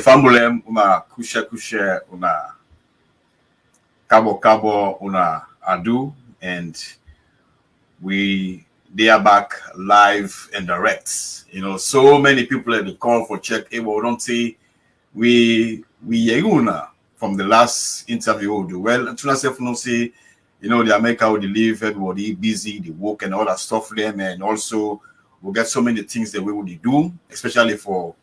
famulem una kushe una kabo una adu, and they are back live and direct. So many people at the call for check. Hey, well, don't say we from the last interview will do well. And to say, the America will live, everybody busy, the work and all that stuff them, and also we'll get so many things that we will do, especially for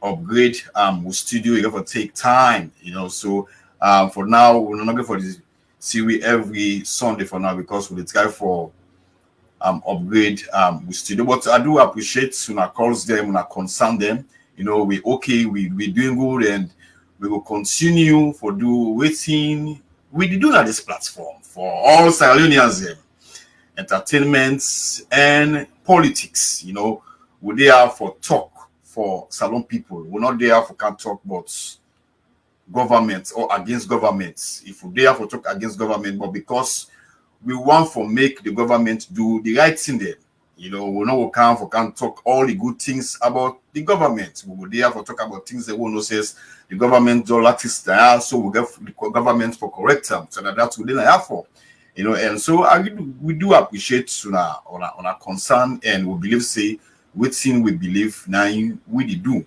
upgrade with studio. You have to take time, So for now, we're not going for this series every Sunday for now, because we'll try for upgrade with studio. But I do appreciate when I calls them, when I concern them. We okay, we're doing good, and we will continue for do waiting. We do at this platform for all Sierra Leoneans, entertainment and politics. We're there for talk for Salon people. We're not there for can't talk about government or against government. If we're there for talk against government, but because we want to make the government do the right thing there. We can't talk all the good things about the government. We will there for talk about things that one says the government do like this, so we get the government for correct them. So that's what they have for. And so we do appreciate on our concern, and we believe say within we believe now we do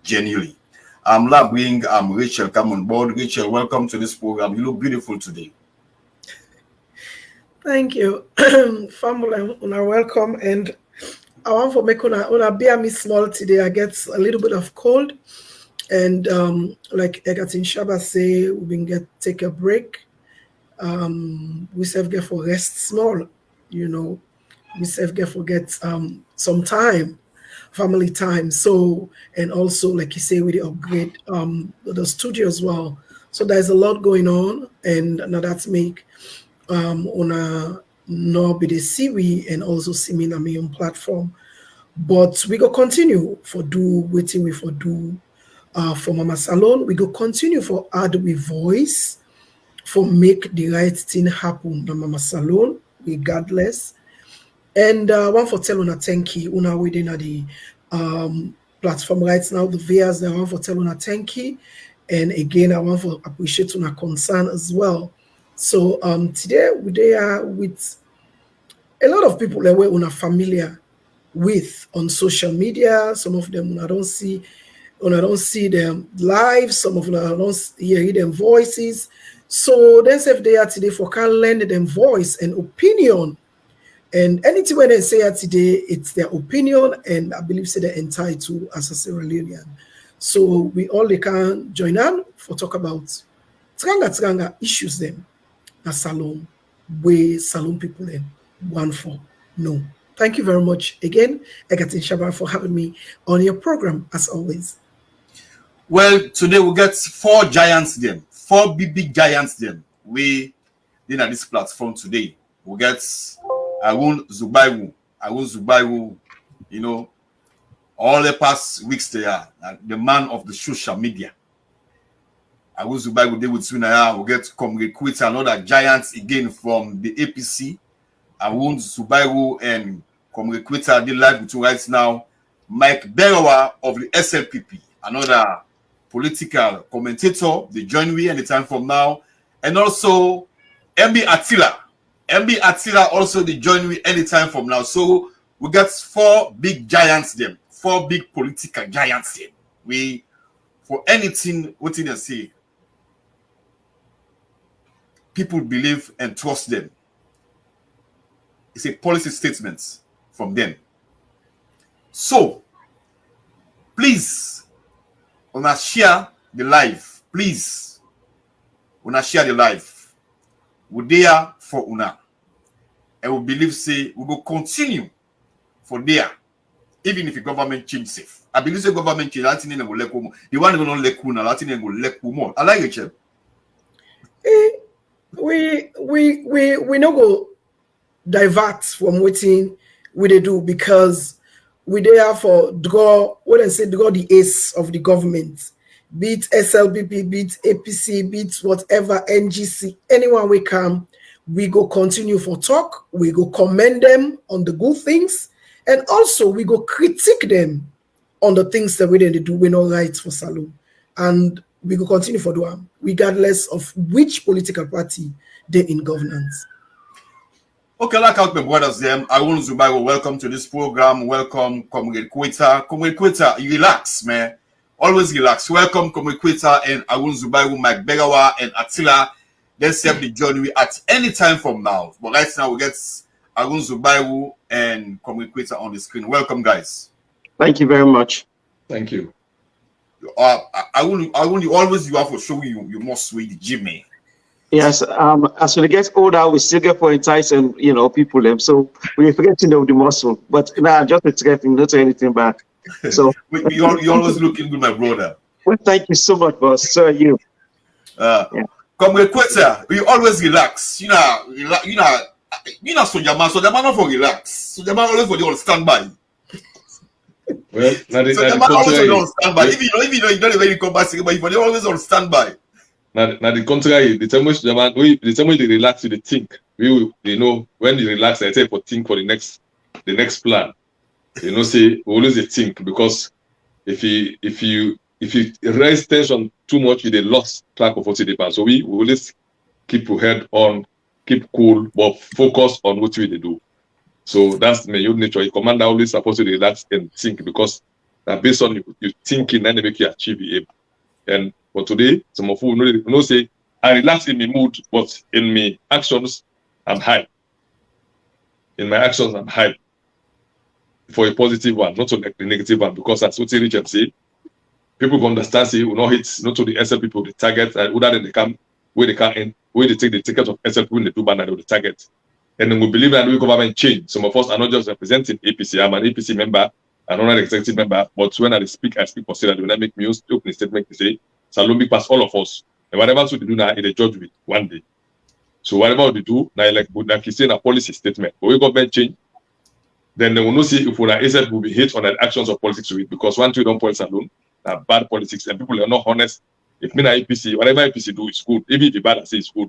genuinely. I'm bring Racheal come on board. Racheal, welcome to this program. You look beautiful today. Thank you. Family, welcome, and I want to make una bear me small today. I get a little bit of cold, and like Egerton Shabba say, we can take a break. We self get for rest small, we self get for get some time, family time. So, and also like you say, with the upgrade the studio as well. So there's a lot going on, and now that's make on a no be the see and also see me on my own platform. But we go continue for do waiting we for do for Mama Salon. We go continue for add with voice for make the right thing happen the Mama Salon regardless. And one for tell una thank you una within the platform right now, the viewers that want for tell una thank you. And again, I want to appreciate una concern as well. So today we are with a lot of people that we're familiar with on social media. Some of them I don't see them live. Some of them I don't hear them voices. So they say they are today for can lend them voice and opinion. And anything when they say today, it's their opinion, and I believe say they're entitled as a Sierra Leonean. So we all can join on for talk about Tranga issues them. A salon, way salon people then one for no. Thank you very much again, Egerton Shabba, for having me on your program as always. Well, today we got four big giants them. We in at this platform today. We get Haroun Zubairu, all the past weeks they are the man of the social media. Haroun Zubairu they with Sunaya. We get Koita, another giant again from the APC. Haroun Zubairu and Koita they live with right now. Mike Brewa of the SLPP, another political commentator. They join me anytime from now, and also MB Attila also they join me anytime from now. So we got four big giants them, four big political giants them. We for anything what did they say? People believe and trust them. It's a policy statement from them. So please, wanna share the live. Please, wanna share the live. We're there for una. And we believe say we will continue for there, even if the government change safe. I believe the government change. Latin will let go. The one who don't let go, Latin will let go more. I like it. We no go divert from waiting we they do, because we there for draw the ace of the government, be it SLBP, be it APC, be it whatever NGC, anyone we come, we go continue for talk, we go commend them on the good things, and also we go critique them on the things that we didn't do. We know right for Salon. and we will continue for them, regardless of which political party they're in governance. Okay, like out my brothers, Haroun, Zubairu, welcome to this program. Welcome, Comrade Koita. Comrade Koita, you relax, man. Always relax. Welcome, Comrade Koita and Haroun, Zubairu, Mike Brewa, and Attila. Let's have the journey at any time from now. But right now, we get Haroun, Zubairu, and Comrade Koita on the screen. Welcome, guys. Thank you very much. Thank you. Haroun, you always you have to show you must sweet Jimmy. Yes, as we get older, we still get for entice and people them. So we're forgetting of the muscle. But now just forgetting, not anything back. So you always looking good, my brother. Well, thank you so much, boss. So are you. Comrade Koita, we always relax. You know, so Jaman not for relax. So Jaman always for the on standby. Well, so Jaman always on standby. If you don't even come back, but if you're always on standby. Now the contrary, the time which they relax, they think. When they relax, they say for think for the next plan. Say we always think, because if you raise tension too much, they lost track of what they do. So we always keep your head on, keep cool, but focus on what we do. So that's my own nature. A commander always supposed to relax and think, because based on you thinking, then they make you achieve your aim. And but today, some of you know say I relax in my mood, but in my actions, I'm high. In my actions, I'm high. For a positive one, not to like the negative one, because that's what Richard say. People can understand, say, we not hit not to the SL people, the target, and other than they come where they can end, where they take the ticket of SL people in the two banner of the target. And then we believe that we government change. Some of us are not just representing APC. I'm an APC member, I'm not an executive member, but when I speak for Sarah, when I make me open statement to say, Salombi pass all of us. And whatever we do now, it judge with one day. So whatever we do, now like you say in a policy statement, but we government change, then they will not see if we are ASF will be hit on the actions of politics with it, because one two don't politics alone, bad politics, and people are not honest. If me na APC, whatever APC do is good. Even if you bad, I say it's good.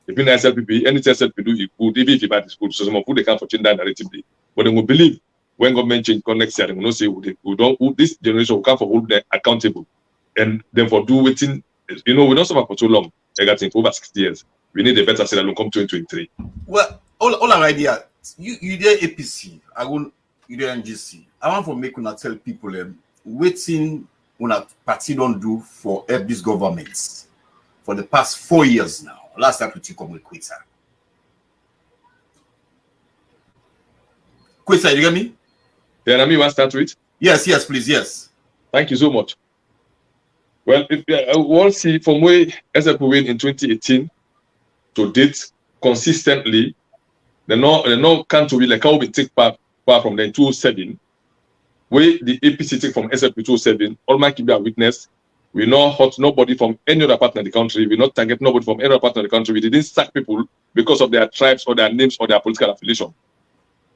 If me na SLPP, anything SLP do is good. Even if you bad, it's good. So some of they can't change that narrative. But they will believe when government change next year, they will not say this generation will come for hold them accountable. And then for do waiting, we don't suffer for too long. Egerton for over 60 years. We need a better say that will come 2023. Well, all our idea, you there APC, you there NGC. I want to make una tell people waiting una party don't do for help these governments for the past 4 years now. Last time we come with Koita. Koita, you get me? Yeah, me want to start with? Yes, please, yes. Thank you so much. Well, we'll see from where SLP win in 2018 to date consistently. They no can't be like how we take part from the 2007, where the APC take from SLP 2007. All my keep their witness. We not hurt nobody from any other part of the country. We not target nobody from any other part of the country. We didn't sack people because of their tribes or their names or their political affiliation.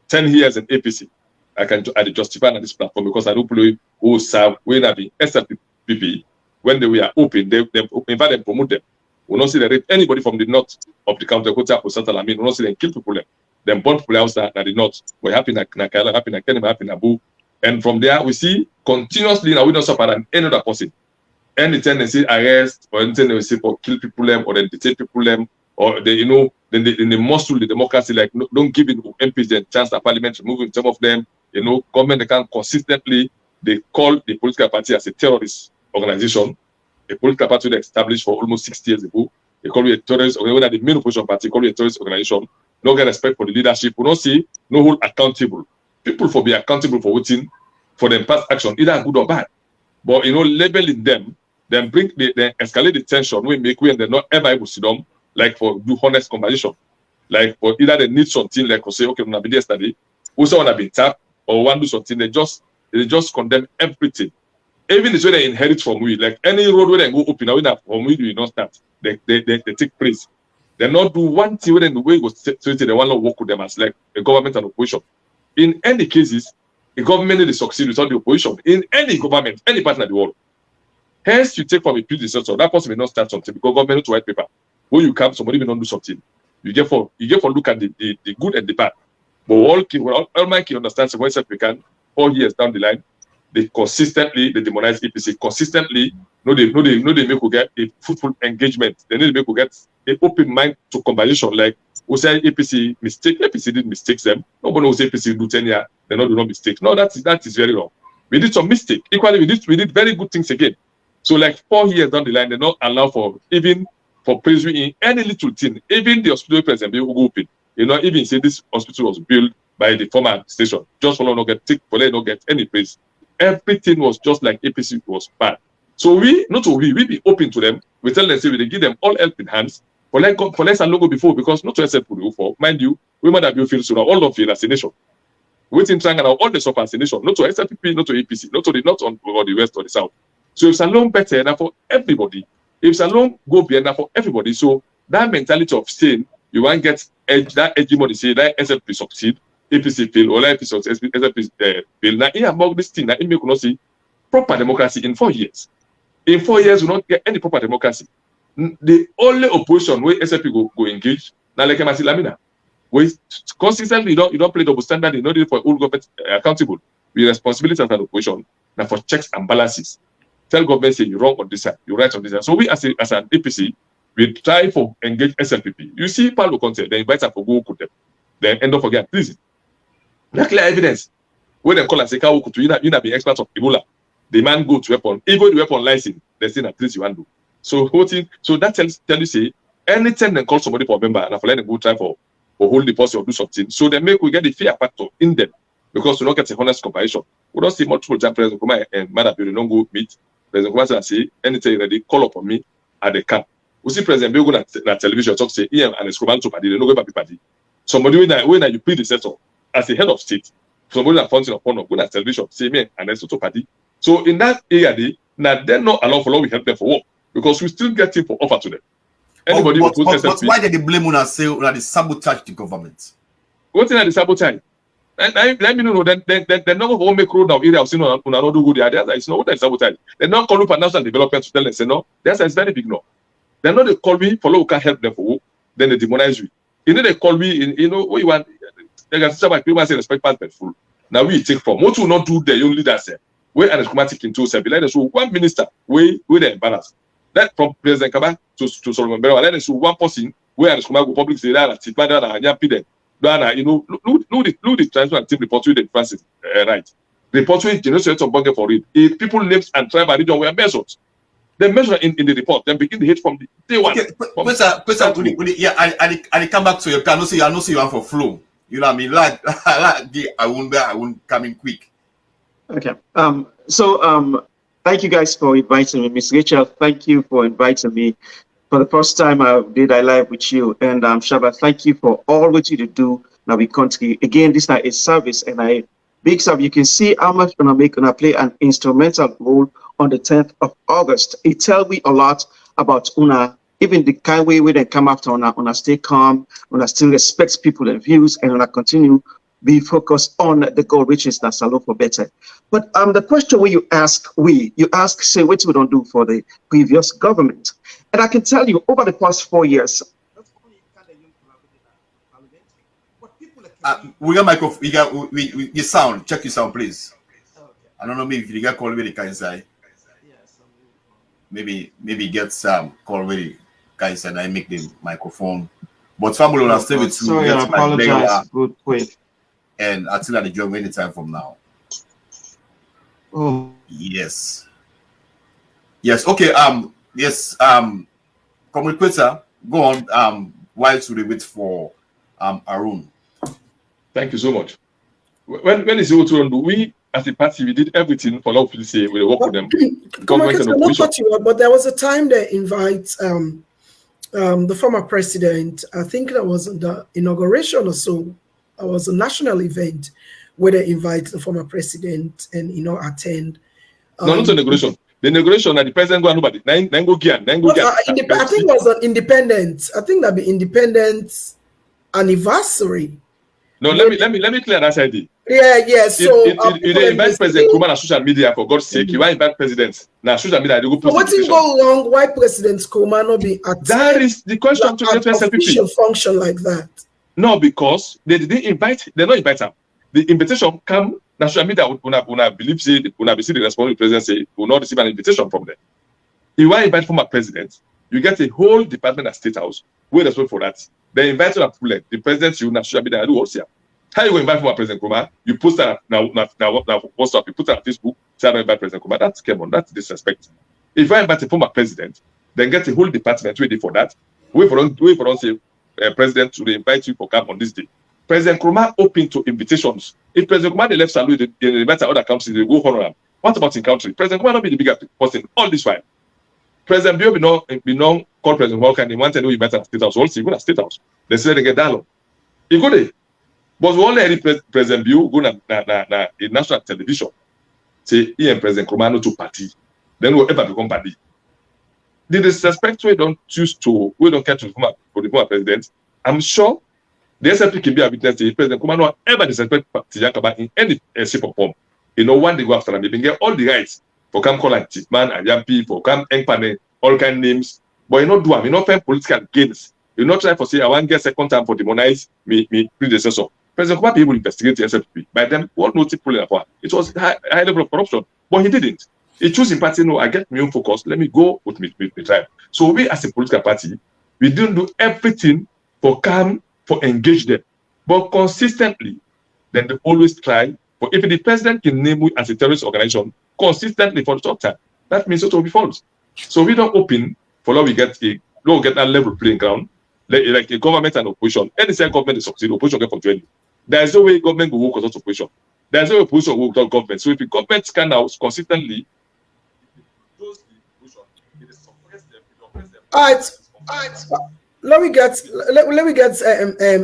10 years in APC, I justify on this platform because I don't believe who serve when I be SLPP. When they were open, they in fact they promote them. We not see they rape anybody from the north of the country, Koita, Koita, we not see them kill people. Them burn people outside at the north. We're happy in Kaila, happy in Kenema, happy in Abu. And from there, we see continuously now we don't suffer than any other person. Any tendency arrest or anything they will say for kill people or then detain people or they then they muscle the democracy, like don't give MPs the chance that parliament removing some of them, government they can consistently they call the political party as a terrorist organization, a political party that established for almost 60 years ago. They call it a terrorist organization, the main opposition party call it a terrorist organization. No get respect for the leadership. We don't see no hold accountable. People for be accountable for waiting for them past action, either good or bad. But labeling them, then they escalate the tension we make when they're not ever able to sit down, like for do honest conversation. Like for either they need something like say, okay, we'll be there yesterday, also wanna be tapped or want to do something, they just condemn everything. Even the way they inherit from we, like any road where they go open, now from we do not start. They take praise. They not do one thing when the way it was treated, they want to work with them as like a government and opposition. In any cases, the government need to succeed without the opposition. In any government, any partner in the world. Hence, you take from a predecessor, that person may not start something because government need to write paper. When you come, somebody may not do something. You get for look at the good and the bad. But all my key understands when we can 4 years down the line, they consistently they demonize APC consistently. No, they make we get a fruitful engagement. They need to make we get an open mind to conversation. Like we say APC mistake, APC did mistakes them. Nobody will say APC do 10 years, they not do no mistakes. No, that is very wrong. We did some mistake. Equally, we did very good things again. So like 4 years down the line, they not allow for even for praise in any little thing. Even the hospital president will go open. You know, even say this hospital was built by the former station, just for not get any praise. Everything was just like APC was bad. So we be open to them. We tell them, say we give them all help in hands. For less and logo before, because not to accept for mind you, women have you feel so all of you as a nation. Waiting trying and all the sub as a nation, not to SLPP, not to APC, not on or the west or the south. So if Salon better enough for everybody, if Salon go beyond enough for everybody, so that mentality of saying you want to get that hegemony, say that SLP succeed, APC fail, or APC SLP fail. Now, in among this thing, now it make not see proper democracy in 4 years. In 4 years, we don't get any proper democracy. The only opposition where SLP go engage, now like Masi Lamina, where consistently you don't play double standard, you know, for all government accountable. With responsibility as an opposition, now for checks and balances. Tell government say you're wrong on this side, you're right on this side. So we as an APC, we try for engage SLPP. You see Paulo Conte, they invite them for go with them. Then end up again prison. Not clear evidence. When they call and say, you not be expert of Ebola. The man go to weapon, even the weapon license, they say at least you want to do. So that tell you say anytime they call somebody for a member and for let them go try for hold the post or do something. So they make we get the fear factor in them because we don't get a honest comparison. We don't see multiple times President Kuma and Madam Bill don't go meet. President Kuma say anything ready, call up on me at the camp. We see President Bill go na television talk say Ian and his command to party, they don't go back party. Somebody when you predecessor as the head of state, somebody that function upon go na television, say me and then to party. So in that area, now they're not allowed for law, we help them for work because we still get it for offer to them. Anybody but why did they blame on us say that they sabotage the government? What is the sabotage? Let me know. Then not going to make road now area of sin on another good idea. It's not what they sabotage. They're not calling for national development to tell them say no. That's very big no. They're not they call me for law who can help them for work. Then they demonize you. You know they call me. You know what you want. They can say people say respect past but full. Now we take from what will not do the young leaders say. We are schematic into say like so one minister we they embarrass. That from President Kaba to Solomon Brewa, let us one person where the Kumago public say that you know, look the transfer team report with the Francis right. Report with generation of bunker for it. If people names and tribe and region were measured, they measure in the report, then begin the hate from the day one. Okay, yeah, I come back to your car. I know say you want for flow. You know what I mean? Like I won't come in quick. Okay. Thank you guys for inviting me. Miss Racheal, thank you for inviting me. For the first time I did I live with you. And Shabba, thank you for all what you do now we country. Again, this is a service and I big service. You can see how much gonna play an instrumental role on the 10th of August. It tells me a lot about Una, even the kind way they come after Una stay calm, Una still respects people and views, and Una continue be focused on the goal, which is that Salon for better. But the question where you ask, say, what we don't do for the previous government. And I can tell you, over the past 4 years, we got microphone. We got your sound. Check your sound, please. Okay. I don't know maybe if you get call with the kind side. Maybe get some call with the kind side. I make the microphone. But family will stay with you. Sorry, I apologize. Good, quick. And until at the job any time from now. Oh yes. Okay. Yes. Comrade Koita, go on. While we wait for Haroun. Thank you so much. When is it to do? We as a party we did everything for law police. We work with them. But there was a time they invite the former president. I think that was the inauguration or so. It was a national event where they invite the former president and attend. No, not inauguration. The inauguration and the president go nobody. Then go get. I think it was an independence. I think that be independence anniversary. No, let me clear that side. Yeah. So you invite President Kuma on social media for God's sake. You want invite presidents now social media. They go post. What is go wrong? Why President Kuma not be at that is the question to the official function like that? No, because they didn't invite. They not invite them. The invitation come National media would believe say would be see the responsible president say will not receive an invitation from them. If you invite former president, you get a whole department at State House where responsible for that. They invite you to the president you national media do also. How you go invite former President Kuma? You post that now WhatsApp, you put that on Facebook, say I don't invite President Kuma. That's came on, that's disrespect. If I invite a former president, then get a whole department ready for that. Wait for us say president to invite you for camp on this day. President Kuma open to invitations. If President Kuma the left salute, they invite other countries, they go honor him. What about in country? President Kuma not be the bigger person all this while. President Bio be known call President Walker and he wanted to invite at State House. Also, you go to State House. They say they get dialogue. You go there. But we only had President Bio go na national television. Say he and President Kuma no to party. Then we'll ever become party. The disrespect we don't care to the former president. I'm sure the SLP can be a witness to President Kuma no ever disrespect Tijankaba in any shape or form. You know, one they go after them, they get all the rights for come call like Chipman and Yampi, for come Enkpane, all kind of names. But you not do them, you not find political gains. You not try for say I want to get second time for demonize me predecessor. President Kuma be able to investigate the SLP. By them, what no people in the it was high level of corruption, but he didn't. He chose in party, no, I get my own focus. Let me go with me tribe. So we as a political party, we didn't do everything for engage them. But consistently, then they always try. But if the president can name you as a terrorist organization consistently for the short time, that means it will be false. So we don't open for now we get that level playing ground, like a government and opposition. Any side government is succeed, opposition get for joining. There is no way government will work without opposition. There is no way opposition will work without government. So if the government can out consistently, all right. Let me get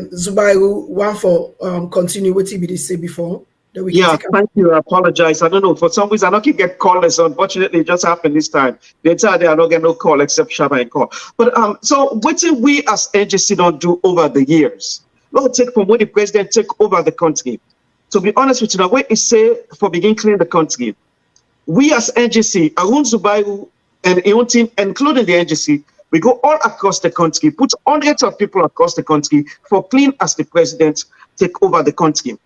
Zubairu one for continue what TBD say before. Thank you. I apologize. I don't know. For some reason, I don't get callers. Unfortunately, it just happened this time. The entire day, I don't get no call except Shabba and call. But so what did we as agency don't do over the years? Let's take from when the president took over the country. To be honest with you, the way he say for begin cleaning the country, we as agency, Haroun, Zubairu, and his own team, including the agency, we go all across the country, put hundreds of people across the country for clean as the president take over the country.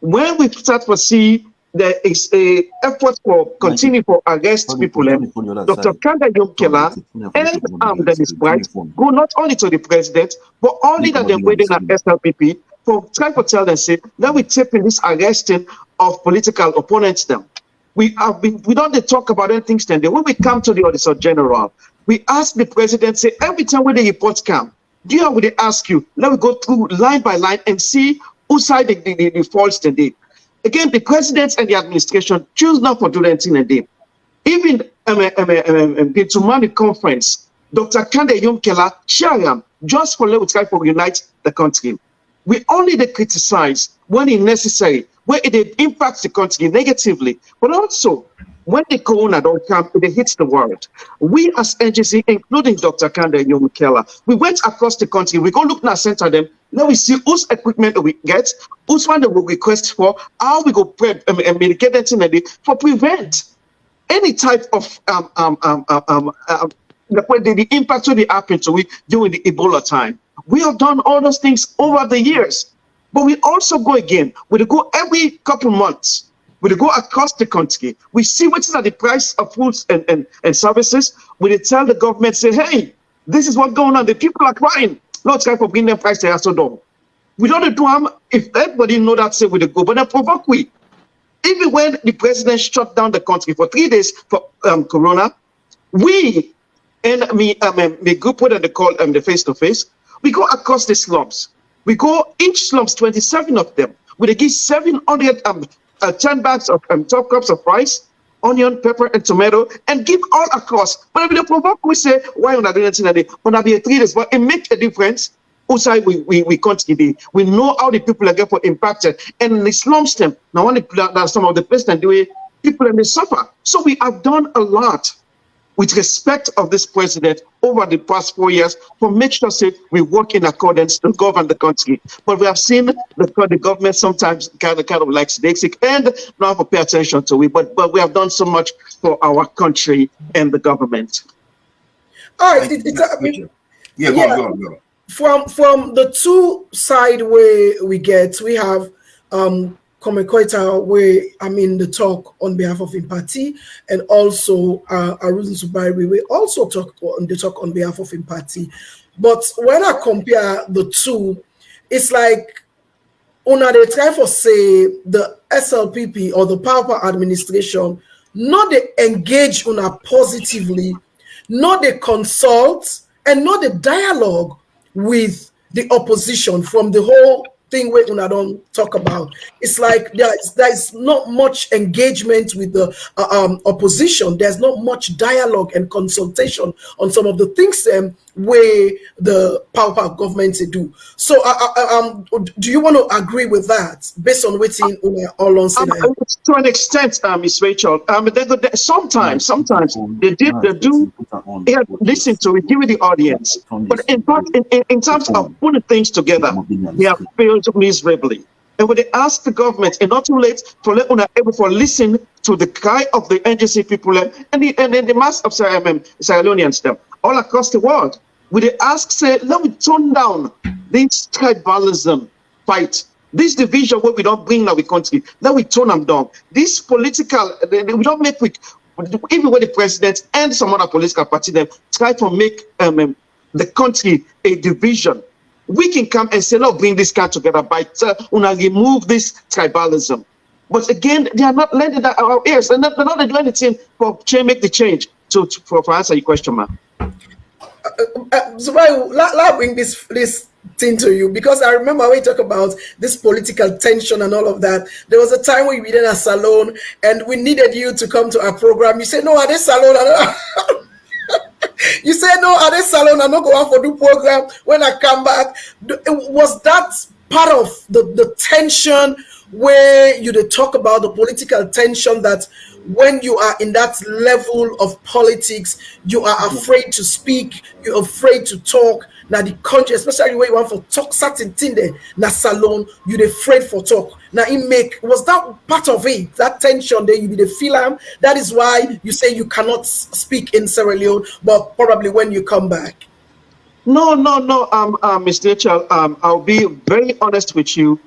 When we start to see there is a effort for continue for arrest people, Dr. Kanda Yomkela and Dennis Bright go not only to the president, but only that they're waiting at SLPP for try to tell them, say, that we take in this arresting of political opponents them. We don't talk about anything standing. When we come to the Auditor General, we ask the president, say, every time when the reports come, they ask you, let me go through line by line and see whose side the faults today. Again, the president and the administration choose not to do anything a day. Even the Tumani conference, Dr. Kande Yomkela chair just for let try to unite the country. We only criticize when it's necessary, where it impacts the country negatively, but also when the corona don't come, it hits the world. We as agency, including Dr. Kanda Yomkela, we went across the country. We go look now, center them. Now we see whose equipment we get, whose one that we request for, how we go mitigate that for prevent any type of the impact will be happen to we during the Ebola time. We have done all those things over the years, but we also go again. We go every couple months. We go across the country. We see what is at the price of foods and services. We tell the government, say, hey, this is what's going on. The people are crying. Not try for bringing them price they are so dumb. We don't do them. If everybody know that, say we go, but then provoke we. Even when the president shut down the country for 3 days for corona, we and me group what they call the face-to-face, we go across the slums. We go each slums, 27 of them. We give 700 10 bags of top cups of rice, onion, pepper, and tomato, and give all across. But if they provoke, we say, why not doing anything today? But not be 3 days, but it makes a difference. Outside we continue. We know how the people are getting impacted, and the slums them. Now, only some of the places that do it, people and they suffer. So we have done a lot with respect of this president over the past 4 years for make sure say we work in accordance to govern the country. But we have seen the government sometimes kind of like sick and not to pay attention to it. But we have done so much for our country and the government. All right, Go. From the two side where we have Koita, where the talk on behalf of him party, and also Haroun Zubairu, we also talk on behalf of him party. But when I compare the two, it's like they try for say the SLPP or the Power administration, not they engage positively, not they consult, and not the dialogue with the opposition from the whole thing where don't talk about. It's like there's not much engagement with the opposition. There's not much dialogue and consultation on some of the things where the power government do. So do you want to agree with that based on waiting all on to an extent, Miss Racheal, sometimes they do listen to it, give it the audience, but in fact, in terms of putting things together, they have failed miserably. And when they ask the government, and not too late for able to listen to the cry of the NGC people and the mass of Sierra Leoneans them all across the world, when they ask, say, let me tone down this tribalism fight, this division where we don't bring now the country, let we tone them down. This political, we don't make quick, even when the president and some other political party them try to make the country a division, we can come and say, no, bring this country together by remove this tribalism. But again, they are not lending our ears. They're not doing anything for make the change. For answer your question, ma'am. Zubairu, let bring this thing to you, because I remember when you talk about this political tension and all of that. There was a time when we were in a salon and we needed you to come to our program. You said, no, at this salon, you said, no, at this salon, I'm not going for the program. When I come back, was that part of the tension where you talk about the political tension that when you are in that level of politics, you are afraid to speak, you're afraid to talk. Now the country, especially when you want for talk certain thing there, na salon, you're afraid for talk. Now was that part of it, that tension there, you be the film? That is why you say you cannot speak in Sierra Leone, but probably when you come back. No, Mr. Racheal, I'll be very honest with you.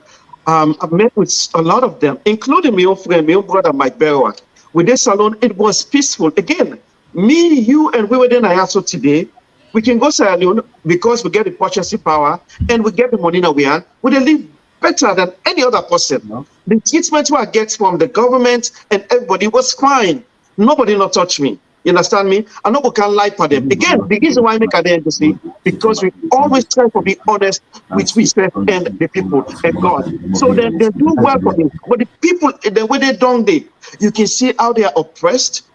I've met with a lot of them, including my own friend, my own brother, Mike Brewa. With this salon, it was peaceful. Again, me, you, and we were in IASO today. We can go Sierra Leone because we get the purchasing power and we get the money that we have. We live better than any other person. No. The treatment we get from the government and everybody was fine. Nobody not touch me. You understand me? I know we can lie for them. Again, the reason why I make a NGC, because we always try to be honest with ourselves and the people and God. So they do well for me. But the people, the way they don't, you can see how they are oppressed,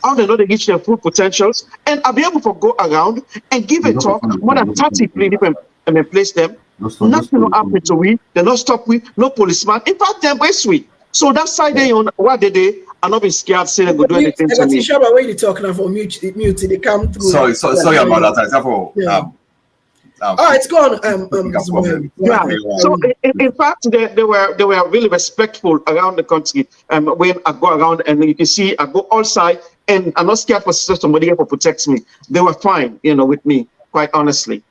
how they know they reach their full potentials, and I'll be able to go around and give a talk more than 30 people and place them. Nothing will happen to we. They're not stop we. No policeman. In fact, they're embrace we. So that side they on what they are not being scared saying they go do anything to me. Shabba, when you talking about mute, they come through. Sorry about that. It's gone. So in fact, they were really respectful around the country. When I go around and you can see I go outside and I'm not scared for somebody here to protect me. They were fine, with me, quite honestly.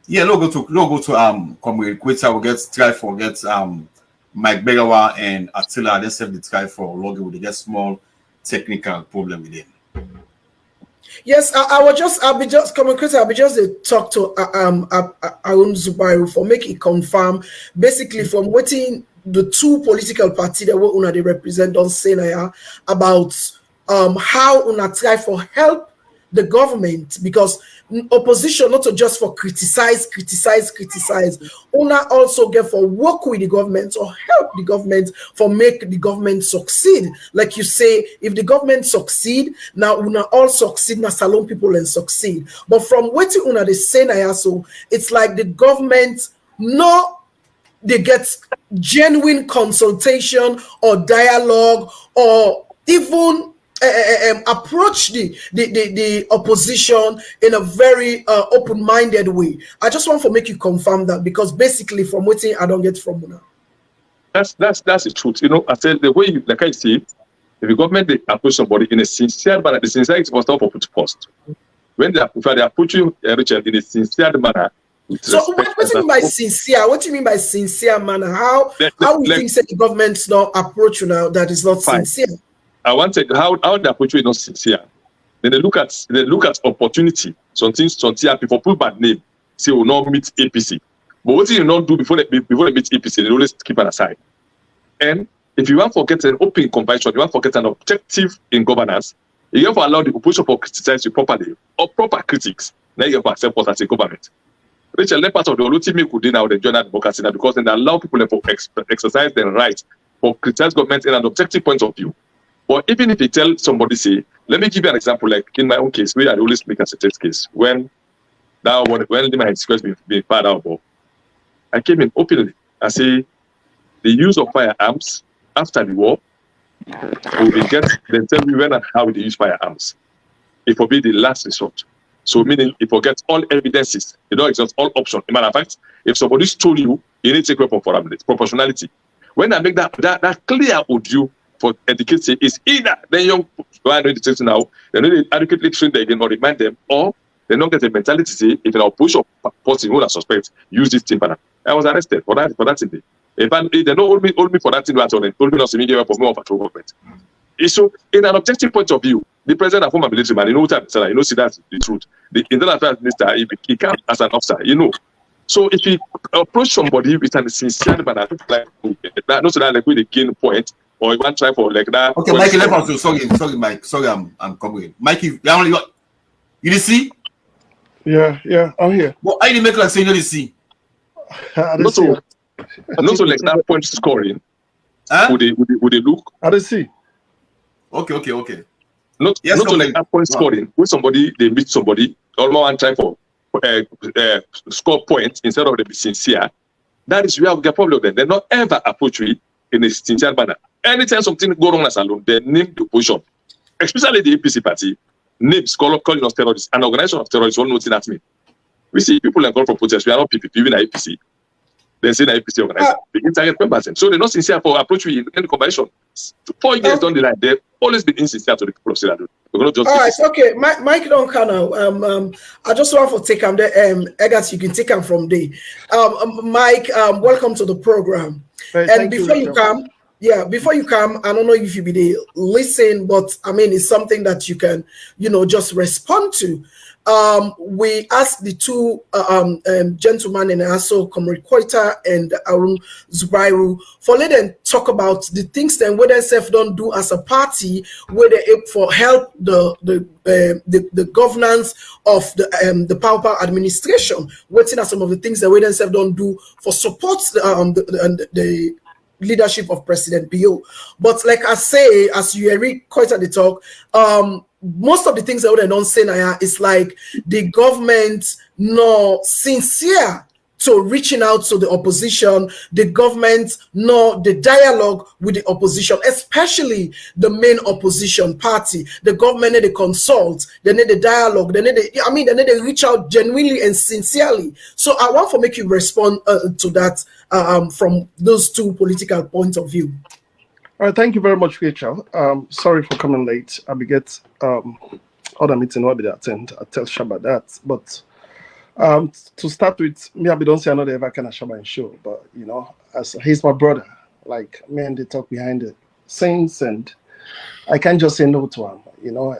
Yeah, no go to Comrade Koita, we get Mike Brewa and Attila, they said the try for Logan with get small technical problem with him. Yes, I'll be just talk to Haroun Zubairu for make it confirm. Basically, from waiting the two political parties that were they represent on Senaya about how una try for help the government, because opposition not just for criticize una also get for work with the government or help the government for make the government succeed. Like you say, if the government succeed, now una all succeed, na salon people and succeed. But from what una they say now, so it's like the government they get genuine consultation or dialogue or even approach the opposition in a very open-minded way. I just want to make you confirm that, because basically from waiting I don't get from now. That's the truth. I said the way like I see it, if the government they approach somebody in a sincere manner, the sincerity must not put first. When they approach you, Racheal, in a sincere manner, So what do you mean by sincere? What do you mean by sincere manner? How we think say the government's not approach you now that is not sincere? I want to how the approach is not sincere. Then they look at opportunity. Something people put bad name, say will not meet APC. But what do you not do before they meet APC? They always keep it aside. And if you want to get an open competition, you want to get an objective in governance, you have to allow the opposition to criticize you properly or proper critics. Now you have to accept us as a government. Racheal, that part of the ultimate could do now the journal democracy now because they allow people to exercise their right for criticize government in an objective point of view. But even if you tell somebody, say, let me give you an example, like in my own case, where I always make as a test case, when my discourse being fired out, I came in openly. I say the use of firearms after the war will be they tell me when and how they use firearms. It will be the last resort. So meaning if you get all evidences, you don't exhaust all options. In matter of fact, if somebody stole you, you need to take weapon for proportionality. When I make that clear with you for education is either then young people are ready to now, they need to adequately train them again or remind them, or they don't get a mentality say if an push or person who are suspect use this thing. I was arrested for that thing. If they don't hold me for that thing, hold me not immediately for me of patrol government. So in an objective point of view, the president of former military man, you know what I'm saying, you know, see that's the truth. The internal affairs minister, he comes as an officer, you know. So if you approach somebody with an sincere manner, like that, not so that like with a gain point, or you want to try for like that. Okay, Mikey, let us sorry, Mike. Sorry, I'm coming. Mikey, you see? Yeah, I'm here. Well, I didn't make like saying you see. Not so like that point scoring. Would they look? I didn't see. Okay. Not so like that point scoring. When somebody they meet somebody, almost one time for score points instead of them be sincere. That is where we get problem. Then they not ever approach you in a sincere manner. Anytime something go wrong as alone, they name the opposition, especially the APC party, names calling us terrorists, an organization of terrorists. One nothing at me. We see people like go for protest. We are not PPP, even APC. They say the APC organization, begin target members. So they're not sincere for approach in any combination. 4 years down the line, they've always been insincere to the people of Sierra Leone. We're going to just. All right, okay. Mike don't come now. I just want to take him there. Egerton, you can take him from there. Mike, welcome to the program. Hey, and before you come, I don't know if you be there listen, but I mean it's something that you can, just respond to. We asked the two gentlemen and also Comrade Koita and Haroun Zubairu for let them talk about the things that whether self don't do as a party, where they for help the governance of the power administration. Waiting at some of the things that whether self don't do for support the leadership of President Bio. But like I say, as you read Koita the talk, most of the things that they don't say now is like the government not sincere to reaching out to the opposition, the government nor the dialogue with the opposition, especially the main opposition party. The government need to consult, they need the dialogue, they need to reach out genuinely and sincerely. So I want to make you respond to that from those two political points of view. All right, thank you very much, Racheal. Sorry for coming late. I get other meeting will be attend. I tell Shabba that. But to start with, me I don't say another ever kind of Shabba in show, but as he's my brother, like man, they talk behind the scenes, and I can't just say no to him.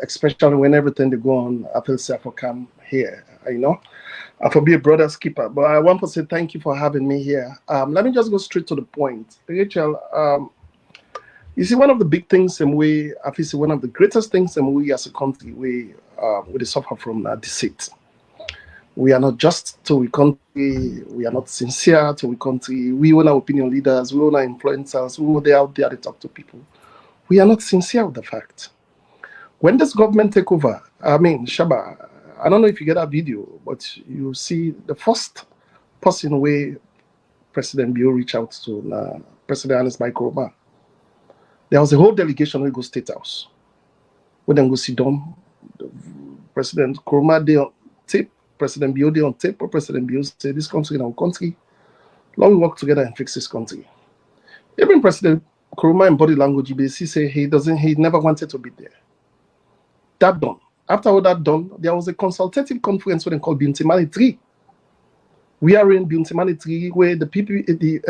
Especially when everything they go on, I feel safe for come here. I for be a brother's keeper. But I want to say thank you for having me here. Let me just go straight to the point, Racheal. You see, one of the big things, and I feel one of the greatest things, and we as a country, we suffer from deceit. We are not just to a country. We are not sincere to a country. We own our opinion leaders. We own our influencers. We own they out there to talk to people. We are not sincere with the fact. When this government take over, Shabba, I don't know if you get that video, but you see the first person where President Bio reached out to President Ernest Michael Obama. There was a whole delegation who go State House. We then go sit down. President Kuruma they on tape, President Bio they on tape, or President Bio say this country in our country. Long we work together and fix this country. Even President Kuruma in body language, he say he never wanted to be there. That done. After all that done, there was a consultative conference what they called Bintimali 3. We are in Buntimanitri, where the people, the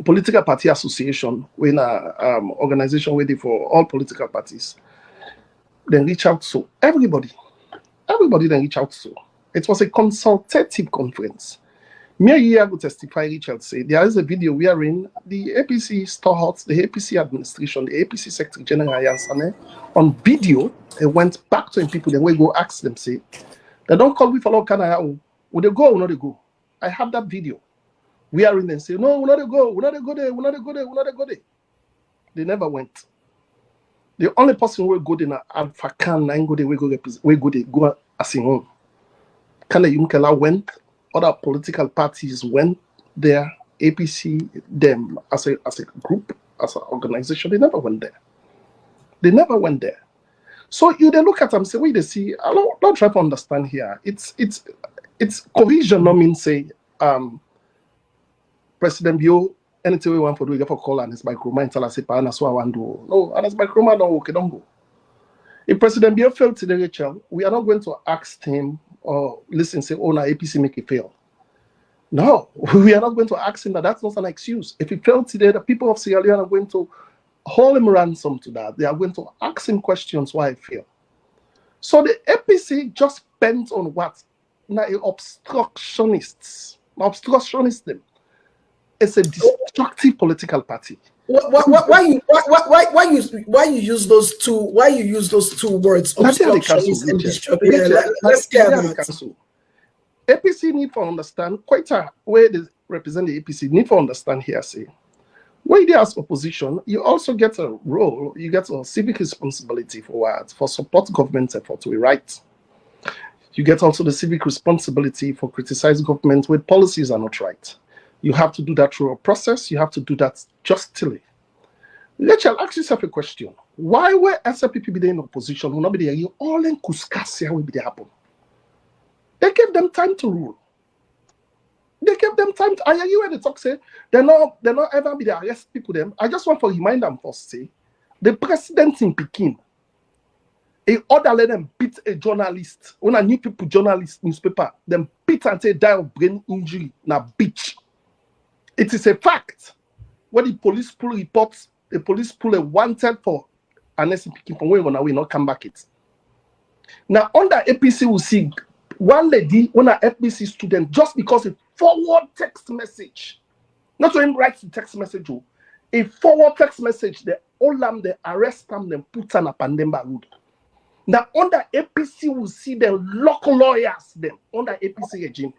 political party association, when organization waiting for all political parties, then reach out to everybody. Everybody then reach out to. It was a consultative conference. Me here go testify, Racheal say, there is a video we are in, the APC storehouse, the APC administration, the APC Secretary General Yansane, on video, they went back to people, then we go ask them, say, they don't call me for all kind of, would they go or not they go? I have that video. We are in and say, no, we're not go, we're not go there, we're not go there, we're not go there. They never went. The only person who go there na Alpha Khan, and go there, we go there, go as in home. Kala Yunkela went, other political parties went there, APC, them as a group, as an organization, they never went there. They never went there. So you they look at them, say, wait, they see, I don't try to understand here. It's cohesion, no mean say, President Bio, anything we want for do, we get for call and his microman tell us, and that's what I want to do. No, and his microman don't okay, don't go. If President Bio failed today, Racheal, we are not going to ask him or listen, say, oh, now APC make it fail. No, we are not going to ask him that. That's not an excuse. If he failed today, the people of Sierra Leone are going to hold him ransom to that. They are going to ask him questions why he failed. So the APC just bent on what? Now, obstructionists. Obstructionism. It's a destructive political party. Why you use those two? Why you use those two words? Obstructionist and destructive. Let's get that. APC need to understand. Koita, where they represent the APC, need to understand here. Say, when they as opposition, you also get a role. You get a civic responsibility for what? For support government effort to be right. You get also the civic responsibility for criticize government when policies are not right. You have to do that through a process. You have to do that justly. Racheal, ask yourself a question. Why were SLPP be in opposition? Will not be there. You all in Kuskasia will be there happen. They gave them time to rule. They gave them time to. I hear you when they talk say they're not ever be there arrest people them. I just want to remind them first say the president in Peking. A order let them beat a journalist. When a new people journalist newspaper, them beat and say die of brain injury na beach. It is a fact. When the police pull reports, the police pull a wanted for unless picking from where we not come back it. Now under APC will see one lady, one FBC student, just because a forward text message, not to him write the text message, a forward text message, the all them, they arrest them, then put on a Pandemba road. Now under APC will see the local lawyers them under APC regime.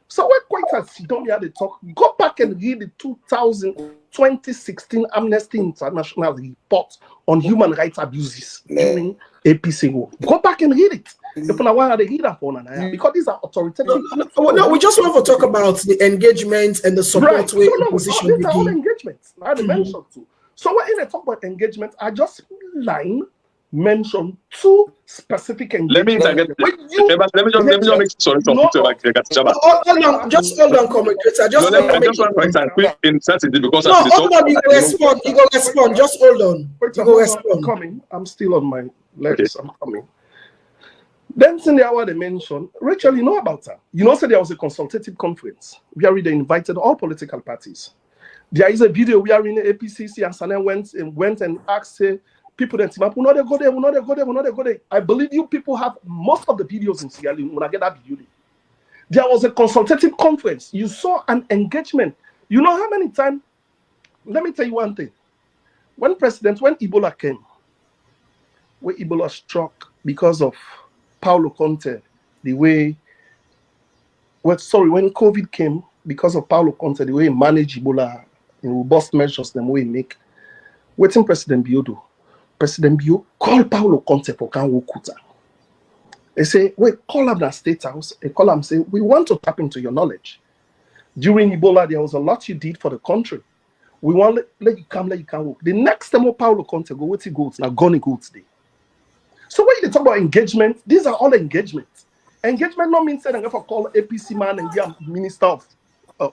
So when Koita sit down here, they talk, go back and read the 2016 Amnesty International report on human rights abuses during APC war. Go back and read it. If I want to read that one, because these are authoritative. No, we just want to talk about the engagement and the support way position. These are all engagements. I had mentioned too. So when I talk about engagement, I just mention two specific engagements. Let me just make sorry from Shabba. Just hold on, commentator. I just want to quick insensitive because hold on, you go respond. You go respond. Just hold on. You go respond. I'm still on my legs. Okay. I'm coming. Then in the hour they mentioned, Racheal, you know about her. You know, so there was a consultative conference where they invited all political parties. There is a video where in the APCC and Sana went and asked people that we not go there. I believe you people have most of the videos in Sierra Leone when I get that video. There was a consultative conference. You saw an engagement. You know how many times? Let me tell you one thing. When Ebola came, when Ebola struck because of Paulo Conte, when COVID came, because of Paulo Conte, the way he managed Ebola in robust measures, the way he make, waiting President Bio do. President Bio call Paulo Conte for Kuta. They say, wait, call him at State House. They call him say, we want to tap into your knowledge. During Ebola, there was a lot you did for the country. We want let you come work. The next time Paulo Conte go, what's he goats? Now gonna goats day. So when you talk about engagement, these are all engagements. Engagement not means that I'm going to call APC man and get Minister of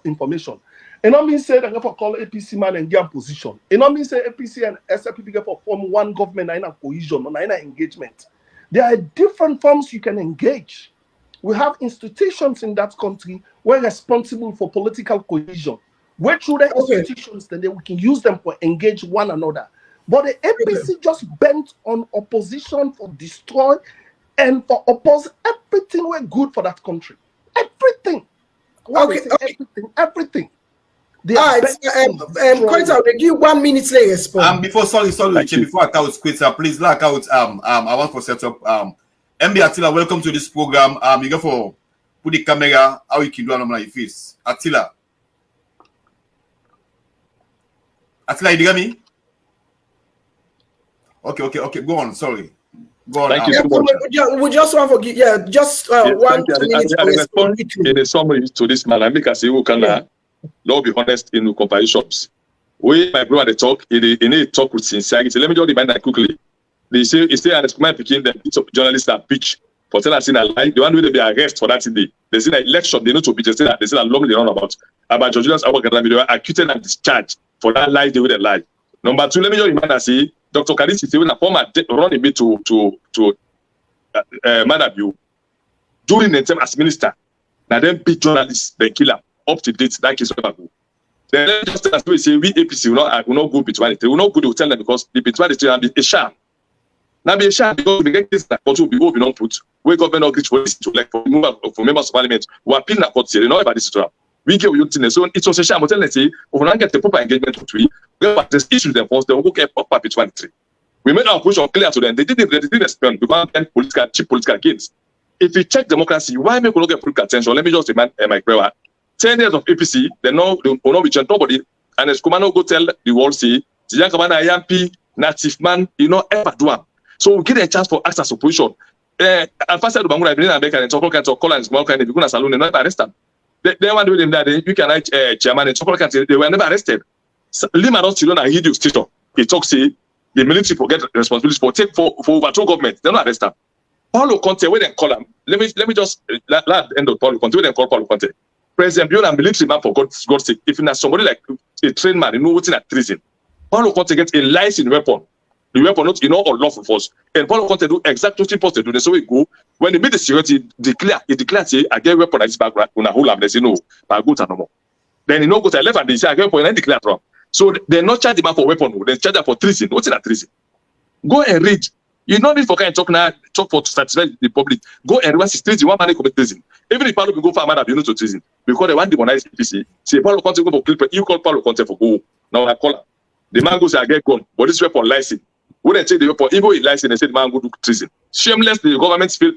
Information. It not means that I'm going to call APC man and get position. It not means that APC and SLPP get for form one government and cohesion or engagement. There are different forms you can engage. We have institutions in that country who are responsible for political cohesion. Where through the institutions, then we can use them for engage one another. But the APC just bent on opposition for destroy and for oppose everything were good for that country. Everything. Everything. Koita, I'll give you 1 minute to respond. Before before I tell Koita, please like out I want to set up MB Attila, welcome to this program. You go for put the camera how you can do on your face. Attila, you hear me? Okay, go on, sorry. Go on. Thank you so much. We just want to give, just 1 minute to respond. In a summary to this man, I make us say, who can Lord be honest in the conversations. We, my brother, they talk, they talk with sincerity. Let me just remind that quickly. They say, and my picking the journalists that pitch for telling us in a lie. The one will be arrested for that day. They say that election, they know to be just that. They say that long they run about George Julius Awakadami. They were acquitted and discharged for that lie they would lie. Number 2, let me just remind us, say, Dr. Kadisi say when a former run a bit to Madabu during the time as minister. Now then big journalists, they kill him up to date. That case will go. Then just as we say, we APC will not go between it. We will not go to tell them because the between the will be a sham. Now be a sham because we get this that court will be not put. We government not reach for this to like for members of parliament who appeal na court. They know about this to we get you so it was a sham. Tell them say if we don't get the proper engagement to we have this issue them first. They will go get proper between the three. We made our position clear to them. They didn't respond because they cheap political gains. If you check democracy, why make we not get political attention? Let me just remind my Brewa. 10 years of APC, they will not be changed nobody. And as Kumano go tell the world, see, the Yankabana Yampi, native man, ever do one. So we get a chance for act as opposition. And first of all, I've been in America and Chocolate Can't call and small kind of a saloon and not arrest them. They want to do them that you can write chairman and Chocolate Can't, they were never arrested. Lima don't still on a hideous station. He talks, say, the military forget responsibility for overthrow government. They're not arrested. Paulo Conte, where they call him, let me just end of Paulo Conte, where they call Paulo Conte. President, you're a military man for God's sake. If you're somebody like a trained man, you know what's in a treason. Paulo Conte gets a licensed weapon. The weapon not unlawful force. And Paulo Conte do exactly what he's supposed to do. So we go when they meet the security, he declares say I get weapon at this background. When I hold up, they say no, but I go to no more. Then go to left and they say I get weapon and I declare wrong. So they're not charging man for weapon. They charge them for treason. What's in a treason? Go and read. You don't need for kind of talk for to satisfy the public. Go and once it's treason, one man commit treason. Even if Paulo will go for a man you know to treason because they want to demonize APC. Say Paulo Conte go for kill, you call Paulo Conte for go. Now I call him. The man goes I get gun, but this weapon license. When they take the weapon, even with license, they say the man go do treason. Shamelessly, the government feel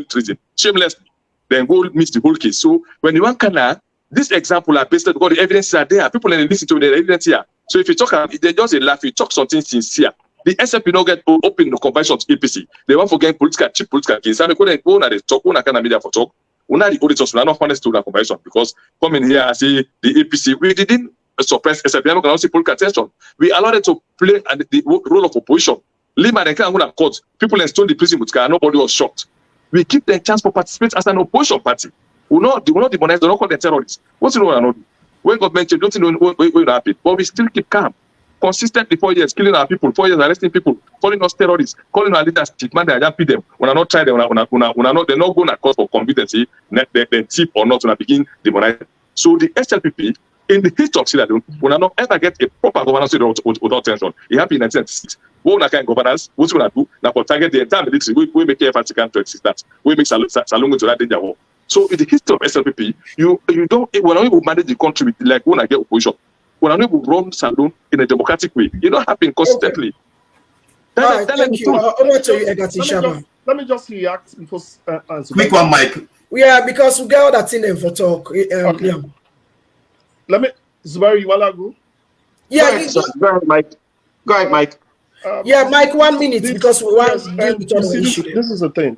treason. Shamelessly, then go miss the whole case. So when you want Canada, this example are based on because the evidence are there. People and listen to the evidence here. So if you talk, they just a laugh. You talk something sincere. The SFP not get open the convention to APC. They want to get cheap political gains. I mean, go na the talk, go na kind of media for talk. Una the auditors are not honest to the convention because coming here and say the APC we didn't suppress SFP. We cannot see political attention. We allowed them to play the role of opposition. Lima and can go to court. People installed the prison with nobody was shocked. We give them chance for participate as an opposition party. We not demonize. They don't call them terrorists. What's you know what I know? When government change, don't you know what will happen? But we still keep calm. Consistently 4 years, killing our people, 4 years arresting people, calling us terrorists, calling our leaders cheap man, they are them. When I not try them, when I not they're not going to cause for competency, then cheap or not, when I begin demonizing. So the SLPP, in the history of Sierra Leone, will not ever get a proper governance without tension. It happened in 1996. What kind of governance? What's going to do? Now for target the entire military, we make Vatican to exist that. We make Salon to that danger war. So in the history of SLPP, you don't when you manage the country with like when I get opposition. When I run Salon in a democratic way, it don't happen consistently. Okay. Thank you. Over to you, Egerton Shabba. Let me just react before quick one, Mike. Yeah, because we got that in them for talk. Okay. Yeah. Let me, Zubairu, you wanna go? Yeah, go ahead, Mike. Go ahead, Mike. Yeah, Mike, 1 minute because we want to deal with other issue. This is the thing.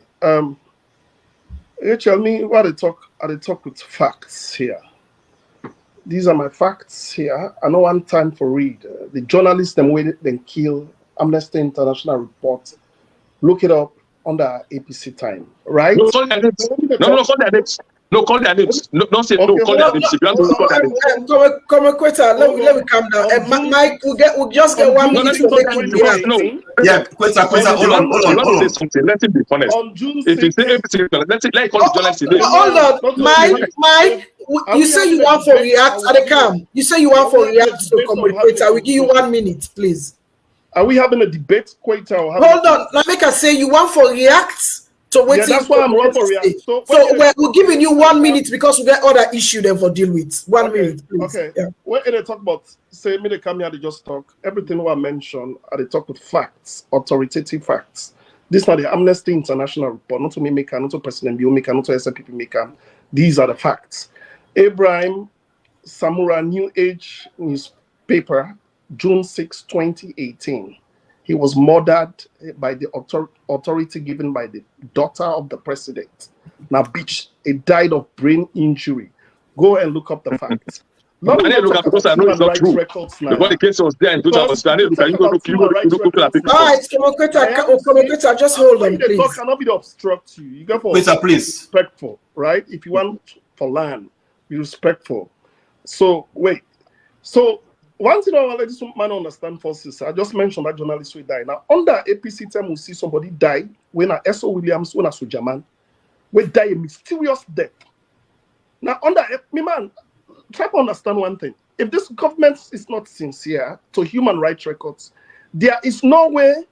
Racheal, me what I talk with facts here. These are my facts here. I know one time for read. The journalists them waited then kill Amnesty International report. Look it up under APC time, right? No, sorry, No, call their names. No, don't say no. Okay, Call their names. If you want to call their names. Come on, Koita. Let me calm down. Mike, we'll just get 1 minute to make it react. No. Yeah, Koita, hold on. Say something. Let him be honest. On June If you 6th, say everything, let it call the journalist today. Hold on, Mike. You say you want for react at the camp. You say you want for react to communicate. I will give you 1 minute, please. are we having a debate, Koita? Hold on. Let me say you want for react. So wait, yeah, that's why I'm running for react. So we're giving you 1 minute because we got other issue then for deal with. 1 minute, please. Okay. Yeah. When they talk about, say, me they come here, they just talk. Everything what I mentioned, they talk with facts, authoritative facts. This is not the Amnesty International report, not to me maker, not to President Bio maker, not to SLPP maker. These are the facts. Abraham Samura New Age newspaper, June 6, 2018. He was murdered by the authority given by the daughter of the president. Now, bitch, he died of brain injury. Go and look up the facts. I need to look up because I know it's not true. Because the case was there in 2000. I need to look at you. All right, Koita, just hold on, please. Talk cannot be obstruct you. You got for respectful, right? If you want for land, be respectful. So wait, so. One thing I want to let this man understand first is I just mentioned that journalist will die. Now, under APC time, we see somebody die when a S.O. Williams, when a Sojaman, will die a mysterious death. Now, under me, man, try to understand one thing. If this government is not sincere to human rights records, there is no way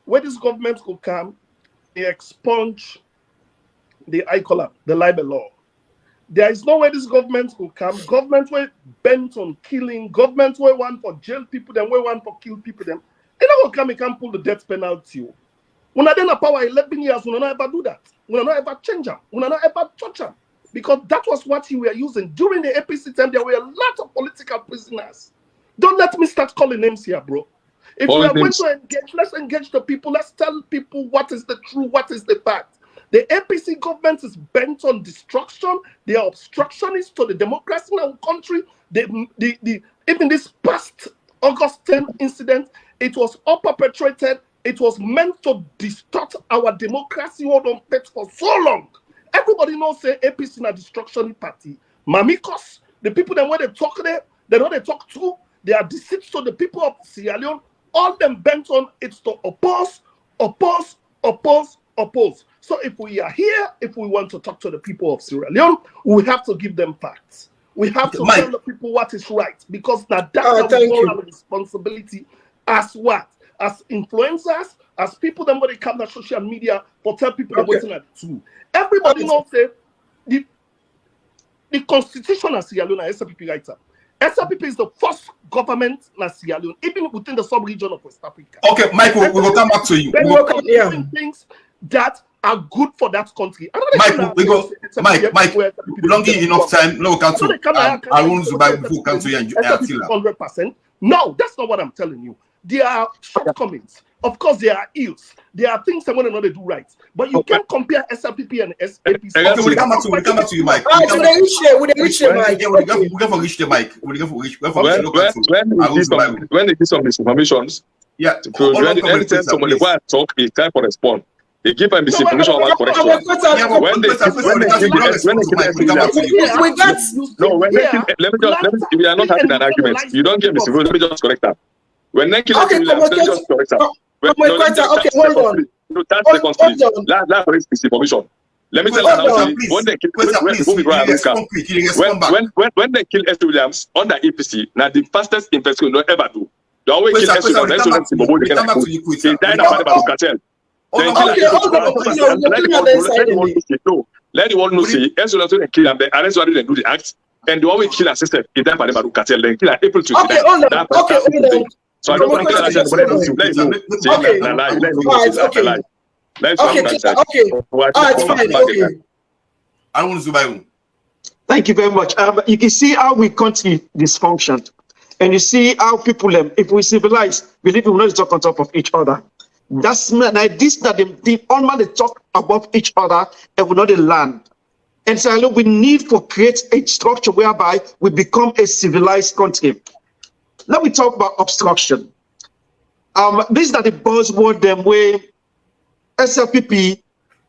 where this government will come and expunge the the libel law. There is no way this government will come. Government will bent on killing. Government will want for jail people, then will want for kill people. Them they not will come and can pull the death penalty. When I then a power 11 years, we will not ever do that. We will not ever change them. We will not ever touch them because that was what you were using during the APC time. There were a lot of political prisoners. Don't let me start calling names here, bro. If we are going to engage, let's engage the people. Let's tell people what is the truth, what is the fact. The APC government is bent on destruction. They are obstructionists to the democracy in our country. Even this past August 10 incident, it was all perpetrated. It was meant to distort our democracy hold on pet for so long. Everybody knows say APC is a destruction party. Mamikos, the people that when they talk there, they know they talk to. They are deceits to the people of Sierra Leone. All them bent on it's to oppose. So if we are here, if we want to talk to the people of Sierra Leone, we have to give them facts. We have to tell the people what is right because now that's our responsibility as what? As influencers, as people that when they come to social media for tell people they're waiting at two. Everybody knows that the constitution of Sierra Leone is SLPP right up. SLPP is the first government in Sierra Leone, even within the sub-region of West Africa. Okay, Michael, we will come back to you. They will come doing things that are good for that country. Mike, we don't give enough time. No, cancel. Haroun, Zubairu, before cancel and 100%. No, that's not what I'm telling you. There are shortcomings. Of course, there are ills. There are things that want to do right. But you can't compare SLPP and SAPC. Okay, we'll come back to you, Mike. All right, we'll reach the mic. We're going to reach the mic. When they give some misinformations, anytime somebody want to talk, it's time for response. They give a misinformation about correction. When they we are not having an argument. You don't get misinformation. Let me just correct that. When they kill let me just correct that. Okay, hold on. Last misinformation. Let me tell you when they kill S. Williams under EPC, now the fastest investigation not ever do. They always kill S. Williams. He died about the cartel. Let the world know say S. Williams and kill and the arrest rather than do the act, and they always kill assisted. He died by the cartel. Then kill April 29. So I don't want to let I want Zubairu. Thank you very much. You can see how we country dysfunctioned, and you see how people, if we civilize, believe we will not talk on top of each other. That's like this that they only talk above each other and we not learn. And so look, we need to create a structure whereby we become a civilized country. Let me talk about obstruction. This is the buzzword them way SLPP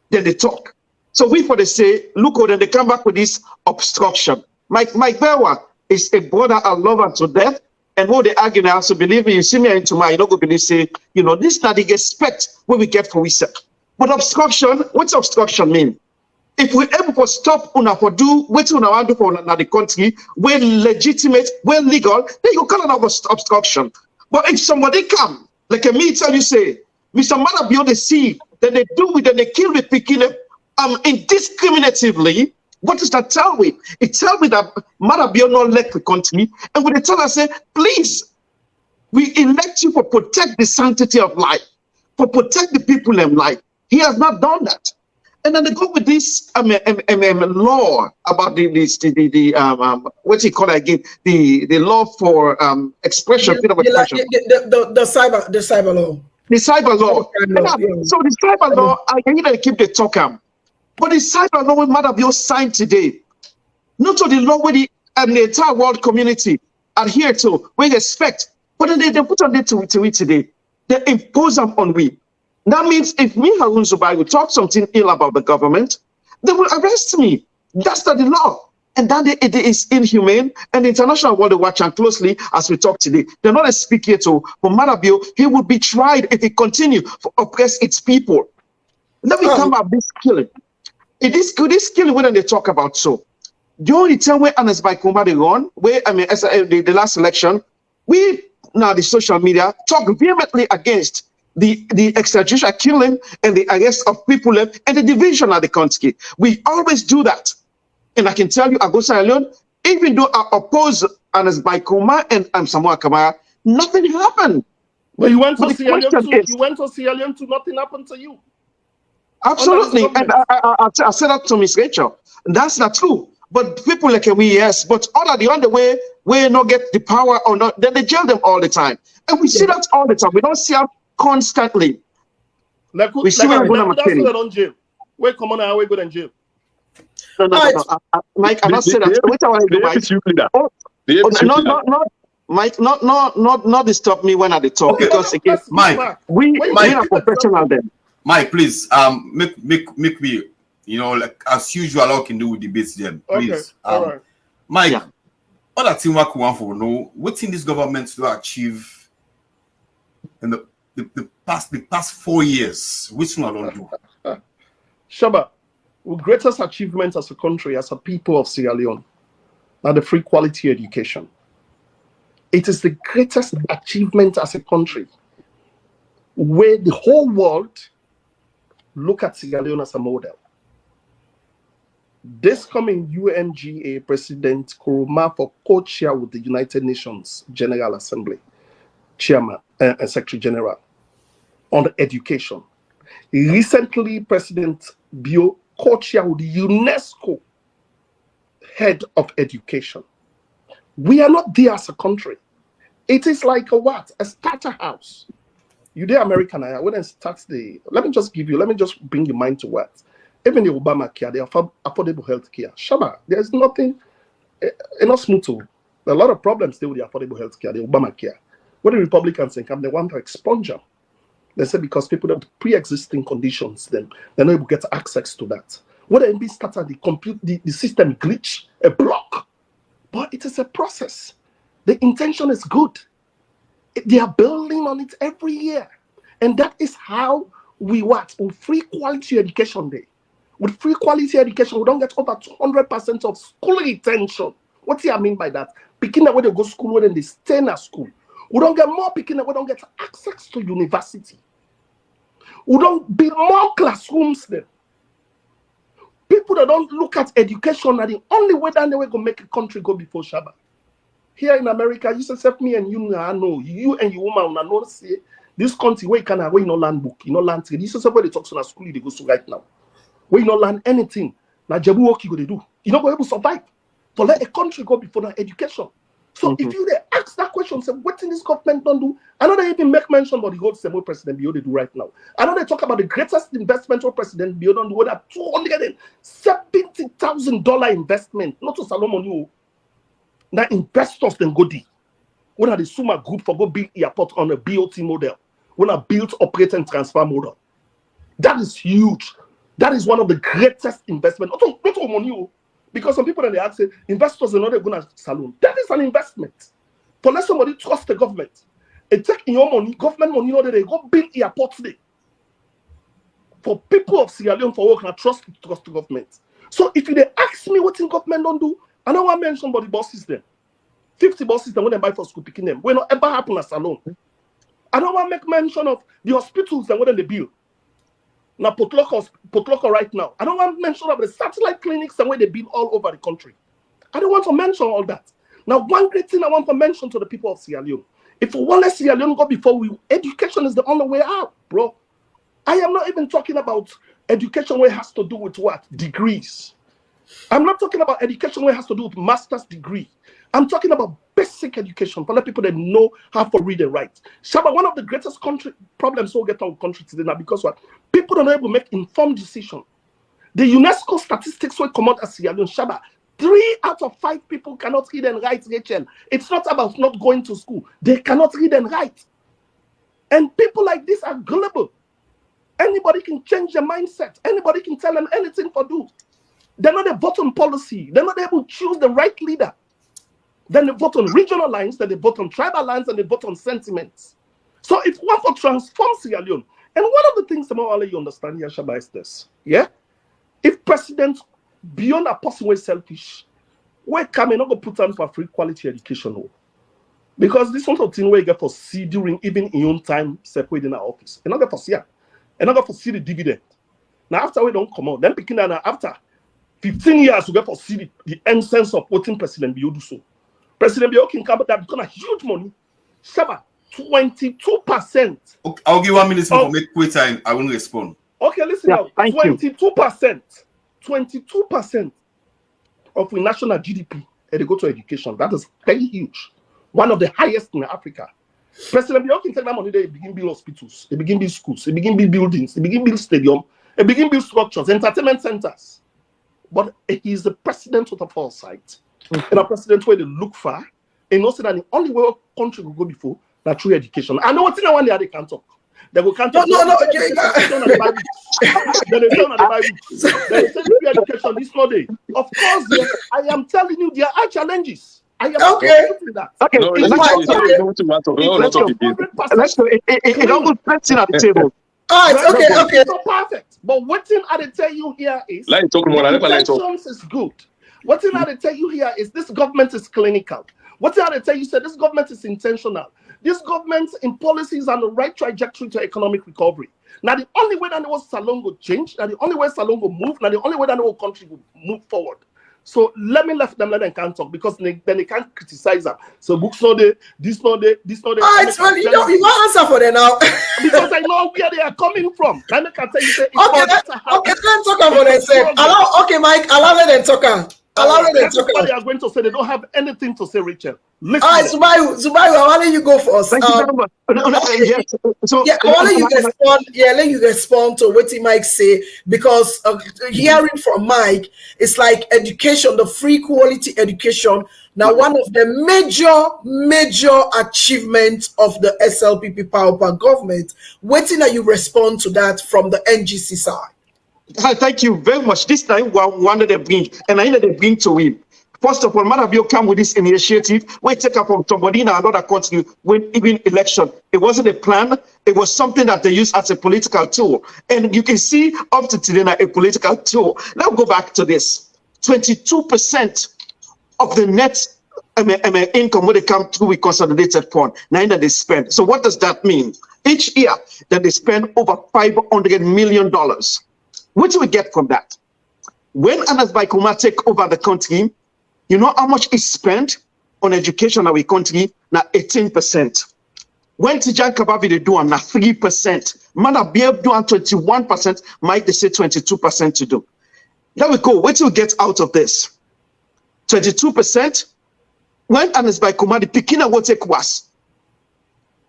then they talk. So we for the say, look, then they come back with this obstruction. Mike Brewa is a brother I love her to death. And what they argue now, so believe me, you see me into my, you don't go believe, say, you know, this not the respect what we get for we say. But obstruction, what's obstruction mean? If we able to stop una for do what una want to do for the country, we're legitimate, we're legal, then you call it obstruction. But if somebody come, like a me tell you say, Mr. Marabio, they see, then they do with them, they kill with picking indiscriminatively. What does that tell me? It tells me that Marabio not elect the country, and when they tell us, say, please, we elect you for protect the sanctity of life, for protect the people in life. He has not done that. And then they go with this law about what you call it again, the law for expression, freedom of expression. The cyber law. The cyber law. Yeah. So the cyber law, I can even keep the talk. But the cyber law Marabio signed today, not to the law where the entire world community adhere to, we expect, but then they put on it to it today. They impose them on we. That means if me, Haroun Zubairu, talk something ill about the government, they will arrest me. That's not the law. And that it is inhumane, and the international world is watching closely as we talk today. They're not a speak here to, but Marabio, he will be tried if he continue to oppress its people. Let me come back this killing. This killing when they talk about so. The only time where Anas Baikuma they run, where as the last election, we now the social media talk vehemently against the extrajudicial killing and the arrest of people and the division of the country. We always do that. And I can tell you, Agosa alone, even though I oppose Anas Baikuma and Samoa Kamara, nothing happened. But you went to Sierra Leone too, nothing happened to you. Absolutely, and I said that to Miss Racheal. That's not true. But people like we, yes, but other the other way, we not get the power or not, then they jail them all the time. And we see that all the time. We don't see them constantly. We see when we on jail. Wait, come on now, we go in jail. No. Mike, I'm not saying that. Wait a while, Mike. Mike, not disturb me when I talk, okay. Because again, Mike, we are professional then. Mike, please, make me, you know, like as usual, I can do with debates then, please. Okay. All right. Mike, other thing we want for know, what in this government to achieve in the past 4 years, which one I don't do? Shabba, our greatest achievement as a country, as a people of Sierra Leone, are the free quality education. It is the greatest achievement as a country where the whole world look at Sierra Leone as a model. This coming UNGA President Kuruma for co-chair with the United Nations General Assembly, Chairman and Secretary General on education. Recently, President Bio co-chair with the UNESCO Head of Education. We are not there as a country. It is like a starter house. You the American, I wouldn't start let me just bring your mind to what? Even the Obamacare, they offer affordable health care. Shabba, there's nothing, enough smooth. There are a lot of problems still with the affordable health care, the Obamacare. When the Republicans think they want to expunge them. They say because people have pre-existing conditions, then they're not able to get access to that. When the MB started, the system glitch, a block. But it is a process. The intention is good. They are building on it every year. And that is how we work with free quality education day. With free quality education, we don't get over 200% of school retention. What do I mean by that? Picking up when they go to school, when they stay in a school. We don't get more picking up, we don't get access to university. We don't build more classrooms then. People that don't look at education are the only way that they will make a country go before Shabba. Here in America, you say, me and you know, you and your woman know say this country where you can where you no land book, you know land trade. This is where they talk to school they go to right now. Where you no learn anything. Now Jabu work you go to do. You not go able to survive. To let a country go before that education. So if you ask that question, say what in this government don't do, I know they even make mention about the whole same way President Bio they do right now. I know they talk about the greatest investment of President Bio don't do that $270,000 investment, not to Solomon you. Now investors then go deep. When are the Suma group for go build airport on a BOT model? When I build, operate, and transfer model. That is huge. That is one of the greatest investment. Not all money, because some people then they ask, investors are not going to saloon. That is an investment. To let somebody trust the government. It take your money, government money, they go build airport today. For people of Sierra Leone for work and trust the government. So if you ask me what in government don't do, I don't want to mention about the buses then. 50 buses then when they buy for school picking them. Will not ever happen as alone. I don't want to make mention of the hospitals and when they build. Now Potloko right now. I don't want to mention of the satellite clinics and where they build all over the country. I don't want to mention all that. Now, one great thing I want to mention to the people of Sierra Leone. If we want to let Sierra Leone go before we, education is the only way out, bro. I am not even talking about education where it has to do with what? Degrees. I'm not talking about education where it has to do with master's degree. I'm talking about basic education for the people that know how to read and write. Shabba, one of the greatest problems we'll get our country today now because what? People don't know able to make informed decisions. The UNESCO statistics will come out as Sierra Leone. Shabba, 3 out of 5 people cannot read and write, Racheal. It's not about not going to school. They cannot read and write. And people like this are gullible. Anybody can change their mindset. Anybody can tell them anything to do. They're not a vote on policy. They're not able to choose the right leader. Then they vote on regional lines, then they vote on tribal lines, and they vote on sentiments. So if one for transform Sierra Leone, and one of the things that I'll let you understand here, Shabba, is this. Yeah? If president, beyond a person who is selfish, we come and not go put on for free quality education. Because this one of thing where you get for see during even in your own time separated in our office. And not get for see. And not get for see the dividend. Now after we don't come out, then picking that after 15 years we get for see the essence of voting President Bio do so. President Bio can come that become a huge money. Shabba, 22%. Okay, I'll give 1 minute for make quick time. I won't respond. Okay, listen now. 22%. 22% of the national GDP they go to education. That is very huge. One of the highest in Africa. President Bio can take that money, they begin build hospitals, they begin build schools, they begin build buildings, they begin build stadium, they begin build structures, entertainment centers. But he is the president with a foresight. And a president where they look far and also that the only way our country will go before that through education. I know what's in one day they can't talk. They will can't talk. No. Then they say on the Bible. They say free education this no day. Of course, yes, I am telling you there are challenges. I am that. Okay, No, let's go. It almost puts in at the table. All right, okay. So perfect. But what thing I tell you here is like talking more intentions is good. What thing I tell you here is this government is clinical. What thing I tell you this government is intentional. This government in policies on the right trajectory to economic recovery. Now the only way that the Salon will change, now the only way Salon will move, now the only way that the whole country will move forward. So let them can't talk because then they can't criticize them. So books not there, this not there. All right, well, you want answer for them now. Because I know where they are coming from. I can tell you say let them talk about themselves. Okay, Mike, allow them talk. Everybody are going to say they don't have anything to say, Racheal. Listen. All right, Zubairu, I want you go first. Thank you very much. I want you respond. Yeah, let you respond to what Mike say because hearing from Mike, it's like education, the free quality education. Now, one of the major achievements of the SLPP power government. Waiting that you respond to that from the NGC side. Thank you very much. This time, we wanted to bring, and I need to bring to him. First of all, Madabio come with this initiative. We take up from somebody in another country when even election. It wasn't a plan. It was something that they used as a political tool. And you can see up to today now a political tool. Let's go back to this. 22% of the net income when they come through with consolidated fund. Now that they spend. So what does that mean? Each year that they spend over $500 million. What do we get from that? When Anas Baikuma take over the country, you know how much is spent on education in our country? Now 18%. When Tijan Kabavi they do now 3%. Manabiev do 21%. Mike they say 22% to do. There we go. What do we get out of this? 22%. When Anas Baikuma the Pikina will take was.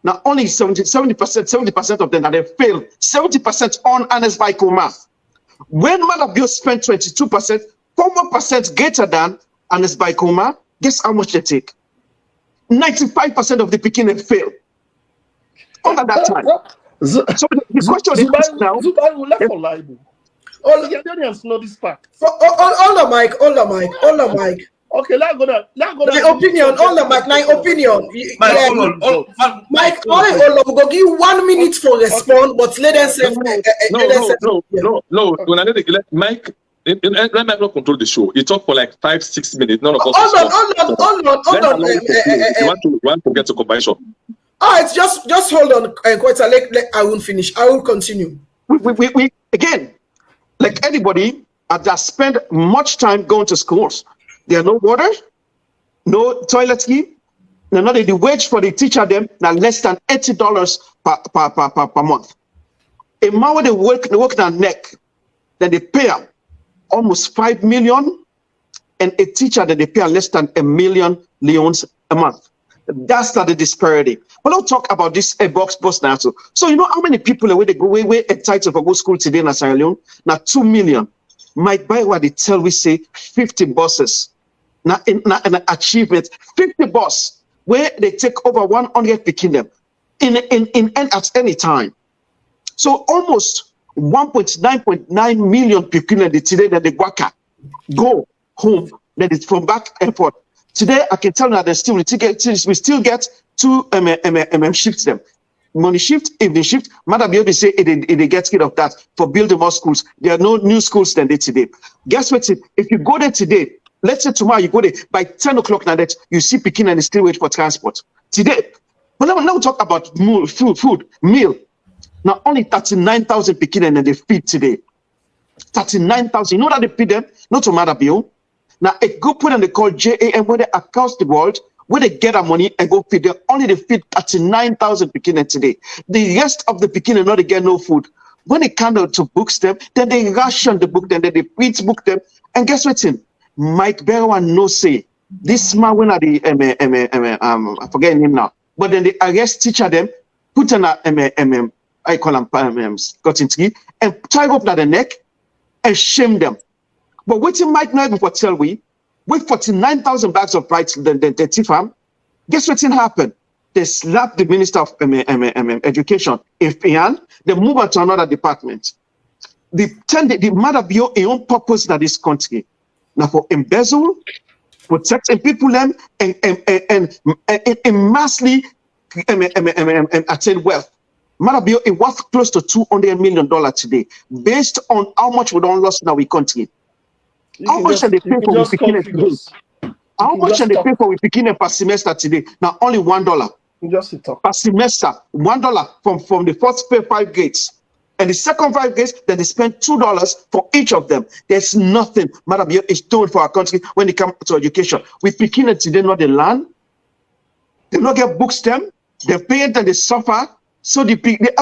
Now only 70% of them that they fail. 70% on Anas Baikuma. When Madabio spent 22%, 4% greater than Anas Baikuma, guess how much they take? 95% of the Pekin fail. Under that time. So the question is now. Zubairu left for libel. Hold The Ghanaians know this fact. on, Mike. Okay, let's go. My opinion, hold on, Mike. My opinion. Mike, Yeah, hold on. Mike, hold on. We go give 1 minute for respond, but let them say. No. When I let Mike, let Mike not control the show. He talked for like 5-6 minutes. None of us. Hold on. You want to get to competition. All right, just hold on, Koita. Let I won't finish. I will continue. We again, like anybody, that spend much time going to schools. There are no water, no toiletry. Now the wage for the teacher them now less than $80 per month. A man when they work their neck, then they pay almost 5 million, and a teacher that they pay less than $1 million leons a month. That's not the disparity. But don't talk about this box bus now. So you know how many people are where they go way entitled for go school today in Sierra Leone? Now 2 million. Mike Brewa they tell we say 50 buses. Now in an achievement, 50 bus where they take over 100 picking them in at any time. So almost 1.9 million people today that they go home. That is from back and forth. Today I can tell you that we still get 2 shifts them. Morning shift, evening shift. Madam Yobi say they get rid of that for building more schools. There are no new schools than they today. Guess what? If you go there today, let's say tomorrow you go there by 10 o'clock now that you see Peking and still wait for transport. Today, but now we talk about food, meal. Now only 39,000 Peking and they feed today. 39,000. You know that they feed them? Not to matter bill. Now a good point they call JAM where they across the world where they get their money and go feed them. Only they feed 39,000 Peking today. The rest of the Peking not they get no food. When they come to books them, then they ration the book, then they print book them. And guess what? Mike Brewa no say this man when are the I forget him now. But then they arrest teacher them, put on a I call them cotton tree and tie up the neck and shame them. But what you might not even tell we with 49,000 bags of rice the farm, guess what happened? They slapped the Minister of Education in Fian, they move on to another department. The matter be your own purpose in this country. Now for embezzle, protecting people and massively attain wealth. Matter it worth close to $200 million today, based on how much we don't lost in our country. How much can they pay for we picking today? How much can they pay for we picking per semester today? Now only $1 per semester. $1 from the first 5 grades. And the second 5 grades, then they spend $2 for each of them. There's nothing Madam is doing for our country when it comes to education. We picking it today, not the land. They not get books them. They pay it and they suffer. So the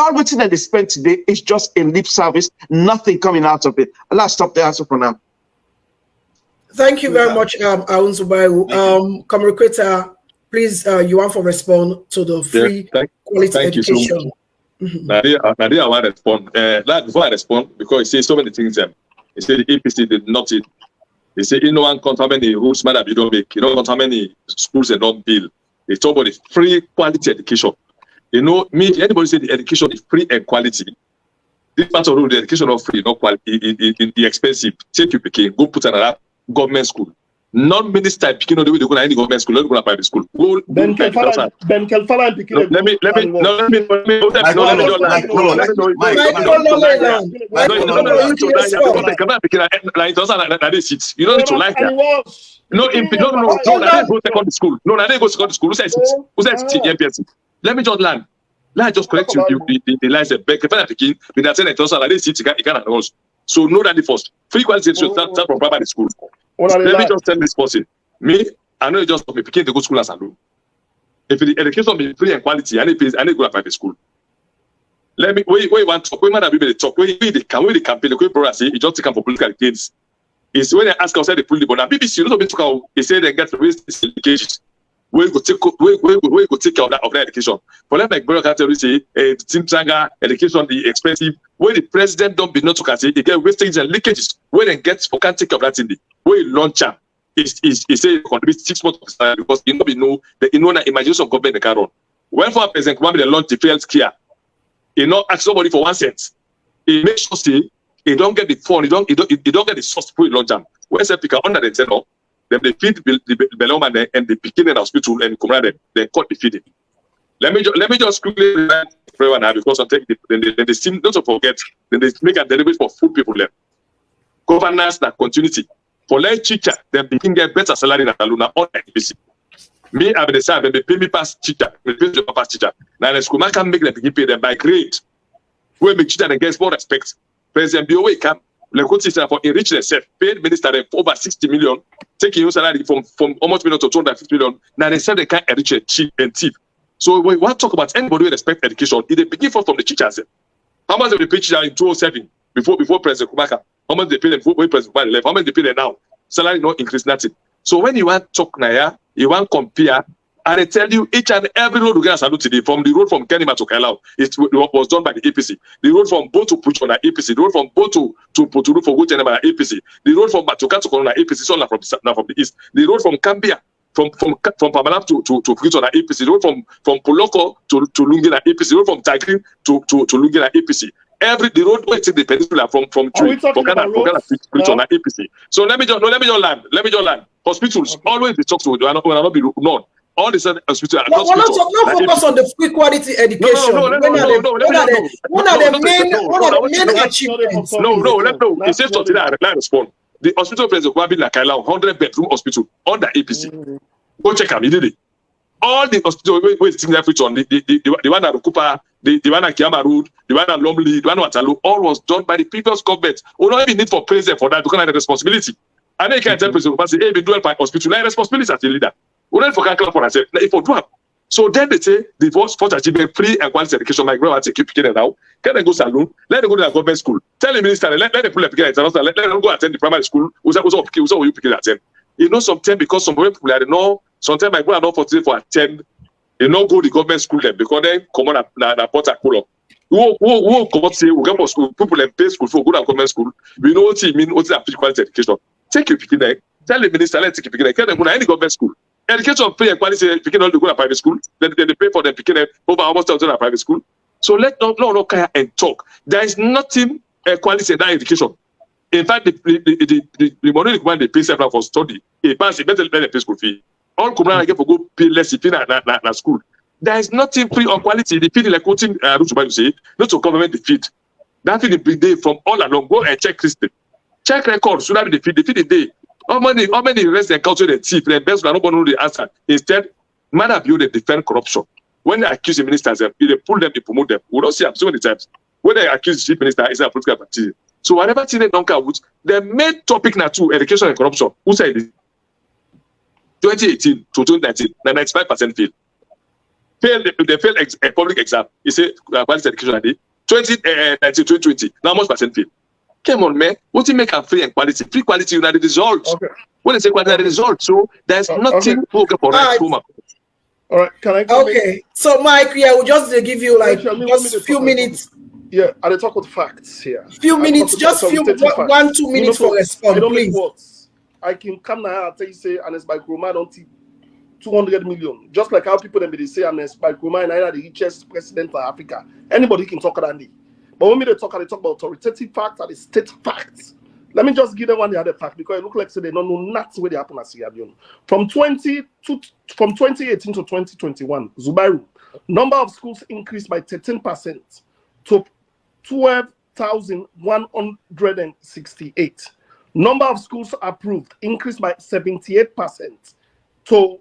everything that they spend today is just a lip service. Nothing coming out of it. Let's stop there for now. Thank you very much, Haroun Zubairu. Comrade Koita, please, you want to respond to the free quality education. Nadia, I want to respond. Before I respond, because he says so many things. He said the APC did not it. He said, you know, one count how many rules matter you don't make. You don't count how many schools they don't build. They talk about the free quality education. You know, anybody say the education is free and quality. This part of the education not free, not quality, it's expensive. Take you picking, go put another government school. Non-minister picking on the way they go to any government school, don't go to private school. Ben Kelfala and picking. Let me you don't need to like that. No, I go secondary school. No, I didn't go secondary school. Who says it? Let me just learn. Let me just correct you. The lies that Ben Kelfala picking, with that 10,000, I didn't see it. You can't know. So know that the first free quality should start from primary school. Let me just tell this person. Me, I know you just be picking the good school as alone. If the education be free and quality, I need go to private school. Let me where you want to talk, where man be the talk, where the campaign, the brother say he just take up for political gains. Is when they ask outside the pull the but now BBC you know be talk out, he say they get raised education. Where you go take care of that education. For let like brother can tell you say Team Tranga education the expensive. Where the president don't be not to can say they get wastage and leakages. Where they get for can't take care of that in the where you launch up is say contribute 6 months of salary because you know that imagination of government they can run. When for president come they launch the health care, you know ask somebody for 1 cent. He makes sure say he don't get the fund, he don't get the source for long jam. Where say pick under the tenor, then they feed the Beloma and the beginning hospital and command they cut the feeding. Let me just quickly remind Brewa now because I take the seem not to forget, then they make a delivery for food people there. Governance that continuity. For let teacher, then begin get better salary than Luna on NPC. Me, I've been saying, they pay me past teacher, they pay me past teacher. Now the school man can make them begin pay them by grade. We make teacher and get more respect. President BOA come, the coach system for enrich themselves, paid minister for over 60 million, taking your salary from almost million to 250 million. Now they say they can't enrich a cheap and cheap. So when we want to talk about anybody who respect education, it begin from the teachers. How much they pay teacher in 2007 before President Kumaka? How much they pay them before President Kumaka left? How much they pay them now? Salary not increase nothing. So when you want to talk now, you want to compare, and I tell you each and every road we get a salute today, from the road from Kenima to Kailau, it was done by the APC. The road from Bo to Pucho na APC. The road from Bo to Poturu for Gutenema na APC. The road from Batuka to Corona APC, so now from the east. The road from Cambia, from Pamalap to Pucho na APC. The road from Poloko to Lungi na APC. The road from Tagrin to Lungi na APC. The road where take the peninsula from Tree, Pogana Pucho na APC. So let me just land. Hospitals always be talked to when I not be known. All the hospitals are not focus on the free quality education. One of the main achievements. No. It says something that I respond. The hospital president will be like 100 bedroom hospital under APC. Go check them. He did it. All the hospitals where it's taking effort on the one at Okupa, the one at Kiama Road, the one at Lomli, the one at Atalu, all was done by the previous government. We don't even need for president for that because of the responsibility. And then you can tell president, say, hey, we do by hospital. Like responsibility as a leader. We don't for calculate for ourselves. If we do have. So then they say the first achievement, free and quality education, like Brewa keep picking it out. Can they go salon? Let them go to the government school. Tell the minister, let them put the let them go attend the primary school. Who's you picking attend? You know, sometimes because some people are know, sometimes my people are not for attend, they not go to the government school then because then come on a pot a pull up. Who come say we go for school, people and pay school for go to government school. We know what it means, what is free quality education. Take your picking there. Tell the minister, let's take your picking there. Can they go to any government school? Education free and quality picking all to go to private school. Then they pay for them picking over almost 1,000 at private school. So let no care and talk. There is nothing quality in that education. In fact, the money required they pay separate for study. A pass it better pay school fee. All Kumran get for go pay less if na school. There is nothing free on quality. The feed like what Zubairu say, not to government the feed. That feed the day from all along. Go and check Christian. Check records. Should have the feed the day. How many arrests and culture the thief and best not know the answer. Instead, man have you they defend corruption. When they accuse the ministers, they pull them, they promote them. We don't see them so many times. When they accuse the chief minister, it's a political party. So whatever thing they don't care with, the main topic now too, education and corruption. Who said it? 2018 to 2019, 95% failed. They failed a public exam. You say quality education at 2019, 2020. Now how much percent fail? Come on, man. What do you make a free and quality? Free quality, you know the results. Okay. When they say quality, the results. So there's nothing to okay for right. All right, can I go? Okay, so Mike, yeah, we'll just give you like just a few minutes. Yeah, I talk with facts here. Few minutes, just 2 minutes for response, please. I can come now and tell you say, and it's by Roma don't 200 million. Just like how people they say, and it's by Roma and I the richest president of Africa. Anybody can talk about it. But when they talk about authoritative facts and the state facts. Let me just give them one the other fact because it looks like they don't know nothing where they happen at Sierra Leone. From 2018 to 2021, Zubairu, number of schools increased by 13% to 12,168. Number of schools approved increased by 78% to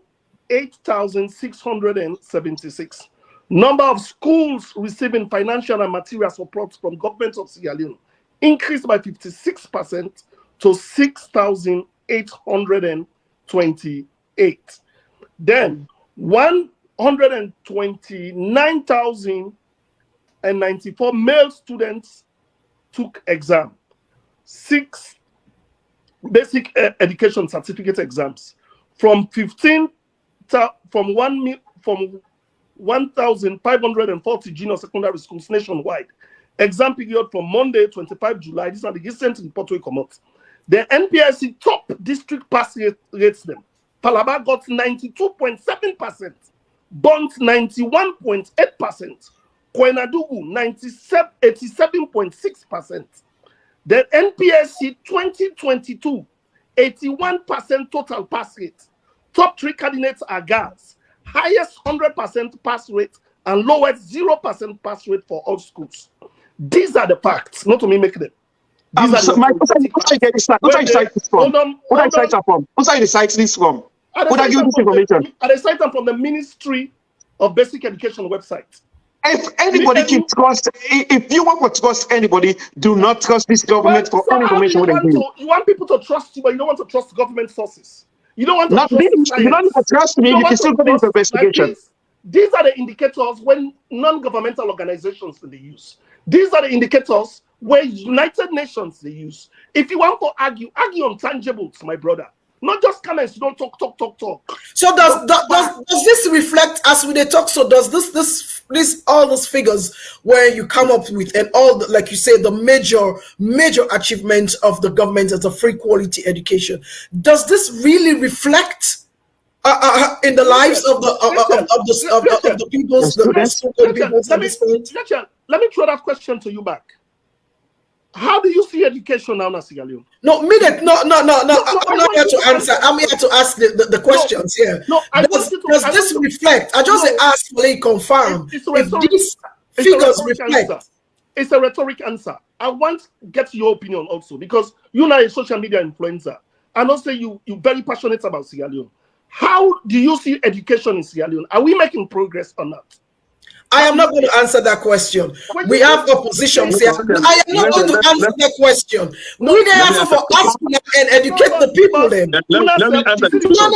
8,676. Number of schools receiving financial and material support from government of Sierra Leone increased by 56% to 6,828. Then 129,094 male students took exam. 6 basic education certificate exams from 1,540 junior secondary schools nationwide. Exam period from Monday, 25 July. These are the recent report we come out. The NPIC top district pass rates them. Palaba got 92.7%, Bont 91.8%, Koinadugu 87.6%, Then NPSC 2022, 81% total pass rate. Top 3 candidates are girls. Highest 100% pass rate and lowest 0% pass rate for all schools. These are the facts, not to me make them. These are the Mike, what are you getting this from? What are you citing this from? What are you citing this from? What are you this information? I cite them from the Ministry of Basic Education website. If anybody can trust, if you want to trust anybody, do not trust this government for any information. You want people to trust you, but you don't want to trust government sources. You don't want to trust you don't need to trust me. You can still go into investigation. These are the indicators when non-governmental organizations they use. These are the indicators where United Nations they use. If you want to argue on tangibles, my brother. Not just comments, you don't talk. So does this reflect as we talk? So does this all those figures where you come up with and all the, like you say, the major achievements of the government as a free quality education? Does this really reflect in the lives of the people's Let me throw that question to you back. How do you see education now, Sierra Leone? No. I'm not here to answer. I'm here to ask the questions here. Does this reflect? I just asked for a confirm. If these figures reflect. It's a rhetoric answer. I want to get your opinion also because you're not a social media influencer. And also you're very passionate about Sierra Leone. How do you see education in Sierra Leone? Are we making progress or not? I am not going to answer that question. We have opposition here. I am not going to answer that question. We are for us and educate the people then. Let me answer the question.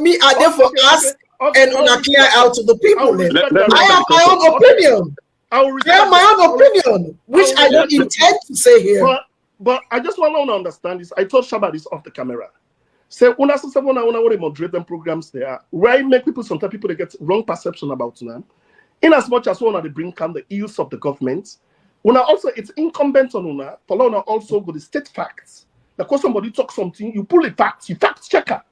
Me are there for us and clear out to the people then. I have my own opinion. I have my own opinion, which I don't intend to say here. But I just want to understand this. I told Shabba this off the camera. Say, una moderate them programs there, where make people sometimes people they get wrong perception about them. In as much as one they bring down the ills of the government, una also it's incumbent on una for una also go the state facts. Because somebody talk something, you pull the facts, you fact checker.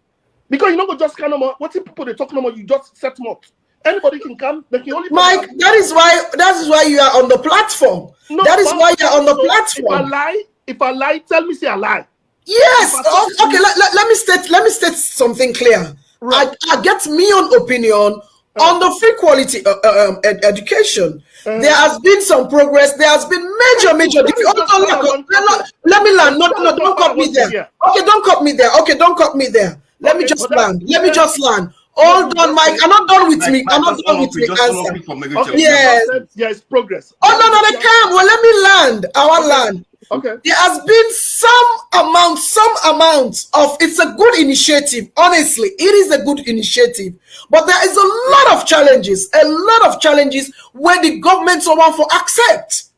Because you don't go just kind of what if people they talk no more, you just set them up. Anybody can come, they can only Mike, that is why you are on the platform. No, that is why you're on the platform. If I lie, tell me say I lie. Yes. Okay. Let me state something clear. Right. I get my own opinion on the free quality education. There has been some progress. There has been major. Let me land. No, don't cut me there. Okay, don't cut me there. Okay, don't cut me there. Let me just land. Hold on, Mike. I'm not done with me. I'm not done with me. Answer. Yes. There is progress. Oh no, they can't. Well, let me land. I want land. Okay. There has been some amount of, it's a good initiative. Honestly, it is a good initiative. But there is a lot of challenges where the government want for accept.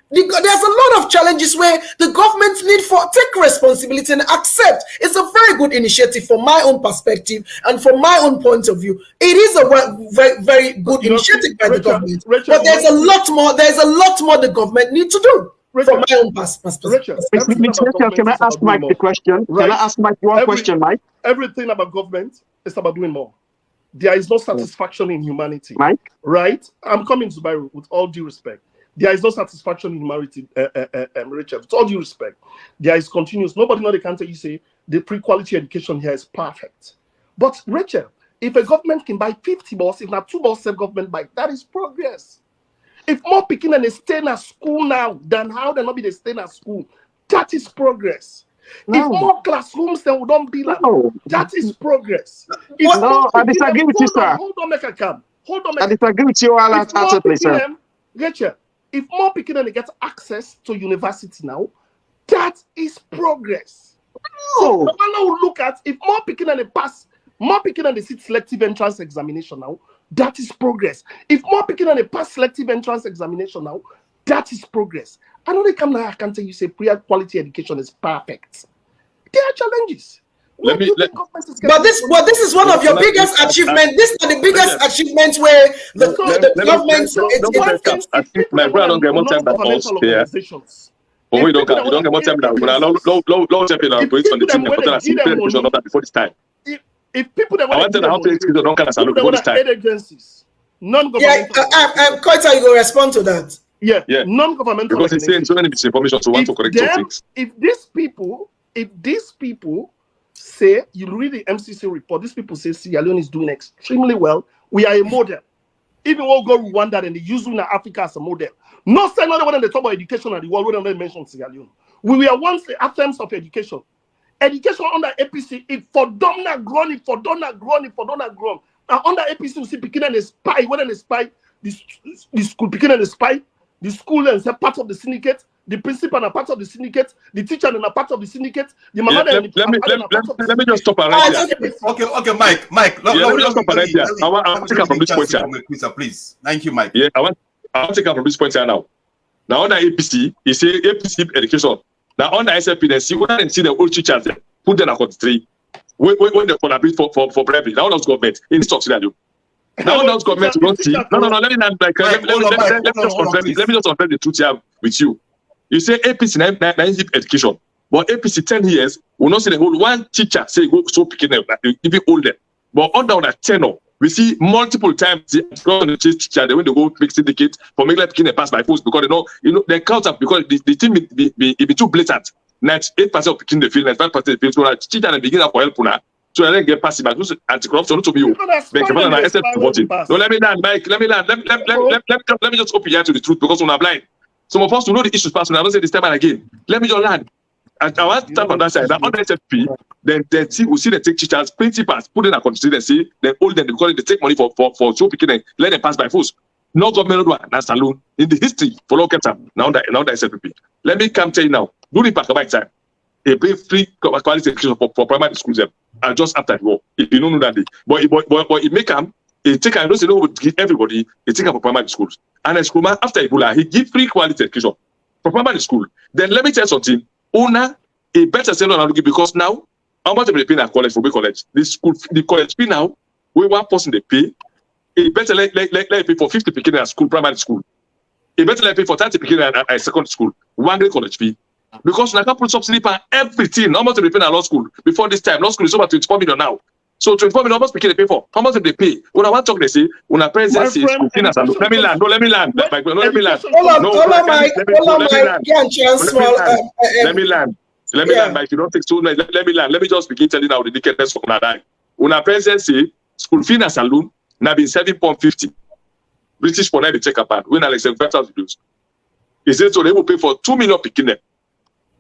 There's a lot of challenges where the government need for take responsibility and accept. It's a very good initiative from my own perspective and from my own point of view. It is a very, very good initiative by the government. But there's a lot more the government need to do. From my own perspective. Can I ask Mike the question? Right. Can I ask Mike one question, Mike? Everything about government is about doing more. There is no satisfaction in humanity. Mike? Right? I'm coming to Zubairu with all due respect. There is no satisfaction in humanity, Racheal. With all due respect. There is continuous. Nobody know the country you say the pre-quality education here is perfect. But Racheal, if a government can buy 50 buses, if not 2 buses self-government buy, that is progress. If more picking and they stay in a school now than how they not be they stay in a school, that is progress. No. If more classrooms then we don't be like that is progress. I disagree with you, sir. Hold on, make a come. I disagree with you all Racheal, if more picking and they get access to university now, that is progress. So the one will look at if more picking and they pass, more picking and they sit selective entrance examination now. That is progress. If more people than a pass selective entrance examination now, that is progress. I know they come now, I can tell you say quality education is perfect. There are challenges. But this is one of your biggest achievements. This is the biggest achievements where the government. My brother don't get more time than us here. But we don't get more time than low champion on the team before this time. If people that want to aid agencies, non-governmental. Koita, you go respond to that. Yeah, Yeah. non-governmental Because it's saying so many misinformation, so we want to correct some things. If these people say, you read the MCC report, these people say Sierra Leone is doing extremely well. We are a model. Even when we go Rwanda and they use Africa as a model. No say another when they talk about education and the world when they mention Sierra Leone. We were once the atoms of education. Education under APC, it for not grown. And under APC, we see picking and a spy, whether they spy, the school picking and a spy, the school and part of the syndicate, the principal and a part of the syndicate, the teacher and a part of the syndicate, the mama let me just stop right here. Okay, Mike. Let me just stop right here. I want to take from this point here. Please. Thank you, Mike. Yeah, I want to take from this point here now. Now under APC, you say APC education. Now under SLP, they see when they see the old teachers there, put them across the tree. When they collaborate for primary, now that's government in this talk now that's government you don't see. No, let me not like let me just confirm the truth here with you. You say APC 9 education, but APC 10 years will not see the whole one teacher say go so picking them even older. But under 10, we see multiple times the teacher when they go make syndicate for make like picking a pass by force because they know they count up because the team be too blatant. 98% of picking the field, 95% of the field. So teacher and begin for help now. So I get passive but anti-corruption to be you. No, let me land, Mike. Let me just open your to the truth because we're not blind. Some of us to know the issues personally. I don't say this time and again. Let me just land. And I want to talk on that side. That under SFP, then we see the take teachers, principals, put in a constituency, then hold them because they take money for show picking and let them pass by force. No government that's alone in the history for local time. Now that SFP. Let me come tell you now. During Pakistan time, they pay free quality education for primary schools and just after the war. If you don't know that day. But it make them take I don't say no give everybody they take up for primary schools. And a schoolman after Ebola, he give free quality education for primary school. Then let me tell you something. Owner a better sell on because now how much they pay in college for college? The college fee now, we one person they pay. A better let pay for 50 people in a school, primary school. A better let pay for 30 people in a secondary school. One grade college fee. Because we can't put subsidy for everything. How much they pay in a law school? Before this time, law school is over 24 million now. So 24 million, how much they pay for? How much they pay? When I want to talk, they say, when a president says, let me land. Let me land. Let me land. Let me land, Mike. You don't take so much. Let me land. Let me just begin telling how the wickedness of Nadai. When a president say, school fee in a saloon, now been 7.50. British for now, they check apart. When Alex 5,000 euros. He said, so they will pay for 2 million picking them.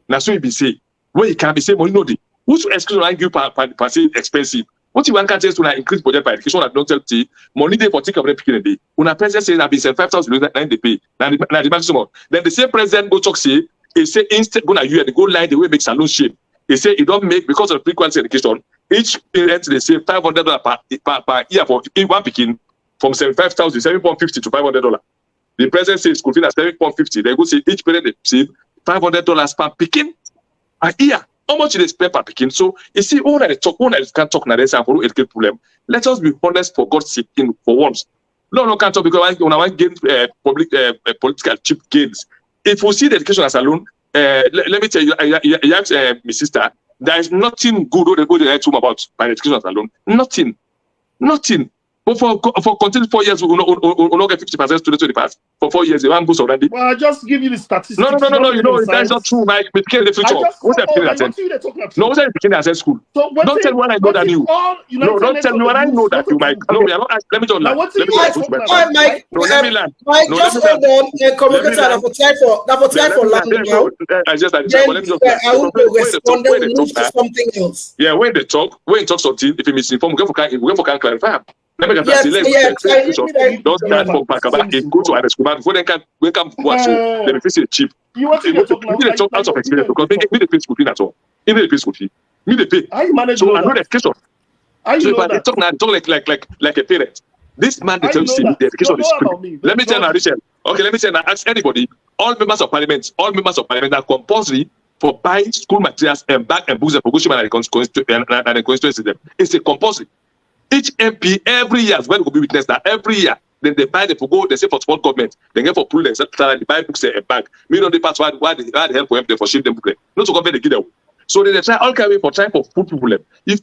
Now, so he be say, well, you can't be saying, money no day. Who's excuse when give per se expensive? What you want can tell us when I increase budget by education and don't tell you money they for take of picking a day. When a president says I've been sent 5,000 euros, then they pay. Now the maximum. Then the same president go talk say, he say instead go na you and go line the way make saloon shape. He say he don't make because of frequency education. Each parent they say $500 per year for one picking from 75,000, 7.50 to $500. The president says school fee at 7.50. They go say each parent they save $500 per picking a year. How much they spend per picking? So you see, all that can't talk now. There's a whole education problem. Let us be honest for God's sake for once. No, can't talk because when I want gain political cheap gains. If we see the education as alone, let me tell you, I asked my sister, there is nothing good or they go to about by education as alone. Nothing. But for continued 4 years, we will not get 50% students in the past. For 4 years, they won't boost already. Well, I just give you the statistics. No. You know, that's not true, Mike. We became the future. What's that beginning at? No, what's that beginning at school? So don't tell me when I know that you. No, don't tell me when I know that you, Mike. No, we are not. Let me just land. Mike, just hold on. Communicator that for time for land now. I just I will respond. Then move to something else. Yeah, when they talk something, if you misinform, we go for clarify. Don't start from Pakaba and go to a school before they can watch you. They be cheap. You want to talk out of experience because me the pay school fee at all. Me the pay school fee. Me the pay. So I know the education. So if I talk now, talk like a parent. This man they tell you the education is free. Let me tell you, Racheal. Okay, let me tell you. Ask anybody. All members of parliament are compulsory for buying school materials and bag and books and promotion and the constituency. It's a compulsory. Each MP every year, when we will be witness that every year, then they buy the go, they say for support government, they get for prudence, they buy books and bag. Me don't pass why they help them for ship them booklet. Not to government they give them. So they try all kind of for trying for food problem. If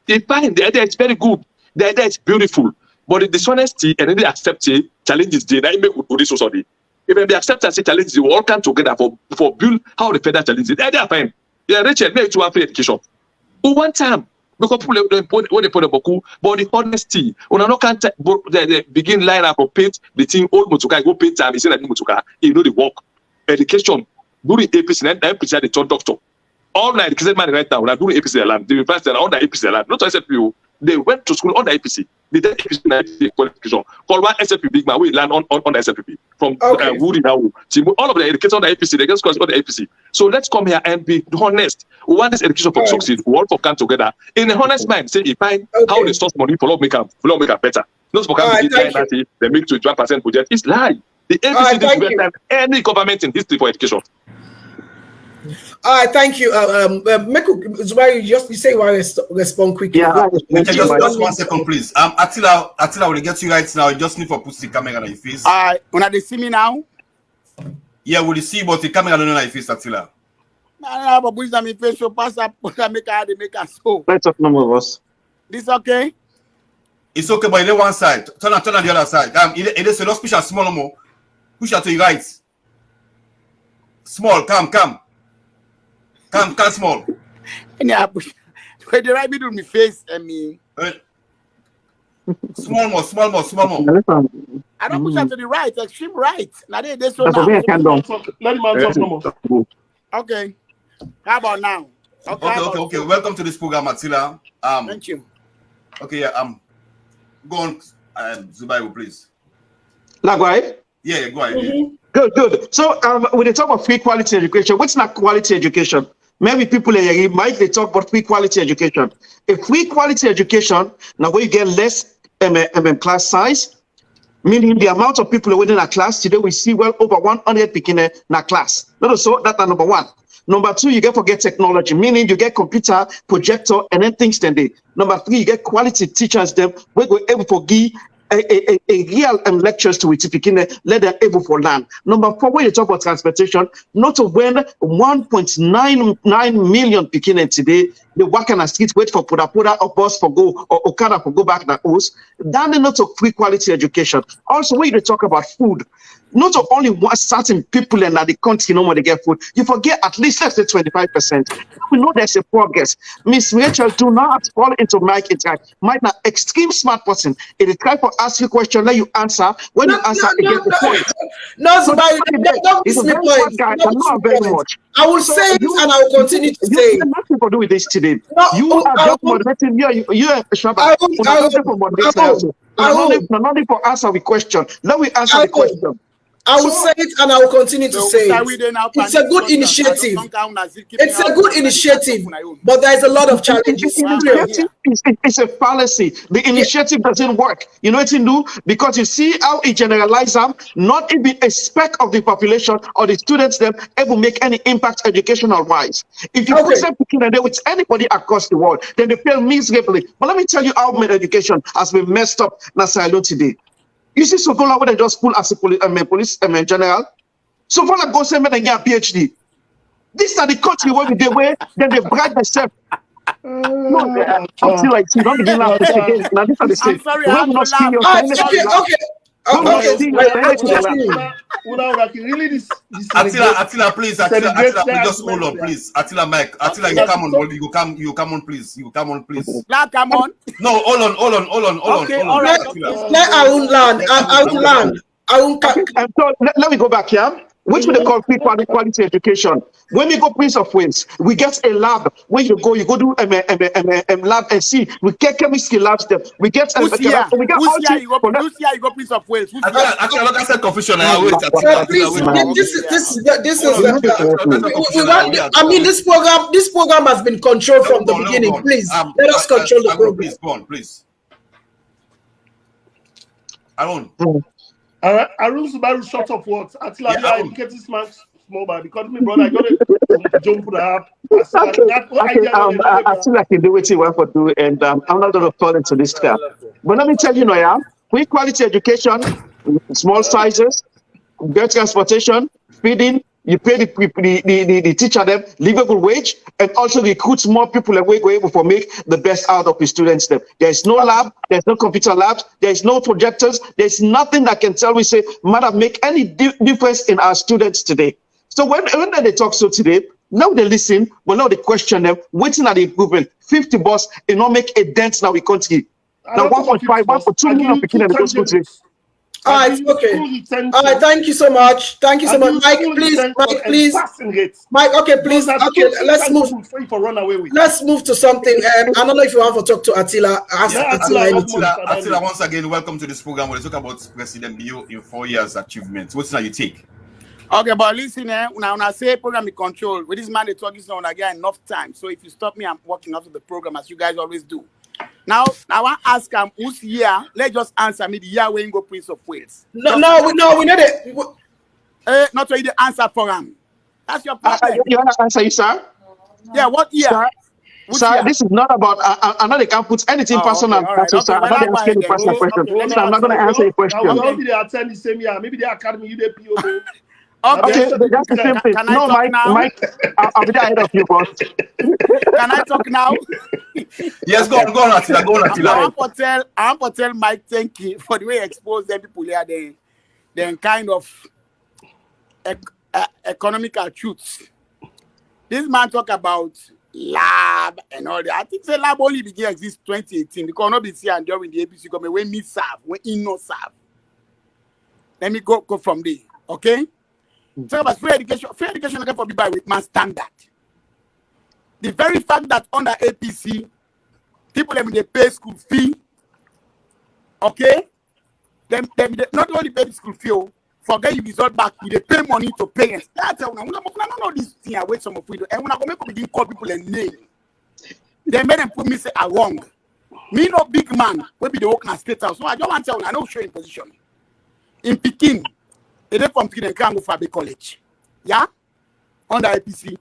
they find the idea is very good, the idea is beautiful, but the dishonesty and then they accept it, challenges they make with this society. If they accept as a challenge, they will all come together for build how the federal challenge it. They are fine. Yeah, Racheal, maybe to have free education. But one time, because people when they put a boku, but the honesty, when I can't they begin line up or paint the thing old motuka, go paint time, it's in a new motuka, you know the work. Education, during APC, and APC the top doctor. All the educated man right now, when I do APC land, the university all the APC land, not SFPU, they went to school on the APC. They did APC qualification. Call one SFP big man, we land on the SFP from Woody now. All of the educators on the APC, they get scores on the APC. So let's come here and be honest. We want this education to succeed. We all come together in a honest mind. Say, if I how they source money for make them better. Not for they make 21% budget. It's lie. The APC did better than any government in history for education. All right, thank you. Zubairu, you say you want to respond quickly. Yeah, just 1 second, please. Attila, will get you right now. You just need to put the camera on your face. When they see me now? Yeah, we'll see, but the camera on your face, Attila. No, but put my face so pass up. They make us so. Let's talk number of us. This okay? It's okay, but on one side. Turn on the other side. It is a lot push small more. Push out to your right. Small, come. Come small. Yeah, push. When the right middle of my face, I mean. Small more. I don't push out to the right, extreme right. Now they so now. Let him talk no more. Okay. How about now? Okay. Welcome to this program, Attila. Thank you. Okay, yeah. Go on, Zubairu, please. Lagwai? Yeah, go ahead. Mm-hmm. Good. So when they talk about free quality education, what's not quality education? Maybe people might they talk about free quality education. A free quality education, now where you get less class size, meaning the amount of people within a class. Today we see well over 100 people in a class. So that's number one. Number two, you get technology, meaning you get computer, projector, and then things then they. Number three, you get quality teachers them. We're able to give a real lectures to it, let them able for learn. Number four, when you talk about transportation, not to when 1.99 million people today, they walk on the street, wait for Puda or bus for go or Okada for go back that house. Then not to free quality education. Also, when you talk about food, not only one certain people in the country know they get food, you forget at least let's say 25%. We know there's a progress. Miss Racheal, do not fall into Mike attack. Mike now extreme smart person. It is try for ask you a question, let you answer. When you answer, you get the point. No, don't miss me point. I will say it and I will continue to say it. Nothing to do with this today. You are just moderating. You are Shabba. Not for answer the question. Let me answer the question. I will say it and I will continue to say it. It's a good initiative. It's a good initiative, but there is a lot of challenges. It's a fallacy. The initiative doesn't work. You know what it do? Because you see how it generalizes them, not even a speck of the population or the students them ever make any impact educational wise. If you put them together with anybody across the world, then they fail miserably. But let me tell you how education has been messed up in today. You see, so go when they just pull as a police general. So far, go say they get a PhD. These are the country where they were, then they brag themselves. No, something like you don't begin laughing again. Now this are the same. Sorry, I have to laugh. Attila, please. Attila, just hold on, please. Attila, Mike. Attila, you come on, please. Now, come on. No, hold on. Okay, all right. Let Haroun land. So let me go back here. Which we call free quality education. When we go Prince of Wales, we get a lab. When you go do lab and see. We get chemistry labs there. We get you go Prince of Wales. Actually, that's a confusion. This program has been controlled from the beginning. Please let us control the program. Go on, please. Haroun. Haroun Zubairu short of words. Attila, you are educating small by because me brother, I got to jump to the app. Attila can do what he wants to do, and I'm not going to fall into this trap. But let me tell you, free quality education, small sizes, good transportation, feeding, You pay the teacher them livable wage, and also recruit more people, and we're able to make the best out of the students. Them. There is no lab, there's no computer labs, there is no projectors, there's nothing that can tell we say, matter make any difference in our students today. So when they talk so today, now they listen, but now they question them, waiting at the improvement. 50 bus, it not make a dent now we country. Now 1.5, 1.2 million people in the school today. All right, okay. All right, thank you so much. Thank you so much, Mike. Please, Mike, please. Mike, okay, please. Okay, let's move. Let's move to something. I don't know if you want to talk to Attila. Attila, once again, welcome to this program. We'll talk about President Bio in 4 years achievements. What's now you take? Okay, but listen, when I say program in control, with this man they talking so when I get enough time. So if you stop me, I'm working after the program as you guys always do. Now, I want to ask him whose year. Let's just answer me the year when you go Prince of Wales. We know it. Not really the answer for him. That's your problem. You want to answer you, sir? Yeah, what year? Sir, this is not about. I know they can't put anything personal. Right, sir. I'm not asking you personal question. So I'm not going to answer your question. Maybe they attend the same year. Maybe the academy you PO. Okay, that's the same thing. No, Mike, I'll be there ahead of you, boss. Can I talk now? Yes, go on, Attila. I want to tell Mike thank you for the way he exposed them people here, the kind of economical truths. This man talk about lab and all that. I think the lab only began exist 2018 because nobody see and during the APC government when me serve, when he not serve. Let me go from there, okay? Talk about free education. Free education again for people with man standard. The very fact that under APC, people they pay school fee, okay? They not only pay the school fee, forget you result back, they pay money to parents. That's why I don't know this thing. I wait some of you. And when I go make begin call people a name, they made them put me say I wrong. Me no big man, we be the work in state house. So I don't want to tell you, I know show in position. In Peking. They from Peking and can't go for a college. Yeah? Under APC.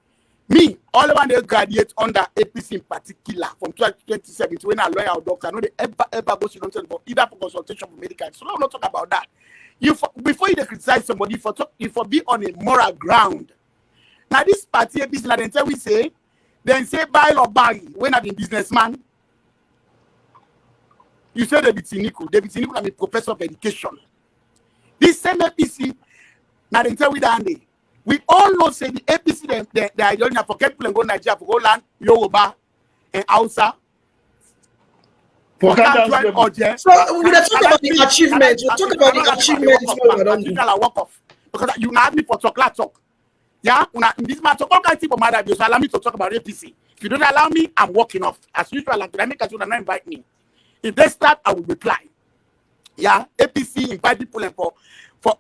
Me, all the one they graduate under APC in particular from 2017 when I lawyer or doctor, I know they ever go to London for either for consultation for medical. So I'm not talking about that. Before you criticize somebody, you for be on a moral ground. Now this party APC, like then we say, then say buy or buy when I'm a businessman. You say David Siniku, I'm a professor of education. This same APC, now they tell we that day. We all know say the APC they are going to forget people and go Nigeria for go land Yoruba and Hausa. So we talk about the achievements. We talk about the achievements. Because you have me for talk. Yeah, this man talk all kinds of people matter. You allow me to talk about APC. If you don't allow me, I'm walking off. As usual, like I make a not invite me. If they start, I will reply. Yeah, APC invite people and for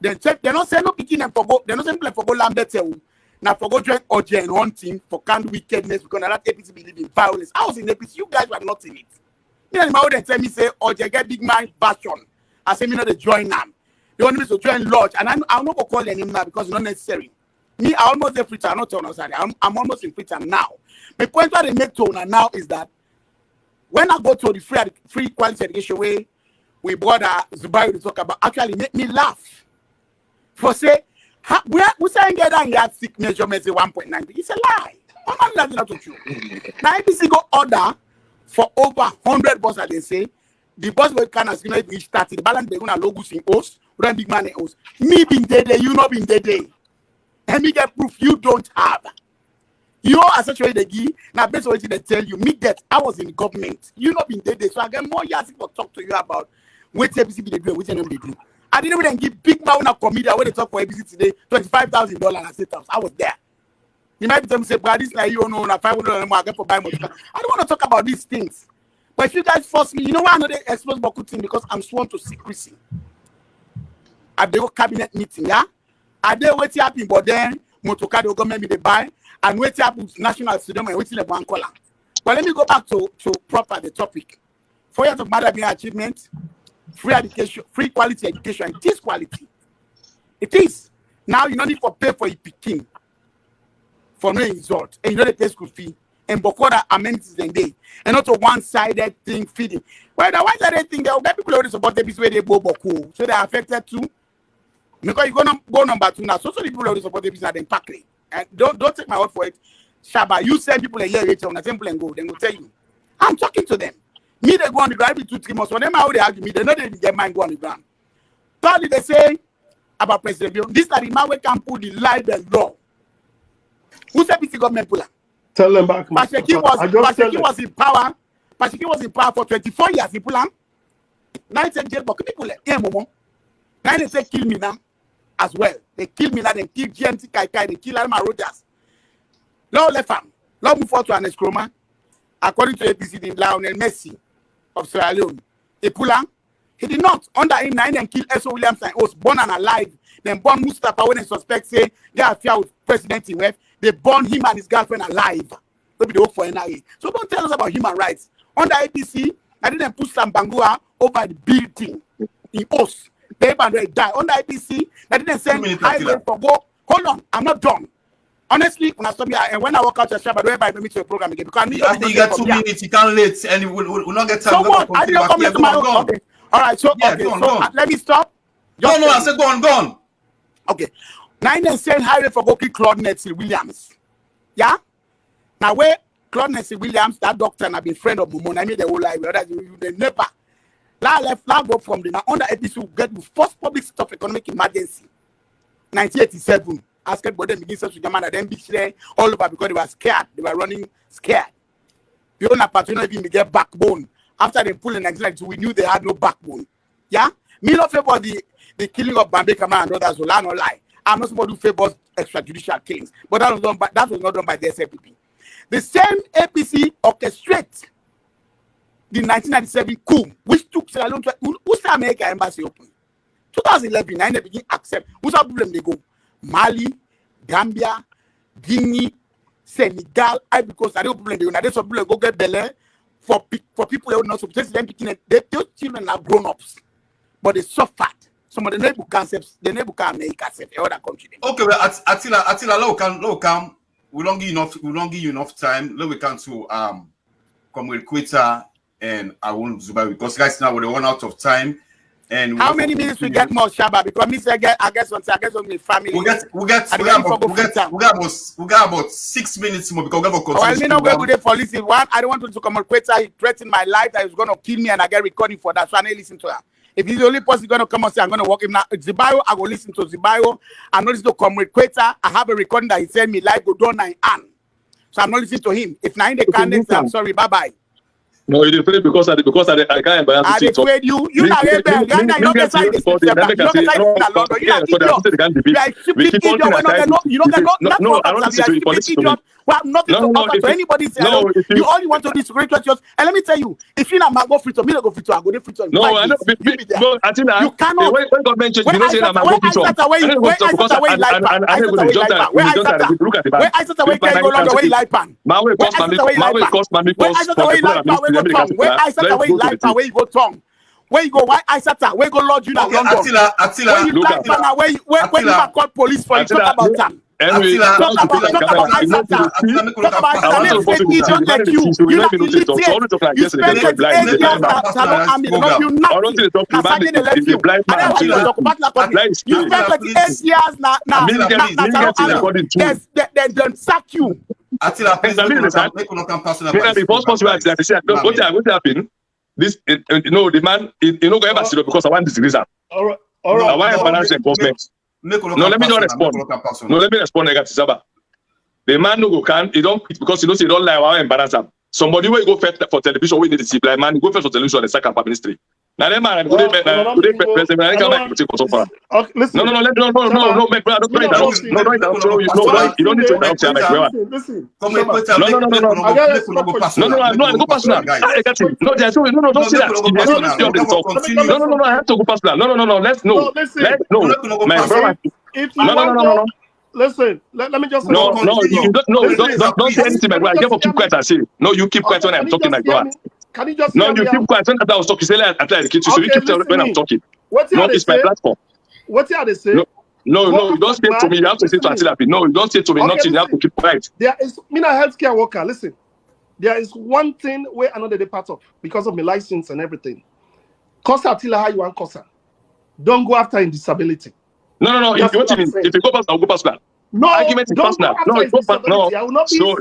they not say no picking and for go. They not say people for go Lambert. Now for go join OJ and hunting for kind wickedness because now that APC believe in violence. I was in APC. You guys were not in it. Me my own tell me say OJ get big man version. I say me not to join them. They want me to join Lodge and I'm not gonna call their name now because it's not necessary. Me I almost in free time. Not on outside. I'm almost in free time now. My point what they make to now is that when I go to the free quality education way. We brother Zubairu to talk about actually make me laugh. For say, we saying get down yardstick measurements 1.9. It's a lie. I'm not not to true. Now APC go order for over 100 buses as they say. The bus will can as you know reach 30. The balance they gonna logos in host, run big man in host. Me being dead, you not being dead. Let me get proof you don't have. You are such a way they give. Now based on what they tell you, me that I was in the government. You not being dead. So I get more years to talk to you about. What APC they do, what they do. I didn't even give big man a comedian when they talk for APC today, $25,000 at state house. I was there. You might be telling me, say, but this like you know, $500 more I get for buying motor. I don't want to talk about these things. But if you guys force me, you know why I know they expose Boku thing? Because I'm sworn to secrecy. At the cabinet meeting, yeah? I did what happened, but then motorcar they go maybe they buy and what happened national stadium and waiting the one color. But let me go back to proper the topic. 4 years of matter being achievement. Free education, free quality education, it is quality. It is. Now you don't need to pay for a picking for no result. And you know they pay school fee. And Bokoda amenities and day. And not a one-sided thing feeding. Well, the one-sided thing, there will be people who support the where they go Boku. So they are affected too. Because you go number 2 now. So the people already support the business and pack it. And don't take my word for it. Shabba, you send people a year later on the same and go, then go tell you. I'm talking to them. Me, they go on the ground every 2-3 months. Whenever how they argue me, they know they get mine go on the ground. Thirdly, they say about President Bill, this is the man we can put the lie and law. Who said PC government puller? Tell them back. Pasheki was in power. Pasheki was in power for 24 years. He pull him. Now it's in jail, but people now they say kill me now as well. They kill me now. They kill GMT Kaikai. They kill Alma Rogers. Law left him. Law move forward to an Eskroma. According to APC, the Lionel Messi of Sierra Leone, they pull him. He did not. Under him, now and kill S.O. Williamson. He was born and alive. Then born Mustafa when they suspect say they are affair with President Iwef. They born him and his girlfriend alive. Maybe they work for NIA. So don't tell us about human rights. Under APC, I didn't put some bangua over the building in us. They die. Under APC, I didn't send highway for go. Hold on, I'm not done. Honestly, when I stop here and when I walk out to Shabba, don't ever me to a program again because I think you got 2 minutes. You can't late, and we'll not get time. So what? I didn't come to my own. Okay. All right. So yeah, okay. Go on, so go on. Let me stop. No, I said go on. Okay. Now they send highway for go kill Claude Nettie Williams. Yeah. Now where Claude Nettie Williams, that doctor, and I've been friend of Mumon. I made the whole life. They never. Now go from the now under APC get the first public state of economic emergency. 1987. Asked about them begin such a man then be there all over because they were scared. They were running scared. The owner opportunity to get backbone. After they pulled in 1992, we knew they had no backbone. Yeah? Me not favor the killing of Bambe Kama and others, so no lie. I'm not somebody who favors extrajudicial killings. But that was not done by the SFPP. The same APC orchestrates the 1997 coup, which took Sierra Leone to who's the American embassy open? 2011, and they begin accept. Who's the problem they go? Mali, Gambia, Guinea, Senegal, because I don't problem they there's some people go get belly for people who are not supposed to them picking those children are grown ups, but they suffered. Some of the neighbor concepts, the neighbor can make concept other country. Okay, well, Attila, low come. We don't give you enough time. Let we come to come with Koita and Haroun Zubairu because guys now we're run out of time. And how many minutes we get more Shabba? Because me say I guess on my family. We got about 6 minutes more because we have a continue. Well, me not go good for listen. One, I don't want to come on Koita. He threatened my life that he's gonna kill me, and I get recording for that. So I need to listen to that. If he's the only person gonna come and say I'm gonna walk him now, Zubairu, I go listen to Zubairu. I'm not listening to Comrade Koita. I have a recording that he sent me live go down 9 an. So I'm not listening to him. If nine the candidates, I'm sorry, bye bye. No, you afraid because I can't embarrass you. I afraid you not rebel. You don't get side this. You don't get side this. You don't get no. I don't listen to politics. Well, nothing to offer to anybody. You only want to disagree with yours. And let me tell you, if you not go free to me, go free to I go free to. No, I know. You cannot. When government change, you don't say I'm go free to. Where I start away life pan. Where I start away can go long away life pan. Where I start away life pan. Where I start away life pan. Where you go tongue. Where you go? Why I start? Where go Lord you now London? Attila. Where you life pan? Where you call police for you talk about that? Anyway, talk about Isata. Talk about Isata. Idiot like you. You not illiterate. You spend 8 years Salon Army. No, you nothing. Aside they left you. And then why you talk about that? You spend 28 years now Salon Army. They sack you. Attila, please make the first possible accident. They say, what happened? This, the man, go ever serious because I want this reason. All right. I want to balance the government. No, let me not respond. No, let me respond negative. The man who can, he don't quit because he knows he don't lie. I embarrass him. Somebody will go first for television. We need to see blind man. Go first for television and second for ministry. Now, that man, No, make you don't need to help him. No, go personal. No, don't say that. No, I have to go personal. No, let's my brother. No. Listen, let me just don't say anything, my brother. I just keep quiet and say. No, you keep quiet when I'm talking, my brother. Can you just you keep quiet when I was talking. Say after the kitchen, so you keep telling when I'm talking. No, it's my platform. What are they say? No, you don't say to me. You have to say to Attila. No, you don't say to me nothing. You have to keep quiet. There is me a healthcare worker. Listen, there is one thing where another they part of because of my license and everything. Cost Attila how you want cost. Don't go after in disability. No. If what you mean, if you go past, I'll go past that. No, argument is personal. No, it's not. No. I will not be. So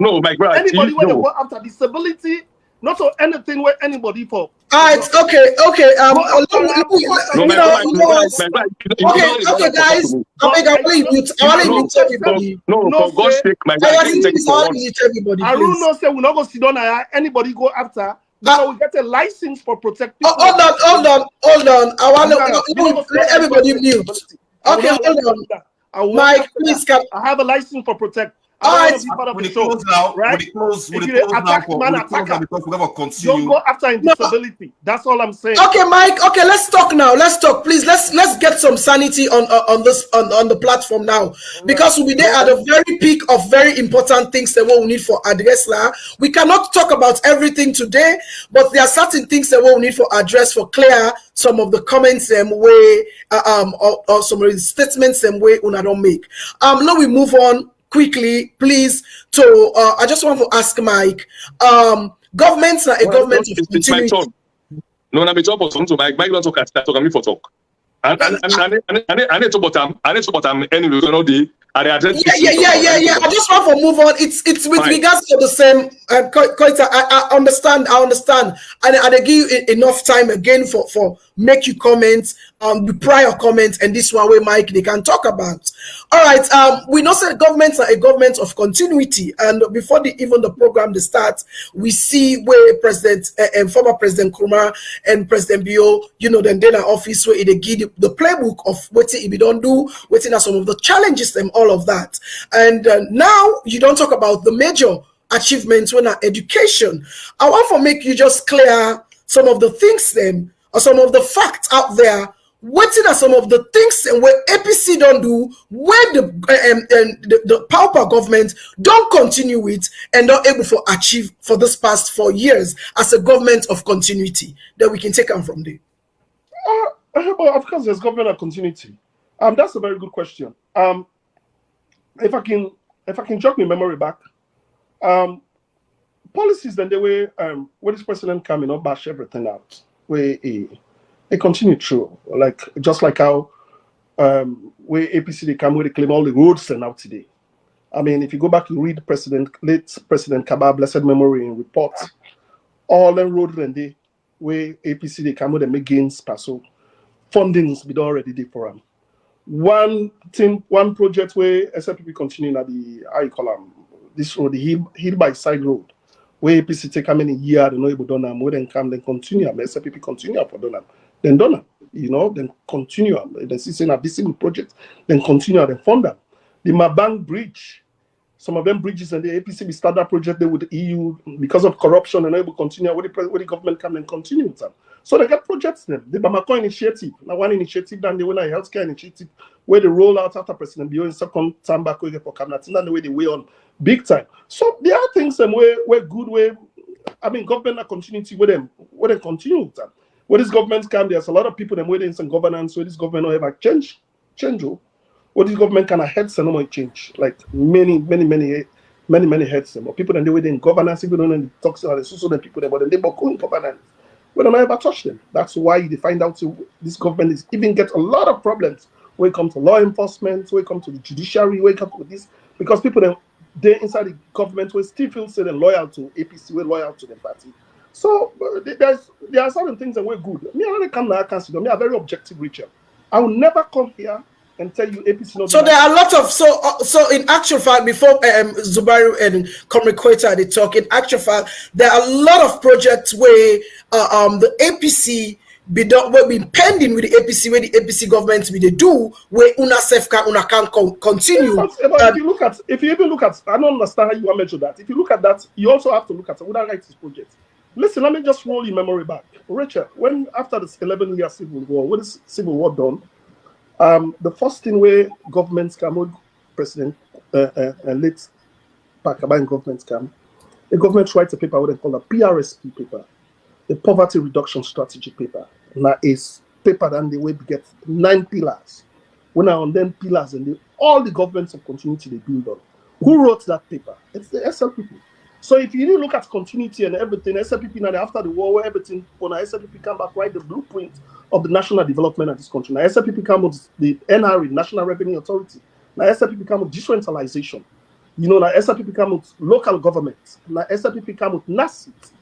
no, my brother. Anybody when they go after disability, not for anything where anybody for. Alright, okay. Okay, guys. I want to everybody. No, for God's sake, my brother. Haroun no say we not go sit down and anybody go after. Because we get a license for protecting. Hold on. I want to let everybody mute. Okay, hold on. Mike, please come. I have a license for protect. All right, close now. Right? Because we don't go after disability. That's all I'm saying. Okay, Mike. Okay, let's talk now. Let's talk, please. Let's get some sanity on this on the platform now, because we'll be there at the very peak of very important things that we need for address. We cannot talk about everything today, but there are certain things that we need for address for clear some of the comments way or some of the statements way una don't make. Now we move on quickly, please. To I just want to ask Mike. Governments are a government of continuity. No, I'm talking to Mike. Mike don't talk. I'm for talk. And it's about anyway. You know the. Yeah. I just want to move on. It's with regards to the same. Koita, I understand, and I give you enough time again for make you comment the prior comments and this one way Mike they can talk about. All right. We know that governments are a government of continuity, and before even the program starts, we see where President and former President Nkrumah and President Bio, then in office where they give the playbook of what if you don't do, what are some of the challenges and all of that. And now you don't talk about the major achievements when education. I want to make you just clear some of the things then, or some of the facts out there. What are some of the things where APC don't do, where the pauper government don't continue with and not able to achieve for this past 4 years as a government of continuity that we can take on from there? Well, of course, there's government of continuity. That's a very good question. If I can jog my memory back, policies then the way when this president come bash everything out, where they continue through, just like how where APC they come where they claim all the roads and out today. I mean, if you go back and read late President Kaba blessed memory in reports, all the roads and they where APC they come with them make gains paso fundings be already there for them. One project where SLPP continue at the this road, the hill by side road, where APC take how many years they know able done them, where then come then continue, SLPP continue for done them, then done them, then continue then see saying a single project, then continue then fund them. The Mabang Bridge, some of them bridges and the APC we start that project there with the EU because of corruption and able continue where the government come and continue with them. So they get projects them. The Bamako initiative, now one initiative, then they went a healthcare initiative where they roll out after President Bio in second time back for cabinet, and then the way they way on big time. So there are things them where good way. I mean, government are continuity with them, where they continue with them. Where this government come, there's a lot of people them waiting some governance where this government will ever change. What this government can heads and no more change. Like many heads them. But people then they waiting governance, even though they talk about the social people there, but then they both governance. We don't ever touch them. That's why they find out this government is even get a lot of problems when it comes to law enforcement, when it comes to the judiciary, when it comes to this, because people they inside the government will still feel say they're loyal to APC, we're loyal to the party. So there are certain things that we're good. Me, I come now, I can see them. Me, are very objective, Racheal. I will never come here and tell you APC not. So there are a lot of so in actual fact, before Zubairu and Comrade Koita they talk, in actual fact, there are a lot of projects where the APC been pending with the APC, where the APC government they do where una can continue. But if you even look at, I don't understand how you want to measure that. If you look at that, you also have to look at who that writes this project. Listen, let me just roll your memory back. Racheal, when after this 11-year civil war, what is civil war done? The first thing where governments come, with President late Pakaban governments come, the government writes a paper what they call a PRSP paper, the Poverty Reduction Strategy paper. Now is paper that they will get 9 pillars. When I on them pillars and all the governments of continuity they build on. Who wrote that paper? It's the SLPP. So if you look at continuity and everything, SLPP now after the war, where everything, when SLPP come back, write the blueprint of the national development of this country. Now SLPP come with the NRA, National Revenue Authority. Now SLPP come with decentralization. Now SLPP come with local government. Now SLPP come with NASIT.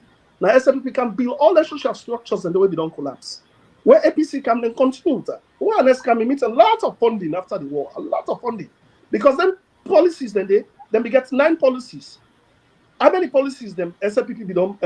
Now SLPP can build all the social structures and the way they don't collapse. Where APC can then continue with that. Where NS can meet a lot of funding after the war, a lot of funding. Because then policies, then we get 9 policies. How many policies them SLPP don't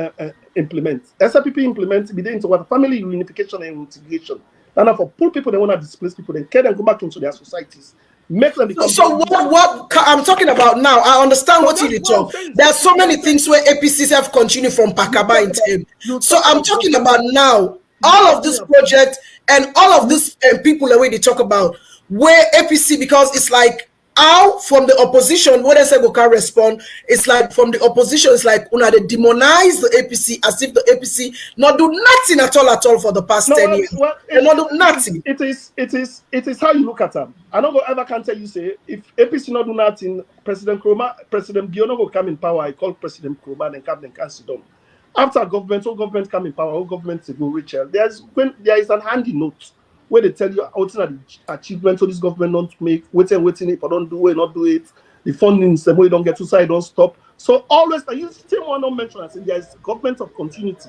implement? SLPP implements into what family reunification and integration. And for poor people, they want to displace people, then care them go back into their societies. Make them become. So what I'm talking about now, I understand what you talk. There are so many things where APCs have continued from Pakaba in time. So I'm talking about now, all of this project and all of these people the way they talk about where APC, because it's like how from the opposition, when they say go can respond, it's like from the opposition, it's like they demonize the APC as if the APC not do nothing at all for the past 10 years. They not do nothing. It is how you look at them. I don't go ever can tell you say if APC not do nothing, President Biono go come in power. I call President Kroma and come and cancel them. After all government come in power, all governments go Racheal. There is an handy note where they tell you what's the achievement of this government not to make, waiting, if I don't do it, not do it. The funding the way you don't get to side, don't stop. So always, you still want to mention, I say there is government of continuity.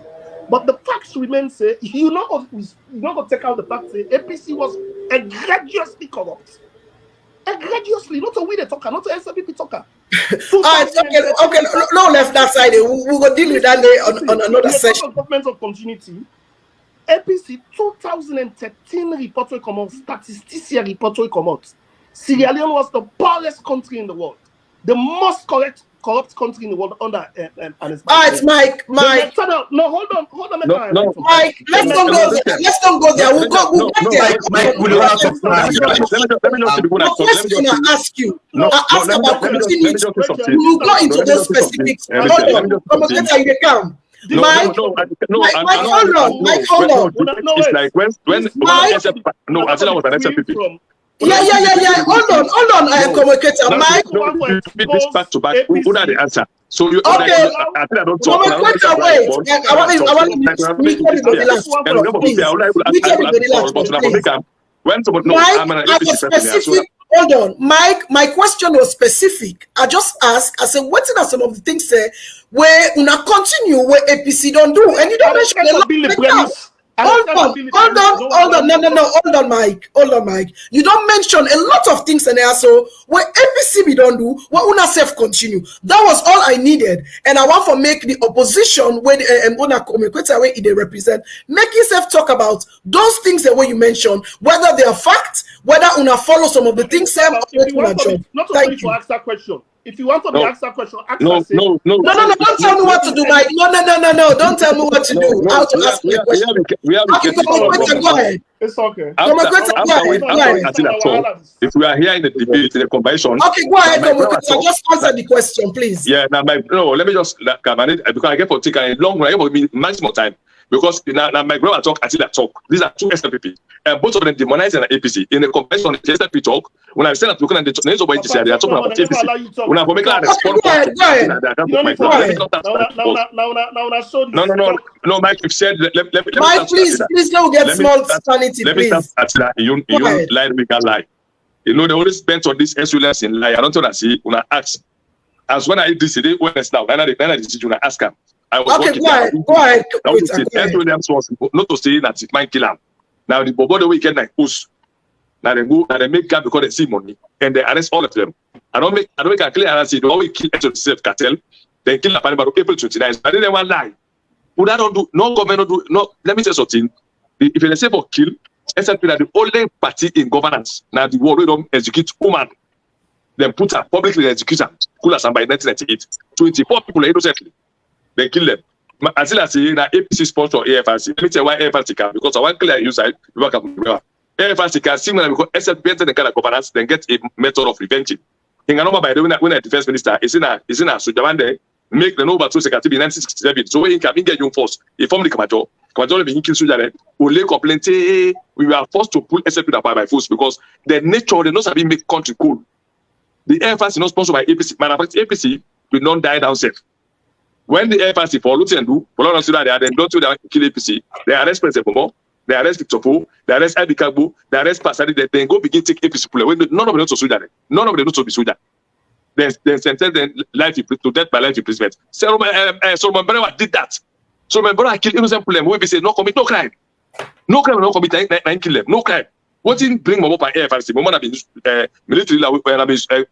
But the facts remain, say, you not going to take out the fact, say, APC was egregiously corrupt. Egregiously, not a way they talker, not a SLPP talker. Okay, no left that side. We'll go deal with that on another session. Government of continuity. APC 2013 report will come out, statistician report will come out. Sierra Leone was the poorest country in the world, the most corrupt country in the world under it's Mike. No, hold on. No. Mike, let's don't go there. We'll get there. Mike, let me ask you. Ask about continuity. We'll go into those specifics. Hold on. Come on, you come. Mike, hold on. It's like when no, I said I was an SLPP. Yeah. Hold on. Communicator, Mike. Speak this back to back. Who are the answer? So you okay. I think I don't talk. Communicator, wait. I want the last one. Mike, I was specific. Hold on, Mike. My question was specific. I just asked. I said, what are some of the things where una continue where APC don't do, and you don't mention a lot. Hold on. No. Hold on, Mike. You don't mention a lot of things in there. So where APC we don't do, what una self continue. That was all I needed, and I want to make the opposition where una communicate where they represent, make yourself talk about those things that way you mentioned, whether they are facts, whether una follow some of the things. Not to ask that question. If you want to ask that question, no. Don't tell me what to do, Mike. No. Don't tell me what to do. How to ask me a question. Go ahead. It's okay. If we are here in the debate, in the convention. Okay, go ahead. Just answer the question, please. Yeah, let me just because I get for taking a long run, me maximum time. Because now my Brewa talk, Atila talk. These are 2 SLPP. And both of them demonize an APC. In the convention, the SLP talk, when I stand up looking at the names of APC, they are talking about APC. When I make a response, no, Mike, you've said, Mike, please don't get small sanity, let me start Atila. You lie, we can lie. They always spent on this SULS in lie. I don't know that see, when I ask. As when I did this today, when it's now, when I decision, I ask him. Okay, go ahead. Williams was not to say that it might kill him. Now the bobo the weekend like push. Now they go and they make gap because they see money and they arrest all of them. I don't make a clear answer. They always kill the self cartel. They kill the panel by April 29. I didn't want to lie. Would I don't do no government do no? Let me say something. If they say for kill, SLP are the only party in governance. Now the world we don't execute woman. Then put her publicly execution. Cool as by 1998. 24 people innocently. They kill them. Until I say that APC sponsor AFRC. Let me tell you why AFRC can. Because I want clear you side. AFRC can see when because SLP enter the kind of governance, then get a method of revenging. In a number by the way, when the defense minister is in a Sujamande, make the number 2 secretary in 1967. So when he can get young force, he formed the Kamajo. Kamajo will be kill Sujare. Ole complain, we were forced to pull SLP by force because the nature they not have make country cool. The AFRC is not sponsored by APC. Matter of fact, APC will not die down safe. When the FRC for Luton and do, for long they don't do that kill APC, they arrest President Bomo, they arrest Victor Po, they arrest Adi Kagbo, they arrest Pasadi, they then go begin take APC play. None of them know to soldier. None of them know to be soldier. They sentence them life to death by life imprisonment. So Brewa did that. So Brewa kill innocent people. We say no commit no crime. No crime, no commit, nine kill them. No crime. What didn't bring Momo by AFRC? Momo have been military,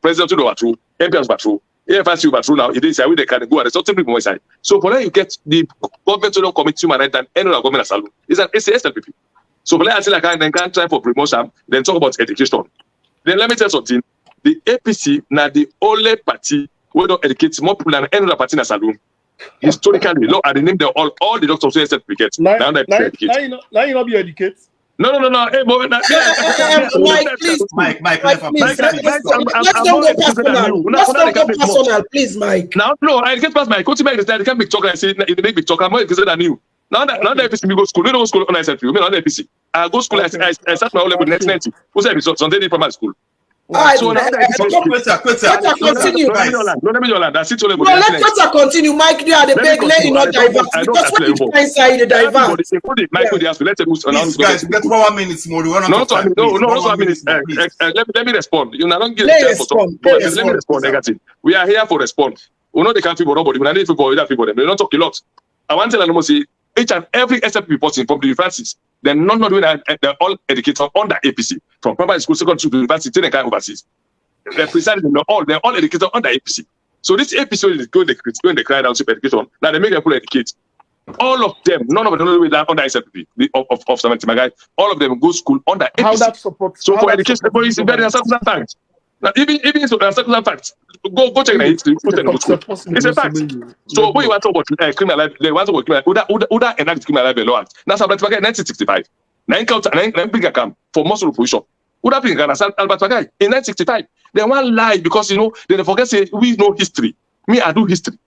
president of the patrol, MPs patrol, AFRC patrol now. It is how they can go at something people side. So for that you get the government to commit human rights and any other government salute. It's an SLPP. So for that I say like then can't try for promotion, then talk about education. Then let me tell you something. The APC now the only party who don't educate more people than any other party in a saloon. Historically, look at the name they all the doctors who certificates. Now you not be educated. No. Hey, Mike, please. Mike, Let's don't go personal, please, Mike. Now, no, I get past my coach. Mike, I can't be talking. I say it make me talk. I'm more interested than you. Now that APC me go school, we don't go school on ISF. You mean on APC? I go school. I start my own level in 1990. Who said it's Sunday primary school? So now continue. No, let me land. I sit on level. Let's continue. Mike, you are the big lady, not diverse. Because when you try inside the diverse. Mike, let's move on. Guys, get 1 minute more. No, let me respond. You don't give a chance for talk. Let me respond negative. We are here for response. We know they can't feel nobody. We are not for other people. They don't talk a lot. I want to tell them say each and every SFP person from the universities, they're not doing that. They're all educated under APC from primary school, secondary school to university, then kind overseas. They're precisely they're all educated under APC. So this APC is going to cry down to education. Now they make people educate. All of them, none of them know that under SFP of 70 Magai. All of them go school under APC. How that supports? So for education, it's very circumstantial fact. Now even so, circumstantial fact. Go check the history. It's a fact. So when you want to talk about criminal life, they want to talk about Uda enact criminal libel law act. Now Albert Bagai 1965. 9 big account for most of the position. Uda bring Albert Bagai in 1965. They want lie because they forget say we know history. Me I do history.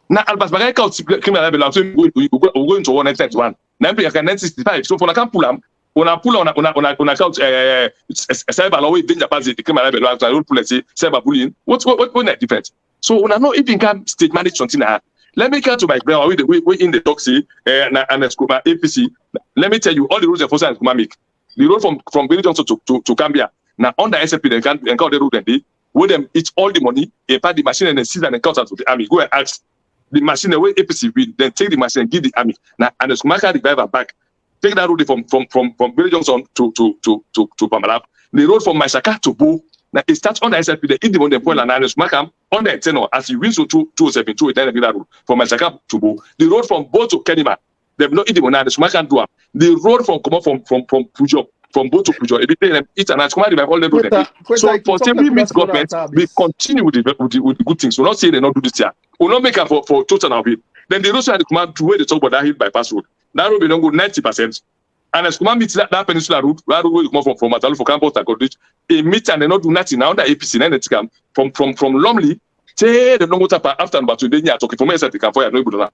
Now Albert Bagai count criminal libel law. So we go into 1991. 1965. So for I can pull them. On a pull on account cyber law danger pass the criminal libel law. I don't pull say cyber bullying. What's that difference? So when I know if you can state manage something. Let me come to my Brewa we in the Toxi and the school APC. Let me tell you all the rules enforcement and make the road from Berry Johnson to Gambia. Now under SFP they can encounter the road and they with them each all the money, a part the machine and then seize and encounter to the army. Go and ask the machine the way APC will then take the machine and give the army. Now and the school the driver back. Take that road from Berry Johnson to Pamalap. The road from Maisaka to Bo. Now it starts on the SFP, the Indian the point and Makam on the tenor as you reach to 207 to that road from Maisaka to Bo. The road from Bo to Kenima, they've no Indian and Smakan do. The road from Pujo, from Bo to Pujo, it's an Ascomadi by all the road. So for every meet government, we continue with the good things. We're not saying they not do this here. We'll not make up for total of it. Then they also had to come out to where they talk about that hill bypass road. That road will don't go 90%. And as Kuma meets that peninsula route will come from Matalu for campus and Godrich, a meet and they not do nothing now. The APC then it's come from Lumley, say the long tap after about today. Yeah, talking from myself, can for no.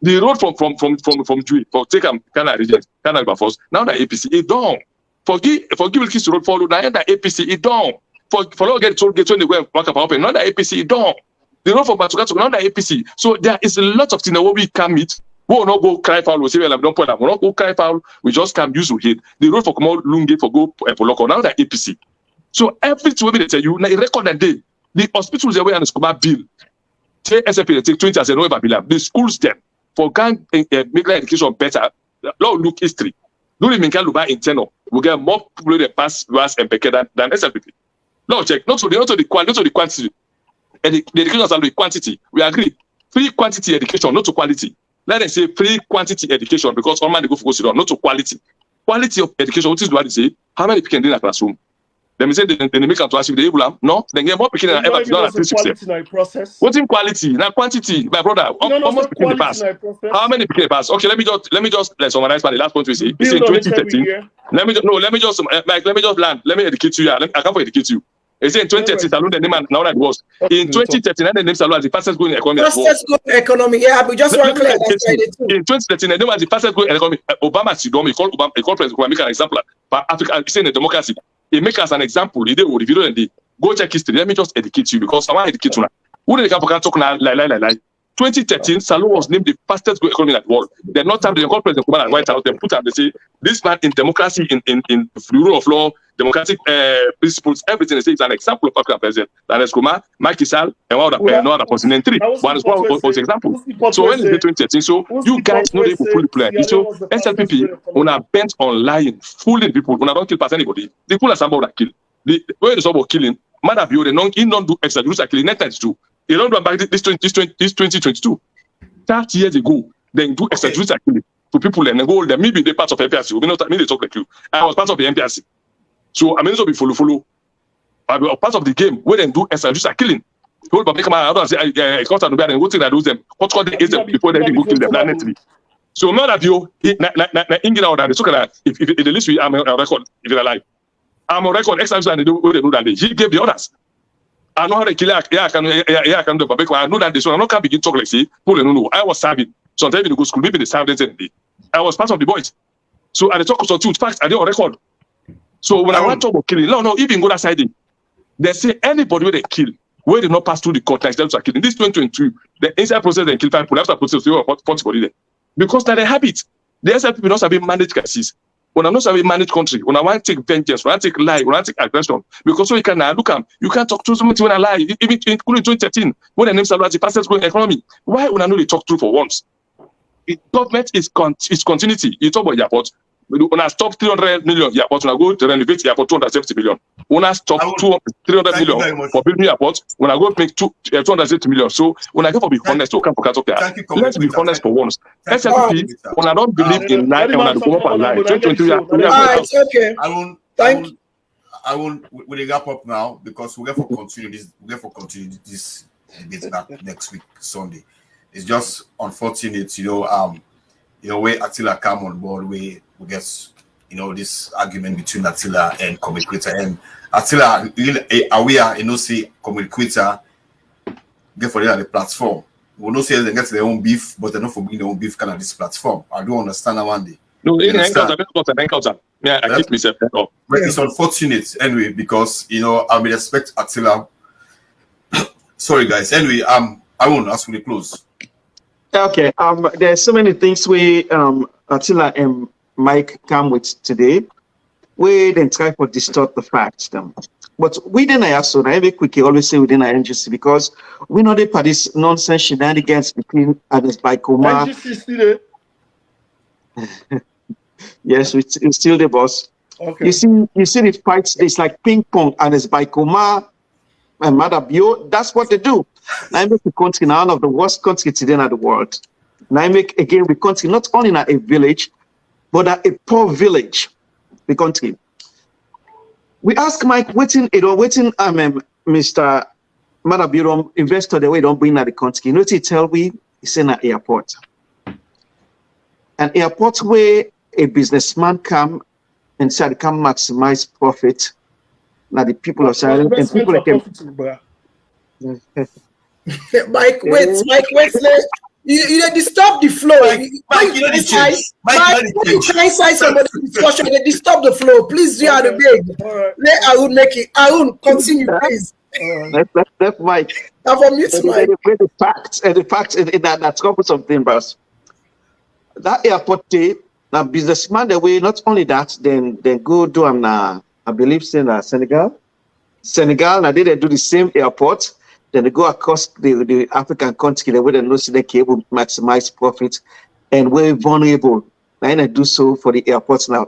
The road from Jui for take Canada region, Canada force. Now the APC is down. Forgive kiss road follow. Now the APC is down. For get told get when they go back up open. Now the APC is down. The road from Batuka to now the APC. So there is a lot of things where we can meet. We will not go cry foul. We say, well, I don't point out. We will not go cry foul. We just can use to hit. The road for Komo Lunge for go for local. Now the APC. So everything we tell you, now record that day. The hospitals are where and the bill. Take SFP, they take 20 as a no bill. The schools them for can make education better. Now look history. Do the Minka Luba internal. We get more people that pass us and better than SFP. Now check. Not the quantity. And the education is the quantity. We agree. Free quantity education, not to quality. Let us say free quantity education because all man they go for go not to quality. Quality of education, what is what they say? How many people can do in a classroom? They say they make them to ask if they able. No, they get more people than ever done at 360. What's in quality? Now quantity, my brother, almost people in the past. How many people in the past? Okay, let me just let's summarize by the last point we say. It's in 2013. Let me just land. Let me educate you. I can't educate you. It's in 2013, Salon the name now that was. In 2013, the name Salon as the fastest growing economy. Fastest growing economy, yeah, we just want to clear that. In 2013, the name was the fastest growing economy. Obama Sidom, he called President, make an example. But Africa, he's saying a democracy. He make us an example. He did with the video and the go check history. Let me just educate you because I want to educate you now. Who did the talk now? Lie. 2013, Salou was named the fastest growing economy in the world. They not have the President Kuman at White House. They put up, they say, this man in democracy, in the rule of law, democratic principles, everything. They say it's an example of African president. That is Kuma, Macky Sall, and one other person in three. One was example. So when it's 2013, so you guys know they will fully play. So SLPP, when are bent on lying, fooling people, when I don't kill past anybody, they pull us about that kill. The way they about killing, Madabio, they don't do extrajudicial killing, next time to do. They don't do back this 2022. 30 years ago, they do extrajudicial killing to people and then go there. Maybe they're part of MPRC. Maybe they talk like you. I was part of the MPRC. So I mean, so be follow. I was part of the game where they do extrajudicial killing. People come out and say, it's not and go to those them. What's called the agent before they go kill them planetary. So Madabio, if the list we am on record, if you're alive. I'm on record, extrajudicial and they do that. He gave the orders. I know how they kill. I can do it. I know that this one. I'm not can begin talk like say. No. I was serving. Sometimes in the school, maybe they served them. I was part of the boys. So at the talk of two facts, I did on record. So when I want to talk about killing, no, even go that side. They say anybody where they kill, where they not pass through the court, like them to kill. In this 2022, the inside process they kill 5 people. After process, they were 40 body there. Because that's their habit. The SLP not have managed cases. When I'm not having managed country, when I want to take vengeance, when I take lie, when I take aggression, because so you can look at you can't talk to somebody when I lie. Even including 2013, when the name Salou the fastest growing economy, why when I know they talk true for once? Government is continuity. You talk about airport. When I stop 300 million airport, when I go to renovate airport 270 million. When I stop 300 million for building airport, when I go make 270 million. So when I go for be honest, so can focus up there. Let's be honest for once. SLP, when I don't believe in lie, when I go up and lie, 2023. Okay. I won't. We'll wrap up now because we're going to continue this. We're going to continue this debate back next week, Sunday. It's just unfortunate, where Attila come on board, we get, this argument between Attila and Koita. And Attila really aware, say Koita get for the platform. We don't say they get their own beef, but they're not for being their own beef kind of this platform. I do understand that one day. No, I keep myself up. But it's unfortunate anyway, because I would expect Attila. Sorry guys. Anyway, I won't ask you to close. Okay. There's so many things we Attila and Mike come with today. We then try to distort the facts. But we didn't also very quickly always say within our NGC because we know they this nonsense shenanigans between others by Koma. Yes, it's still the boss. Okay. You see the fights, it's like ping pong and it's by Koma and Madabio. That's what they do. Now I make the country now one of the worst countries today in the world. Now I make again the country not only in a village, but a poor village. The country. We ask Mike, waiting, Mr. Madabio investor the way don't bring at the country. You know what he tell me? He's in an airport. An airport where a businessman come and say they can maximize profit. Now the people are silent and people like Mike, wait. You disturb the flow. Mike, you try somebody discussion, they disturb the flow. Please do the big. Let Haroun make it. Haroun, continue, please. That's Mike. I've unmuted Mike. The facts in that's covered something, boss. That airport day, now businessman the way, not only that, then go do I believe in Senegal. Now they do the same airport. Then they go across the African country the way they know they can able to maximize profit and we're vulnerable. And I do so for the airports now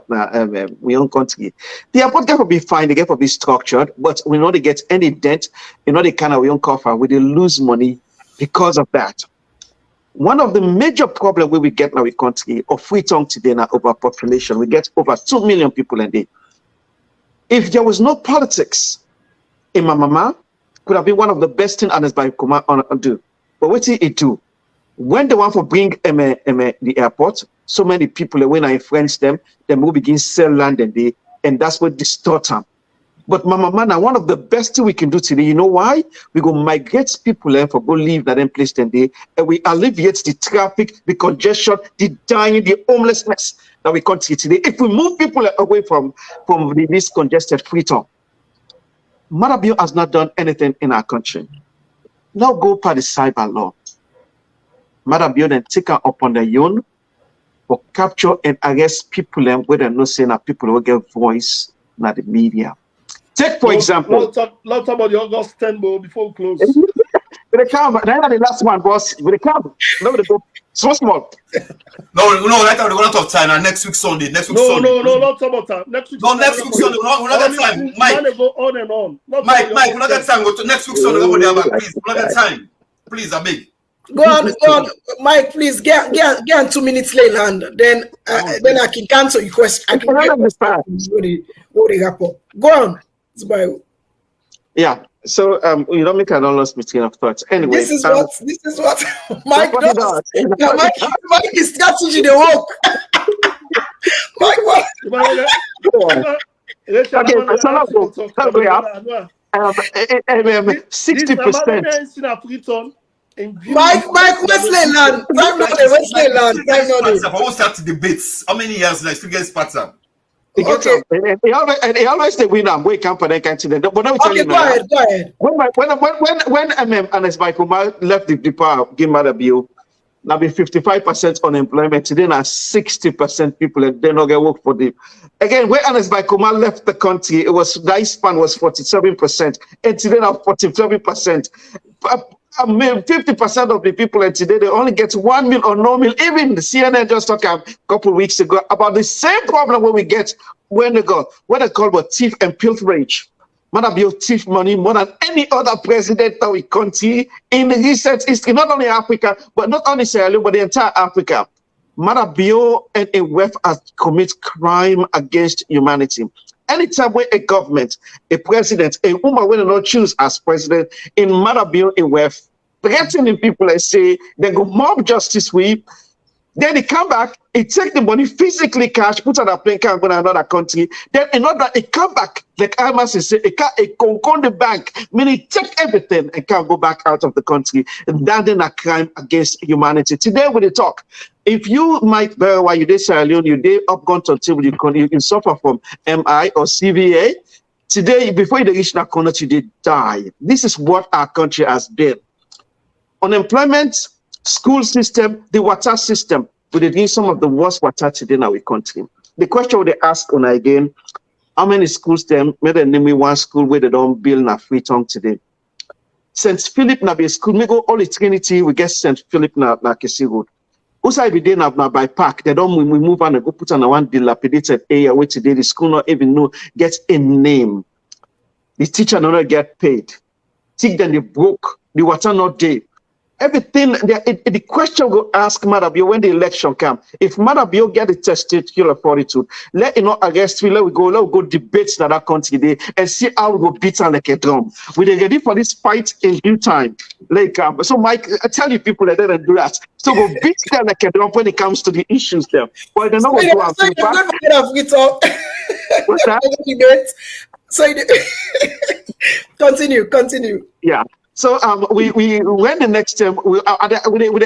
we own country. The airport can be fine, they can be structured, but we know they get any dent, they kind of we own cover, we they lose money because of that. One of the major problems we get now in country of free tongue today now overpopulation. We get over 2 million people a day. If there was no politics in my mama, could have been one of the best things Anas by Kuma do. But what did it do? When they want to bring the airport, so many people when I influence them will begin sell land and that's what distort them. But Mama now one of the best things we can do today, you know why? We go migrate people for go live that them place today, and we alleviate the traffic, the congestion, the dying, the homelessness that we country today. If we move people away from this congested freedom. Madabio has not done anything in our country. Now go by the cyber law. Madabio then take her upon their own for capture and arrest people and where they're not saying that people will get voice in the media. Take for example. Let's talk about the August 10 before we close. With the camera, the last one, boss. With the camera, no, they go so small. No, right now we run out of time. And next week Sunday, No, not talk about time. Next week. No, next week Sunday, we're not got time. Mike, go on and on. Mike, we're not got time. Go to next week Sunday. Please, we're not got time. Please, I beg. Go on, Mike. Please get 2 minutes late, and then I can cancel your question. I can understand. Go on, Zubairu. Yeah. So you don't make an honest meeting of thoughts. Anyway, this is what Mike does. Mike is strategy the work. Mike, what? Okay, 60%. Mike, Westland land. Time not the Westland land. Time not the. I won't start debates. How many years like still get Spartan? Okay. And he always say we now wake up and they can't see them. But now Okay, go ahead. When Anas Baikuma left the power, give Mother Bill, now be 55% unemployment. Today now 60% people and they not get work for them. Again, when Anas Baikuma left the country, it was the span was 47%, and today now 47%. 50% of the people and today they only get 1 meal or no meal. Even the CNN just talked a couple of weeks ago about the same problem when we get when they call about thief and pilferage. Madabio thief money more than any other president of the country in recent history, not only Africa, but not only Sierra Leone, but the entire Africa. Madabio and a WEF has commit crime against humanity. Anytime when a government, a president, a woman will not choose as president in Madabio, a WEF, threatening people and say they go mob justice week, then they come back, it take the money physically cash, put on a plane car and go to another country, then another it come back, like Almas say, it can go the bank, meaning take everything and can't go back out of the country. And that is a crime against humanity. Today we dey talk. If you might Brewa, you did Sierra Leone, you did up gone to until you can suffer from MI or CVA. Today, before you reach that country, you did die. This is what our country has been. Unemployment, school system, the water system, we did some of the worst water today in our country. The question they ask on again, how many schools them, maybe name me one school where they don't build a free tongue today. St. Philip na be school, me go all the Trinity, we get St. Philip na Kesi Road. Also, every day now by park, they don't we move on and go put on one dilapidated area where today the school not even know get a name. The teacher not get paid. Think then they broke, the water not there. Everything, the question will ask Madabio when the election come. If Madabio get the testicular fortitude, let you know arrest me, let we go debate that country there and see how we go beat her like a drum. We are ready for this fight in due time. Like so Mike, I tell you people that they don't do that. So go beat them like a drum when it comes to the issues there. But they're not going to go What's that? So continue. Yeah. So we when the next term we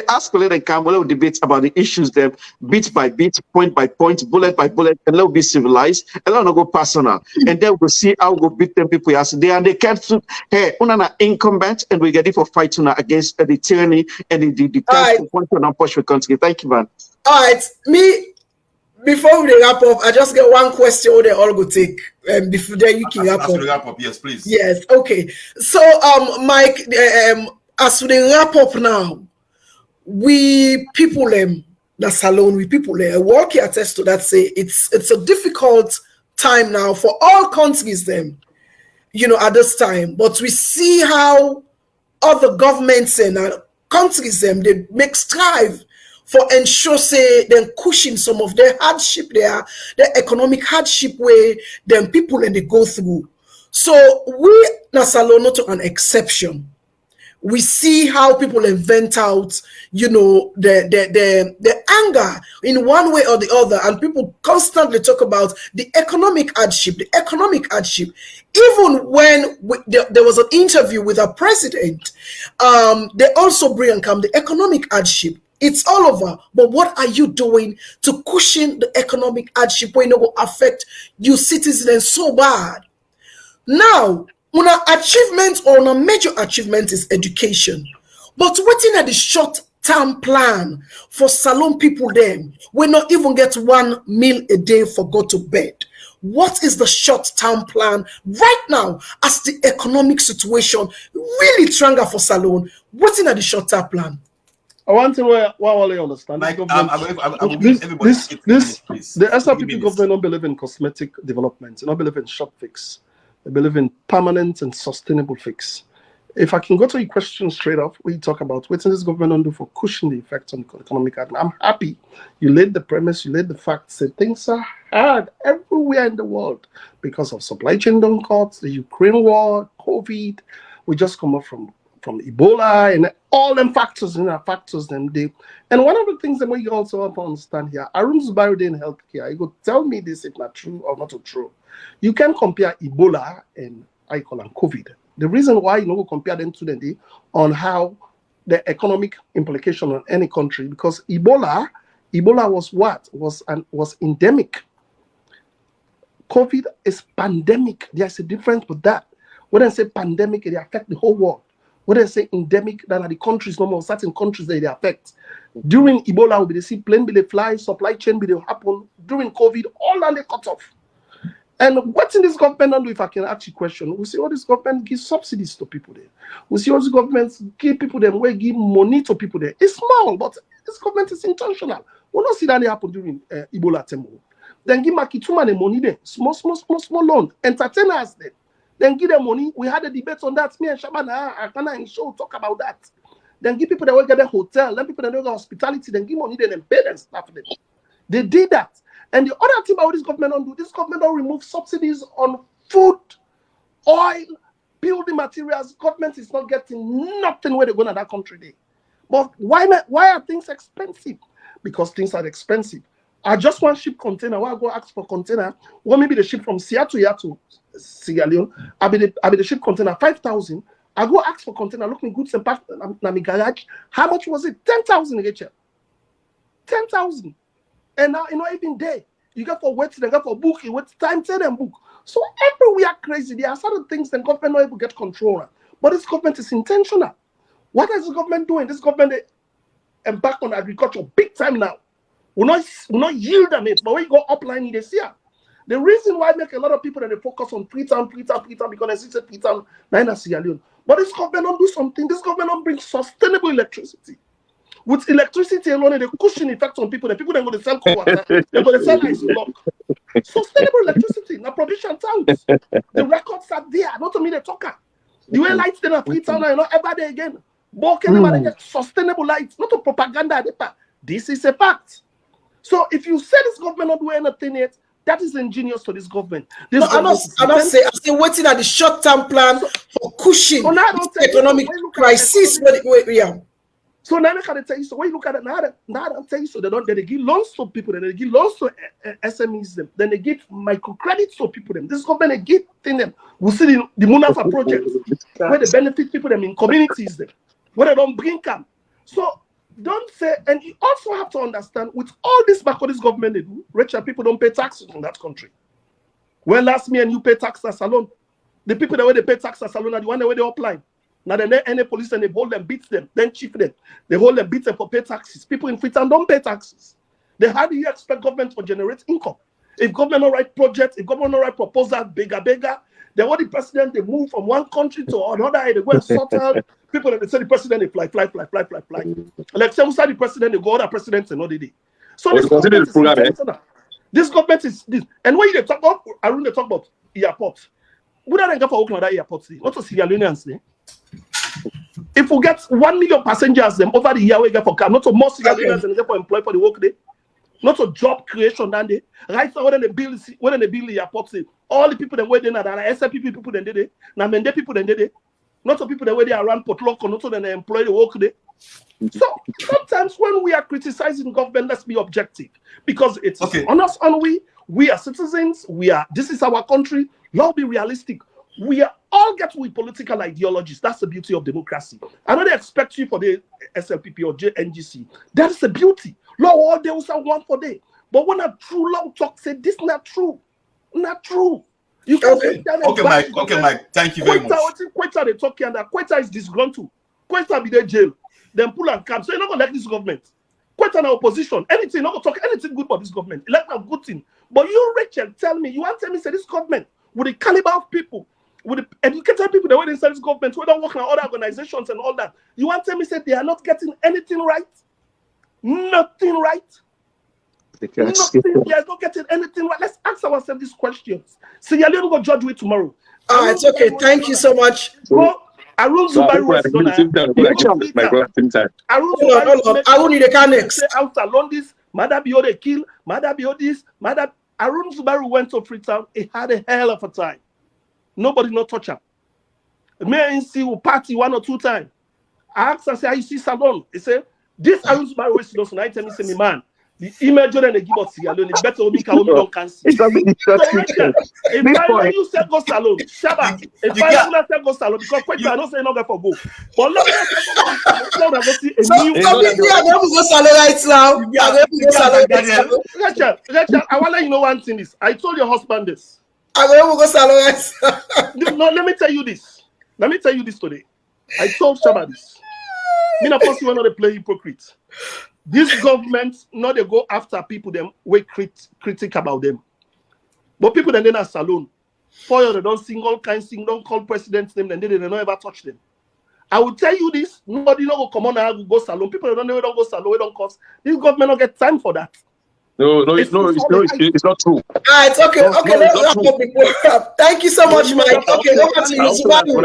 ask and come we'll debate about the issues there bit by bit, point by point, bullet by bullet, and let's be civilized and let's not go personal. And then we'll see how we'll beat them people as they and they can't hey una incumbent and we get it for fighting against the tyranny and the point on push for country. Thank you, man. All right, before we wrap up, I just get one question they all go take. Before then you can wrap up. Yes, please. Yes, okay. So Mike, as we wrap up now, we people that's alone, we people work here attest to that say it's a difficult time now for all countries them, at this time. But we see how other governments and countries them they make strive for ensure say then cushion some of their hardship there, the economic hardship where them people and they go through. So we Nasalo not an exception. We see how people invent out, the anger in one way or the other, and people constantly talk about the economic hardship. Even when there was an interview with a president, they also bring and come the economic hardship. It's all over, but what are you doing to cushion the economic hardship when it will affect you citizens so bad? Now, one achievement or a major achievement is education. But waiting at the short short-term plan for Salone people then? We not even get 1 meal a day for go to bed. What is the short-term plan right now as the economic situation really stronger for Salone? What's in the short-term plan? I want to know why all you understand. Like, The SRPP government don't believe in cosmetic development. They don't believe in short fix. They believe in permanent and sustainable fix. If I can go to your question straight off, we talk about what this government don't do for cushioning the effect on the economic. I'm happy you laid the premise, you laid the facts. Say things are hard everywhere in the world because of supply chain don't cuts, the Ukraine war, COVID. We just come up from Ebola and all them factors and factors them they. And one of the things that we also have to understand here, Haroun Zubairu in healthcare, you go tell me this if not true or not true. You can compare Ebola and COVID. The reason why you know we compare them to them on how the economic implication on any country, because Ebola was what? Was endemic. COVID is pandemic. There's a difference with that. When I say pandemic, it affects the whole world. When I say endemic, that are the countries, normal certain countries that they affect. During Ebola, we be see plane be they fly, supply chain be they happen. During COVID, all are they cut off. And what's in this government don't do, if I can ask you a question, we see all this government give subsidies to people there. We see all this government give people them where give money to people there. It's small, but this government is intentional. We don't see that happen during Ebola time. Then give Makituma the money there, small loan, entertainers there. Then give them money. We had a debate on that. Me and Shabba and show talk about that. Then give people that work at the hotel, then people that work at hospitality, then give money, then pay them staff them. They did that. And the other thing about this government don't do, this government don't remove subsidies on food, oil, building materials. Government is not getting nothing where they go in that country there. But why are things expensive? Because things are expensive. I just want ship container. Why I go ask for container? Well, maybe the ship from Seattle here to Sierra Leone. I be the ship container 5,000. I go ask for container. Look me good and pack na my garage. How much was it? 10,000 Racheal. 10,000. And now you know even there. You got for waiting, they got for booking, wait time, tell them book. So everywhere crazy. There are certain things the government not able to get control of. But this government is intentional. What is the government doing? This government they embark on agriculture big time now. We're not yield on it, but when you go upline this year. The reason why I make a lot of people that they focus on Freetown, because they see Freetown, Nina Sierra Leone. But this government don't do something. This government don't bring sustainable electricity. With electricity alone, the cushion effect on people, the people that go to sell cold water, they're going to sell ice block. Sustainable electricity, now provincial towns. The records are there, not to me the talker. The way lights then are Freetown, not ever there again. But can anybody get sustainable lights, not a propaganda. This is a fact. So if you say this government not doing anything yet, that is ingenious to this government. This no, I'm not saying waiting at the short-term plan for cushioning economic crisis. So now I tell you. So when you look at it, now I tell you. So they give loans to people. Then they give loans to SMEs. Them. Then they give microcredits to people. Them. This government they give them. We see the Munafa project where they benefit people them in communities. Them where they don't bring them. So don't say. And you also have to understand with all this back what this government they do. Racheal people don't pay taxes in that country. When last me and you pay taxes alone, the people that way they pay taxes alone are the one that way they apply. Now then any police and they hold them, beat them, then chief them. They hold them, beat them for pay taxes. People in Freetown don't pay taxes. Then how do you expect government to generate income? If government don't write projects, if government don't write proposals, bigger, then what the president, they move from one country to another, they go and sort out people that they say the president, they fly. Like say the president, they go other presidents and all they do. So this government is intentional. This government is this. And when you talk about, Haroun, they talk about airport. We don't go for open that airport, not to Sierra Leoneans. If we get 1 million passengers them over the year we get for car, not to more Sierra Leoneans and get for employee for the work day, not to job creation that day. Right now when they build the airport, all the people that wait there are SLP people then did it, now Mende people then did it, not to people that wait there around Port Loco, not to then employ the work day. So sometimes when we are criticizing government, let's be objective because it's on us and we are citizens. This is our country. Let's be realistic. We are all get with political ideologies. That's the beauty of democracy. I don't expect you for the SLPP or NGC. That is the beauty. Law all day was one for day. But when a true law talk say this not true. Not true. You can Mike. Thank you very much. Koita they talking and Koita is disgruntled. Koita be there jail. then pull and come. So you're not gonna like this government. Quite an opposition. Anything, not gonna talk anything good about this government. Like a good thing. But you, Racheal, tell me, you want to tell me say this government with the caliber of people, with the educated people that were inside this government, who don't work in other organizations and all that. You want to tell me say they are not getting anything right? Nothing right? Nothing. They are not getting anything right. Let's ask ourselves these questions. So you're going to judge me tomorrow. Oh, it's okay. Thank you so much. Well, Haroun Zubairu was done. Haroun Zubairu. I need a car next. Out along this, Mother Bio they kill, Mother Bio this, Mother. Haroun Zubairu went to Freetown. He had a hell of a time. Nobody not touch him. Me and see will party 1 or 2 times. I asked her, say, how you see Salon? He said, this Haroun Zubairu is not. So I tell me, say, me man, the image that they give us here, it's better we don't cancel. So if I you say go Salon, Shabba, if I don't say go Salon, because Koita I don't say no for go. But let me say go go Salon right now. Racheal, I want to let you know one thing is, I told your husband this. I will go Salon right now. No, let me tell you this. Let me tell you this today. I told Shabba this. Me na person when not play hypocrite. This government not they go after people them we critic about them. But people then are Salon. For you they don't sing all kinds sing, don't call president's name, then they don't ever touch them. I will tell you this, nobody not go come on and go Salon. People don't know we don't go Salon, we don't cause this government don't get time for that. No, it's not true. It's okay. Okay, let's wrap up before. Thank you so much, Mike. Okay, over to you, Zubairu.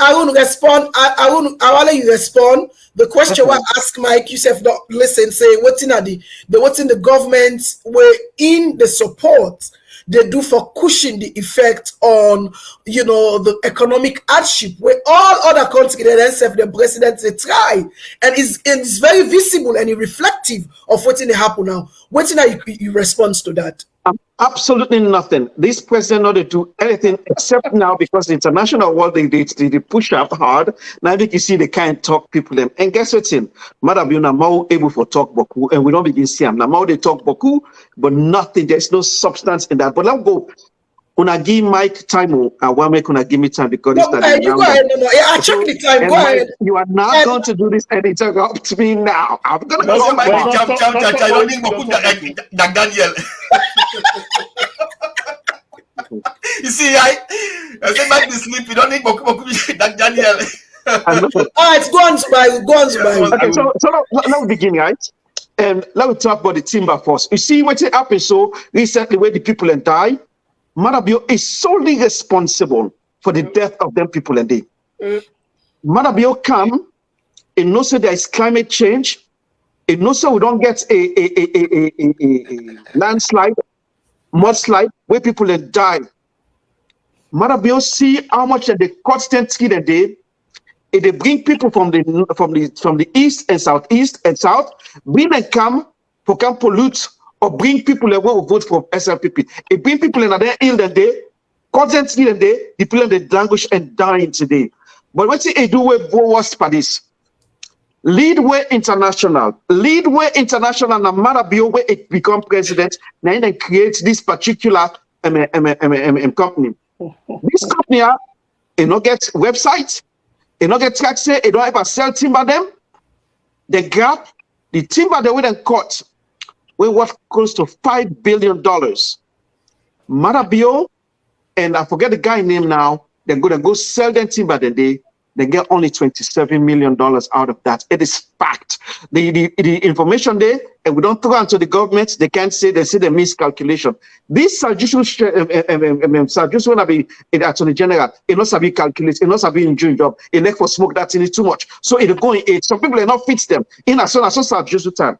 I won't respond. I will let you respond. The question I ask Mike, you said not listen, say what's in the government were in the support they do for cushioning the effect on, the economic hardship where all other countries the president they try, and it's very visible and reflective of what's in the happen now. What's in your response to that? Absolutely nothing. This president not do anything except now because the international world they push up hard. Now you see they can't talk people them. And guess what's in? Madam, you're now able to talk Boku, and we don't begin see them. Now they talk Boku, but nothing. There's no substance in that. But let's go. Una give Mike time, and why make una give me time because this time. You go ahead, I check the time. Go ahead. You are not going to do this and interrupt me now. I'm gonna go. Daniel. You see, I said Mike is sleep. You don't need Daniel. All right, go on, Zubairu. Okay, so let's begin, right? And let me talk about the timber first. You see what happened so recently where the people and die. Madabio is solely responsible for the death of them people and they. Madabio come, it knows that there is climate change, it knows that we don't get a landslide, mudslide, where people and die. Madabio see how much they constantly a day. If they bring people from the east and southeast and south, bring and come pollute. Or bring people that will vote for SLPP. It bring people in their ill that day, constantly that day, the people in the language and dying today. But what they do with worse for this? Leadway International, no matter where it become president, then they create this particular company. This company, it not get website, it not get tax, it don't ever sell timber them. They grab the timber they will cut. We worth close to $5 billion. Madabio, and I forget the guy name now, they're going to go sell them timber they get only $27 million out of that. It is fact. The information there, and we don't throw into the government, they can't say, they say the miscalculation. This Sajus when be in the Attorney General, it not be calculate, it not be in June job, it like for smoke that in it too much. So it going eight. Some people are not fits them. In as soon as Sajus time.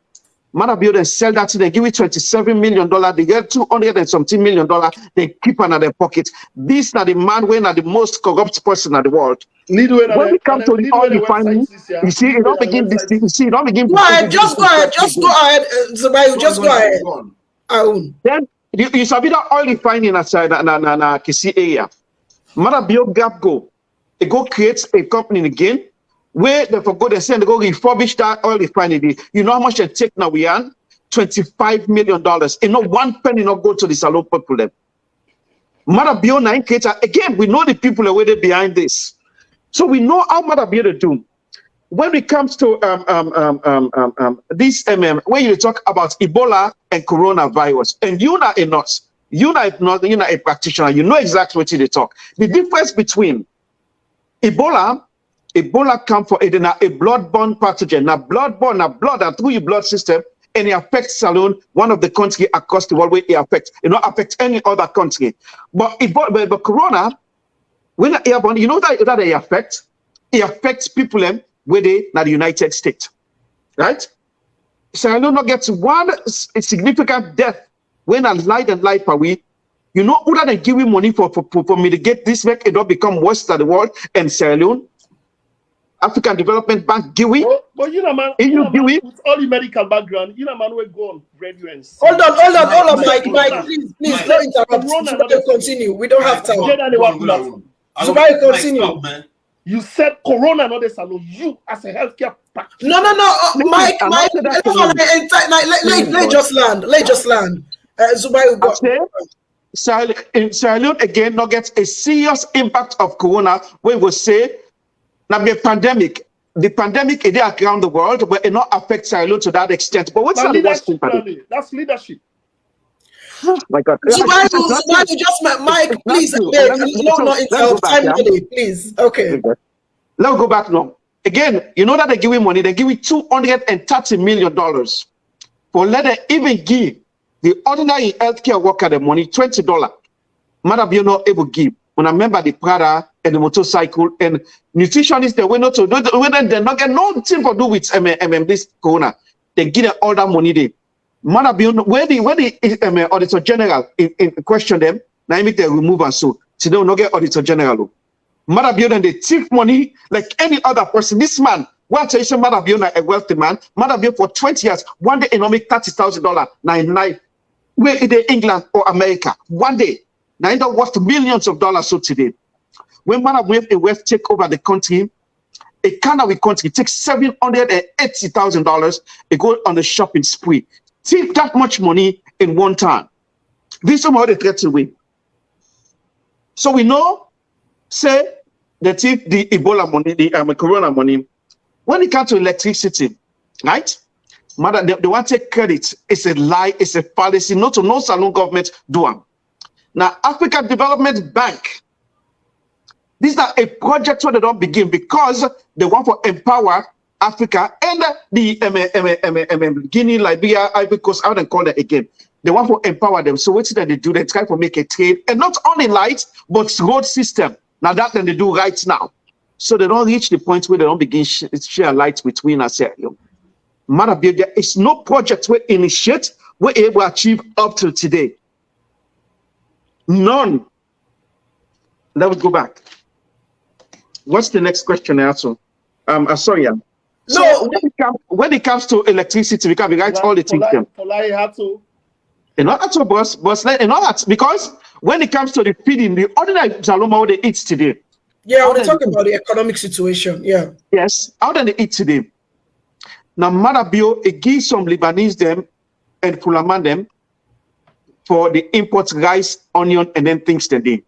Madabio then sell that to they give it $27 million, they get $200 and something million, they keep under their pocket. This is the man when are the most corrupt person in the world. When we come to the oil refining, you see, it don't begin this thing, you see, it don't begin. Go ahead, just go ahead, Zubairu, just go ahead. Then you sabi that oil refining outside na Kisi area. Madabio gap go. They go create a company again. Where they forgot they say they go refurbish that oil refinery. You know how much they take now we earn? $25 million. And not one penny not go to the Salon people them. Marabiona and Koita, again, we know the people are waiting behind this. So we know how Marabiona do. When it comes to this, when you talk about Ebola and coronavirus, and you're not a nurse, you're not a practitioner, you know exactly what they talk. The difference between Ebola comes from a blood-borne pathogen. Now, blood-borne, now blood and through your blood system, and it affects alone one of the countries across the world where it affects. It not affect any other country. But corona, when it airborne, you know that it affects? It affects people where they na the United States, right? So I do not get one significant death when I light and light per week. You know, other than giving money for mitigate this, make it not become worse than the world and Sierra Leone. African Development Bank, GIWI. But you know, man, with all the medical background, you know, man, we go on radio and hold on, Mike, please, don't interrupt. Zubairu, continue. We don't have time. Zubairu, continue. You said corona, not the salon. You as a healthcare practitioner. No, Mike, let just land. Zubairu, go. Sierra Leone again not get a serious impact of corona. We will say now the pandemic is there around the world, but it not affect Sierra Leone to that extent. But what's the worst thing? That's leadership. Oh my God. Zubairu, just Mike, please. Not interrupt. Time money, please. Okay. Let's go back now. Again, you know that they give you money. They give you $230 million for let them even give the ordinary healthcare worker the money, $20. Madam, you're not able to give. When I remember the Prada and the motorcycle and nutritionists, they were not to do it. They're not get nothing to do with this corona. They give them all that money there. Madam, where the Auditor General in question them, now make they remove and so they don't not get Auditor General. Madam, they take money like any other person. This man, what I say, Madam, a wealthy man. Madam, for 20 years, one day, he not make $30,000. Now, where in England or America, one day. Now, it worth millions of dollars so today. When Madam West take over the country, a Canada country takes $780,000. It go on the shopping spree. Take that much money in one time. This is how they get away. So we know, say, they take the Ebola money, the corona money. When it comes to electricity, right? Madam, they want to take credit. It's a lie, it's a fallacy. No salon government do them. Now, African Development Bank, this is not a project where they don't begin because they want to empower Africa and the Guinea, Liberia, Ivory Coast, how they call it again. They want to empower them. So what did they do? They try to make a trade, and not only light, but road system. Now that then they do right now. So they don't reach the point where they don't begin share light between us here. There is no project we initiate, we're able to achieve up till today. None. Let us go back. What's the next question also? Sorry, yeah. So when it comes to electricity, we can write all the things down. Not boss, because when it comes to the feeding, the ordinary Zaloma they eat today. Yeah, when they talk about the economic situation, yeah. Yes, how do they eat today? Now, Marabio, it gives some Lebanese them and Fulaman them for the import rice, onion, and then things today.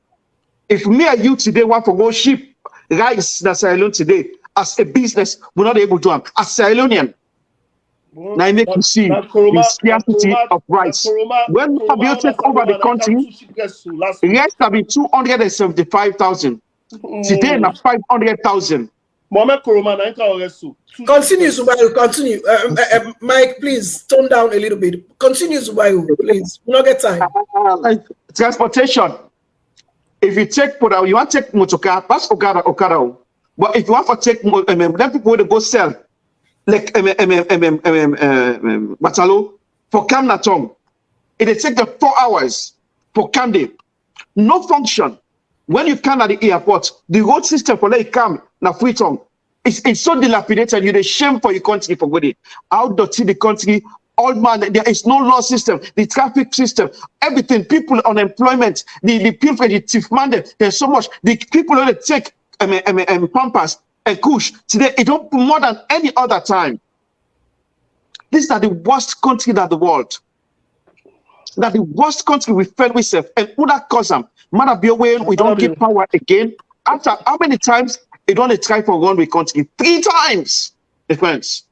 If me and you today want to go ship rice in Sierra Leone today as a business, we're not able to do it. As Sierra Leonean, now I make you see the scarcity of rice. When Fabio take over the country, rice have been 275,000. Today, now 500,000. Continue, Zubairu, continue. Mike, please tone down a little bit. Continue, Zubairu, please. We don't get time. Transportation. If you take, you want to take motocar, pass Okada. But if you want to take, then people will go sell, like Batalo, for Kamnatong. It take them 4 hours for Kande. No function. When you come at the airport, the road system for let it come, na Freetown, it's so dilapidated, you're the shame for your country for good. How dirty the country, old man, there is no law system, the traffic system, everything, people unemployment, the people, the thief man, there's so much, the people that take Pampas and Kush, today, it don't more than any other time. These are the worst country in the world. that the worst country we fell with self and who that cause them. Matter be aware we don't give power again. After how many times they don't try for one we country? 3 times. Defense.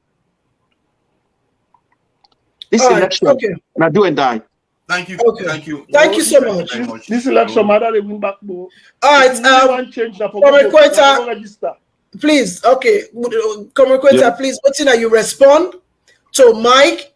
This election, now do and die. Thank you. Okay. Thank you. Thank you so much. This election matter they win back more. All right, change that for Koita, please, okay, Koita, please, what's in that you respond to Mike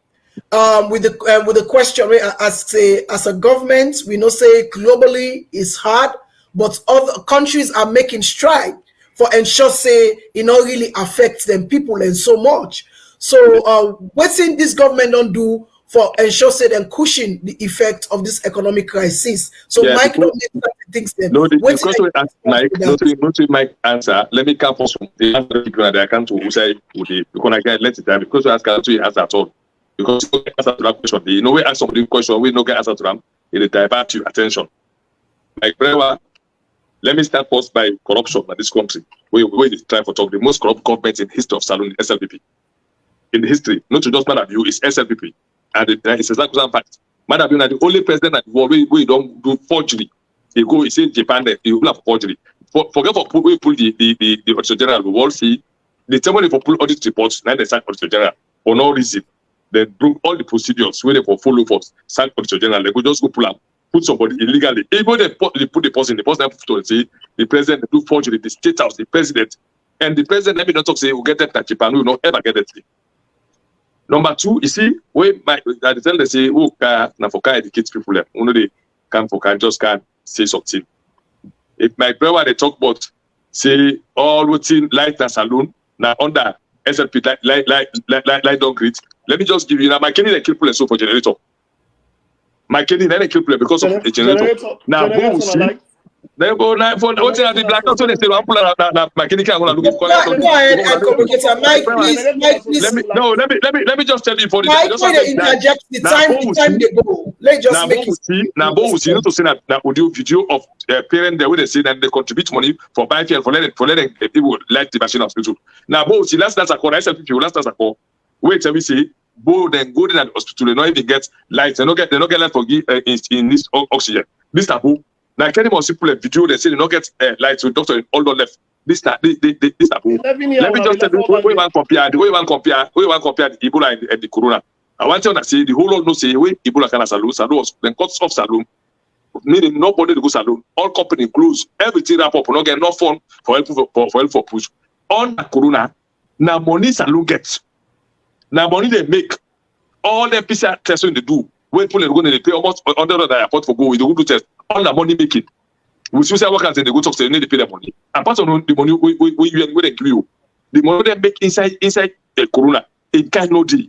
with the question as a government, we know say globally it's hard, but other countries are making stride for ensure say it not really affects them people and so much. So what's in this government don't do for ensure say them cushion the effect of this economic crisis? So Mike don't make things then. No, the question ask Mike, not to Mike answer. Let me come first from the answer people that I can't to say because I can't let it down because I ask to answer at all. Because you answer to that question. You know we ask somebody question, we no get answer to them, it divert your attention. Like Brewa, let me start first by corruption in this country. We try to talk the most corrupt government in history of Salon SLPP. In the history, not to just Madabio, is SLPP. And it's exactly fact. Madabio is the only president that we don't do forgery. He go, he say Japan, he will have forgery. Forget for pull the Auditor General, we will see the ceremony for pull audit reports, now they sack Auditor General for no reason. They bring all the procedures where they for follow for sack Auditor General. They go just go pull up, put somebody illegally. Even they put the person, the person to say the president do forgery, the state house, the president, and the president let me not talk say we get that at Japan, we will not ever get that thing. Number 2, you see, when at the time they say, oh, na for educate people, you know, they just can't say something. If my brother they talk about, say, all routine light and saloon, now under SLP light don't greet. Let me just give you now, my Kenny they kill people so for generator. My Kenny they kill people because of the generator. Now, who will see? They go now for what the black out so they say one pull na mechanical I want to look go ahead and communicate. Mike, please. Let me just tell you for the Mike, just interject the time they go. Let's just make it. Now, you need to see that audio video of parents there where they say that they contribute money for buying for letting people light the machine hospital. Now, see last a call. I said people last a call. Wait till we see. Then go to the hospital. They don't even get lights. They don't get light for in this oxygen. This taboo. Now, can you see people a video? They say they don't get lights with doctor all the left. This taboo. Let me just tell you the way one compare the Ebola and the Corona. I want to say the whole world knows say way Ebola can saloon was then cuts off saloon. Meaning nobody to go saloon. All company close. Everything wrap up. Not get no fund for help for push. On the Corona, now money saloon gets. Now money they make. All the PCR testing they do. When people are going to pay almost under the airport for go with the do test. All the money making. We still say workers and they go talk say they need to pay the money. Apart from the money we they give you, the money they make inside the Corona, it cannot deal.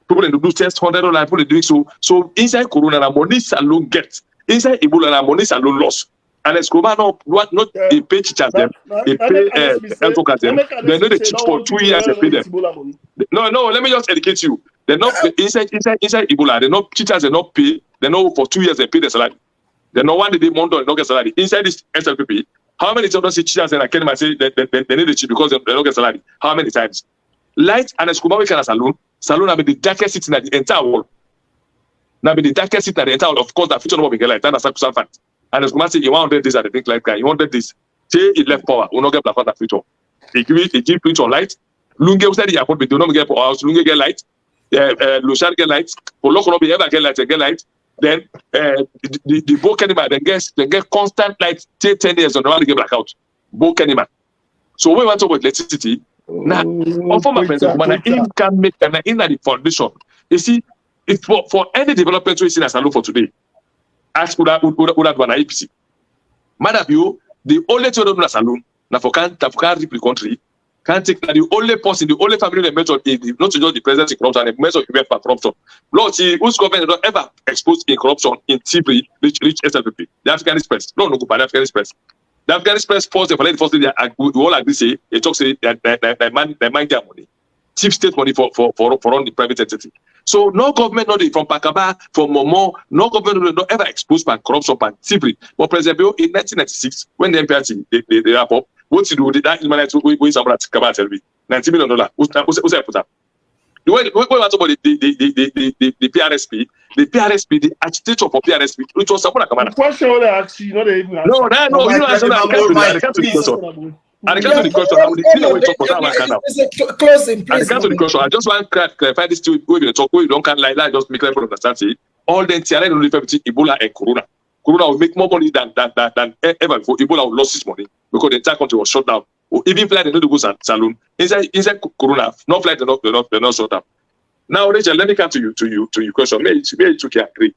People they do test $100, people they doing so. So inside Corona, the money alone get. Inside Ebola, the money alone loss. And it's global not they pay teachers them, they pay health workers them. They know they teach for 2 years and pay them. No, let me just educate you. They're not inside Ebola. They're not teachers. They're not pay. They know for 2 years they pay the salary. They know 1 day month they don't get salary. Inside this SLPP, how many times see teachers and academy say they need the cheap because they don't get salary? How many times? Light and a school we can saloon have been the darkest city in the entire world. Now be the darkest city in the entire world. Of course, the future nobody get light. That's a fact. And as say you want this, I think like that. You wanted this. Say it left power. We not get black the future. It give future light. Lunge said the airport, but do not get power. Lunge get light. Lucian get light. For local be ever get light. They get light. Then the book animal then get constant light till 10 years on the one to get blackout. Book animal. So we want to talk about electricity. Now, offer my friends, in can make and in the foundation. You see, it's for any development we see as I look for today. As would have one APC. Madam, the only children in a saloon, now for can't rip the country, can't take the only person, the only family they measure is not just the president in corruption, they measure human corruption. Lord, see, whose government not ever exposed in corruption in TB, rich SLPP. The African Express. No, by the African Express. The African Express forced the first day we all agree say, they talk say they mind their money. Cheap state money for on the private entity. So no government, not from Pakaba, from Momo, no government not ever exposed by corruption by TB. But President Bill in 1996, when the MPRT they wrap up, what you do that is money we somebody Pakaba tell me $90 million. Who's put up? The way we want about the PRSP, the architecture for PRSP, which was support The question I asked you, they even answer. No, you don't answer that. I can't do the question. I can't do the question. I will see the way talk for that. It's a closing, please. I can't do the question. I just want to clarify this to you. You talk, you don't can lie, just make them understand. See, all the TRA don't difference between Ebola and Corona. Corona will make more money than ever before. Ebola will lose its money because the entire country was shut down. Or even flight they don't go saloon. Inside Corona, no flight they're not shut down. Now, Racheal, let me come to your question. May you can agree.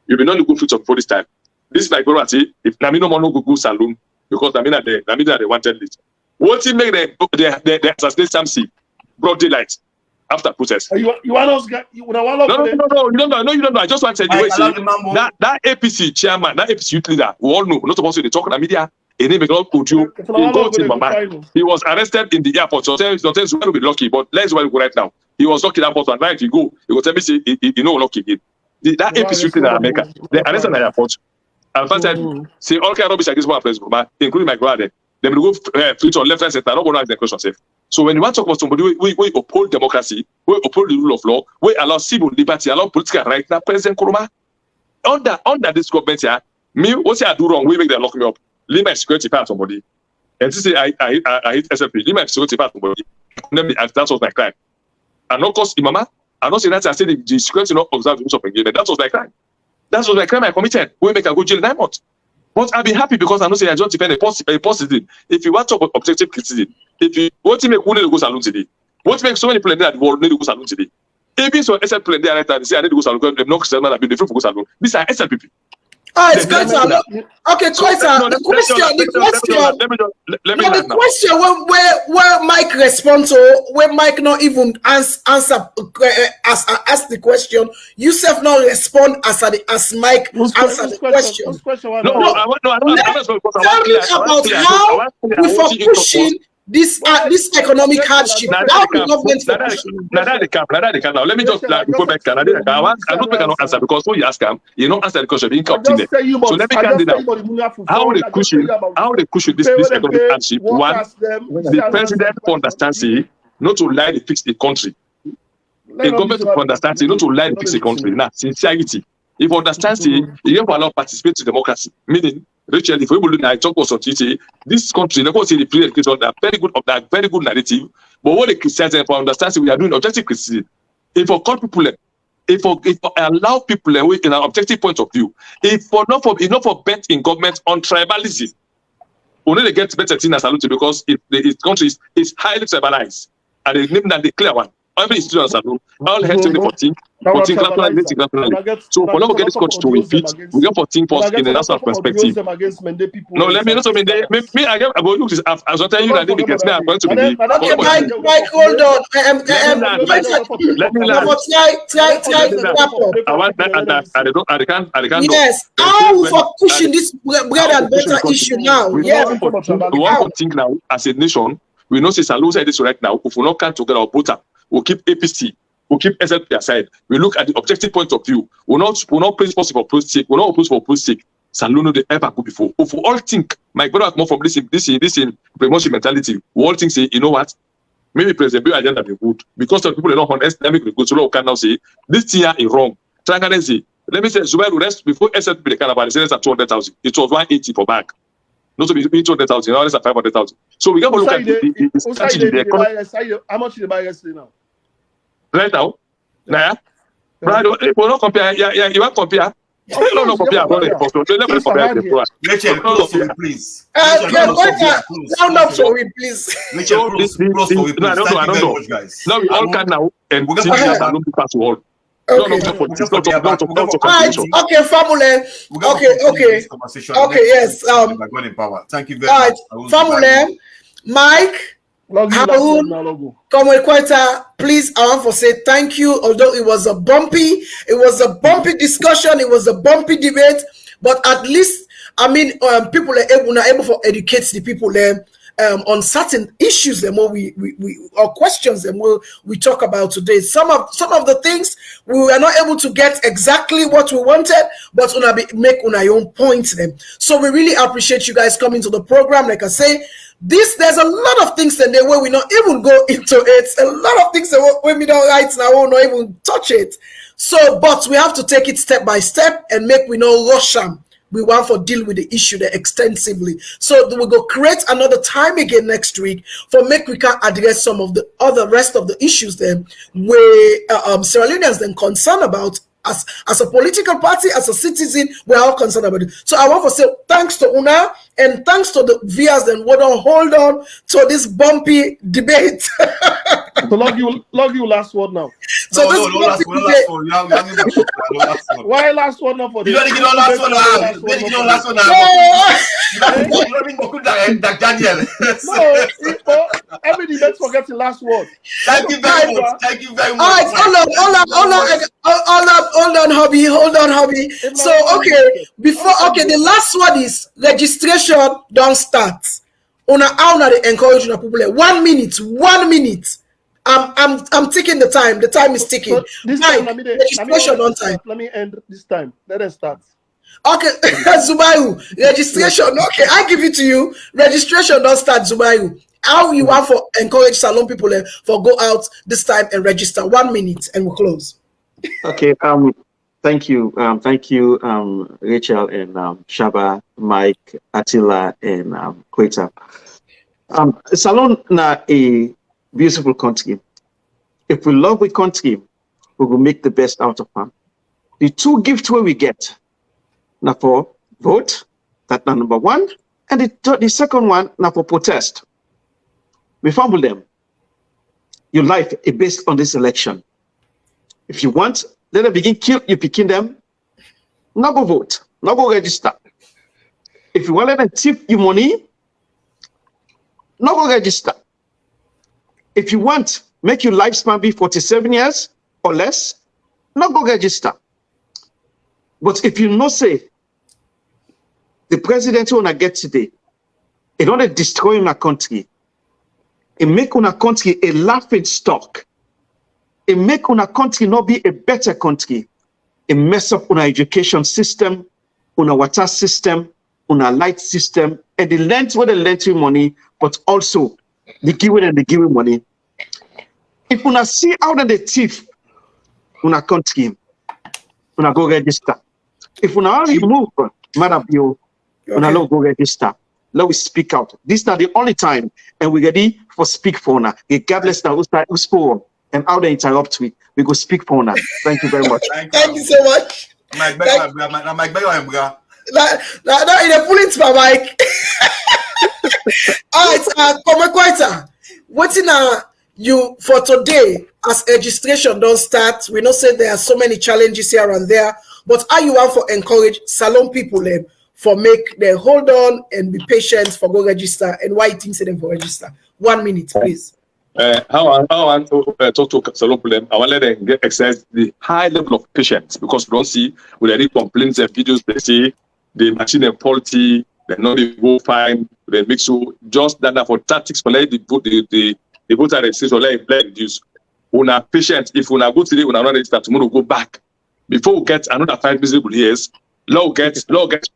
You will not the good fruits of for this time. This is my guarantee. If Namino Mono go saloon because Namina they wanted it. What it make the assassinate Samsi broad daylight after protest? You want us get you want No, you don't know. I just want to tell you that APC chairman, that APC youth leader, we all know. Not supposed to be talking in the media. He was arrested in the airport. So sometimes we will be lucky, but let's where we go right now. He was lucky that airport, and right if you go, he will tell me say he know lucky again. That APC youth leader in America, they arrested at the airport. And first time say all kind of rubbish against one president, including my brother. They will go free to left and center. I don't want to ask the question safe. So when you want to talk about somebody, we uphold democracy, we uphold the rule of law, we allow civil liberty, allow political right. Now, President Nkrumah, under this government here, me, what say I do wrong, we make them lock me up. Leave my security part somebody. And to say I hate SLP, leave my security part somebody. That was my crime. And not cause Imama, I don't say that I said the security not observe the rules of engagement. That was my crime. That was my crime I committed. We make a go jail 9 months. But I'll be happy because I know say I just defend a positive. If you want to talk about objective criticism, if you want to make who need to go saloon today, what makes so many people in the world need to go saloon today? Even so SL people in there right now, they say I need to go saloon because they've not Christian have been different for go saloon. These are SL people. It's Koita. Okay, Koita. The question where Mike responds to where Mike not even answer ask the question, Yusuf not respond as Mike answer the question. Tell me about how we for pushing this economic hardship. How the government now let me just go back. I don't make an answer because when you ask him, you don't answer the question being continued. So let me candidate how they cushion this economic hardship. One, the president understands not to lie to fix the country. The government understands not to lie to fix the country. Now, sincerity. If understands you have allow participate to democracy, meaning Racheal, if we will talk about something, this country, never say the president on that very good narrative, but what the Christians understand we are doing objective criticism. If we call people, if we allow people in an objective point of view, if for not for bet in government on tribalism, only they get better thing as salute because the country is highly tribalized and they name that the clear one. Every institution salute, all head to for think internationally. So for now we get this country to repeat, we get for think first in the national perspective. No, let me not me I get about look this as I tell you that they get me I'm going to be. Okay, Mike, hold on. I can't. Yes, how for pushing this bread and butter issue now? Yeah, we want to think now as a nation. We know say Salou said this right now. If we not come together our voter, we'll keep APC, we'll keep SLP aside. We look at the objective point of view. We'll not praise possible for post sake. We'll not oppose for post sake. Salou no they ever go before. If we all think, my brother come from this in promotion mentality. We all think say, you know what? Maybe President Brewa agenda be good because of people are not honest. Let me go to law can now say this thing is wrong. Let me say Zubairu rest before SLP the Canada is at 200,000. It was 180 for bank. Not to be 200,000, now it's at 500,000. So we got to look at the strategy. How much did they buy yesterday now? Right now? Nah. Right, if we not compare, you want compare? No, compare. Let me compare the price. Racheal, close for me, please. Round up for me, please. Racheal, close for me, please. I don't know. Guys. Now we all can now and we're see that I don't pass the world. Okay, Famule. Okay, yes. Thank you very much. Famule, Mike, Haroun, Koita, please, I want to say thank you. Although it was a bumpy discussion, it was a bumpy debate, but at least, I mean, people are able to educate the people there. on certain issues and more we or questions and we talk about today. Some of the things we were not able to get exactly what we wanted, but make your own points them. So we really appreciate you guys coming to the program. Like I say, there's a lot of things in there where we not even go into it. A lot of things that when we don't write now, we'll not even touch it. So, but we have to take it step by step and make we know rush them. We want to deal with the issue there extensively. So we'll go create another time again next week for make we can address some of the other rest of the issues then where Sierra Leoneans then concerned about as a political party, as a citizen, we're all concerned about it. So I want to say thanks to Una and thanks to the viewers then who don't hold on to this bumpy debate. So log you last word now. So no, last one. Why last one now for this? You don't get on last one now. You don't get on last one now. Daniel. No, every debate forgets the last word. Thank you very much. Thank you very much. All right, hold on, hobby. So okay, the last one is registration don't start. How they encourage people 1 minute. 1 minute. I'm taking the time. The time is ticking. So this time, registration on time. Let me end this time. Let us start. Okay, Zubairu, registration. Okay, I give it to you. Registration don't start, Zubairu. How you want for encourage salon people for go out this time and register? 1 minute and we'll close. Okay. Thank you. Racheal and Shabba, Mike, Attila, and Koita. Salon na a beautiful country. If we love the country, we will make the best out of them. The two gifts where we get now for vote, that's number one, and the second one now for protest. We fumble them. Your life is based on this election. If you want, let them begin kill you picking them. Not go vote, not go register. If you want to let them tip you money, not go register. If you want make your lifespan be 47 years or less, not go register. But if you know say the president who wanna get today, it don't destroy our country. It make our country a laughing stock. It make our country not be a better country. It mess up our education system, our water system, our light system, and the lend where they lend you money, but also the giving and the giving money. If we see how they thief our country, we go register. If we only move, Madam Bio, we not go register. Let us speak out. This is not the only time, and we're ready for speak for now, regardless of who's for and how they interrupt we go speak for now. Thank you very much. Thank you so much. Mike Brewa. Now in a pulling to Mike. All right, Koita, what's in you for today as registration don't start? We know say there are so many challenges here and there, but are you want for encourage salon people for make them hold on and be patient for go register, and why you think say them for register? 1 minute, please. How I want to talk to salon people, I want to let them get access the high level of patience, because we don't see with any complaints and videos they say the machine and faulty, they know they go fine, they make sure just that for tactics for let the voter registration let reduce. Una patient, if una go today, una not register tomorrow, go back. Before we get another 5 miserable years, law get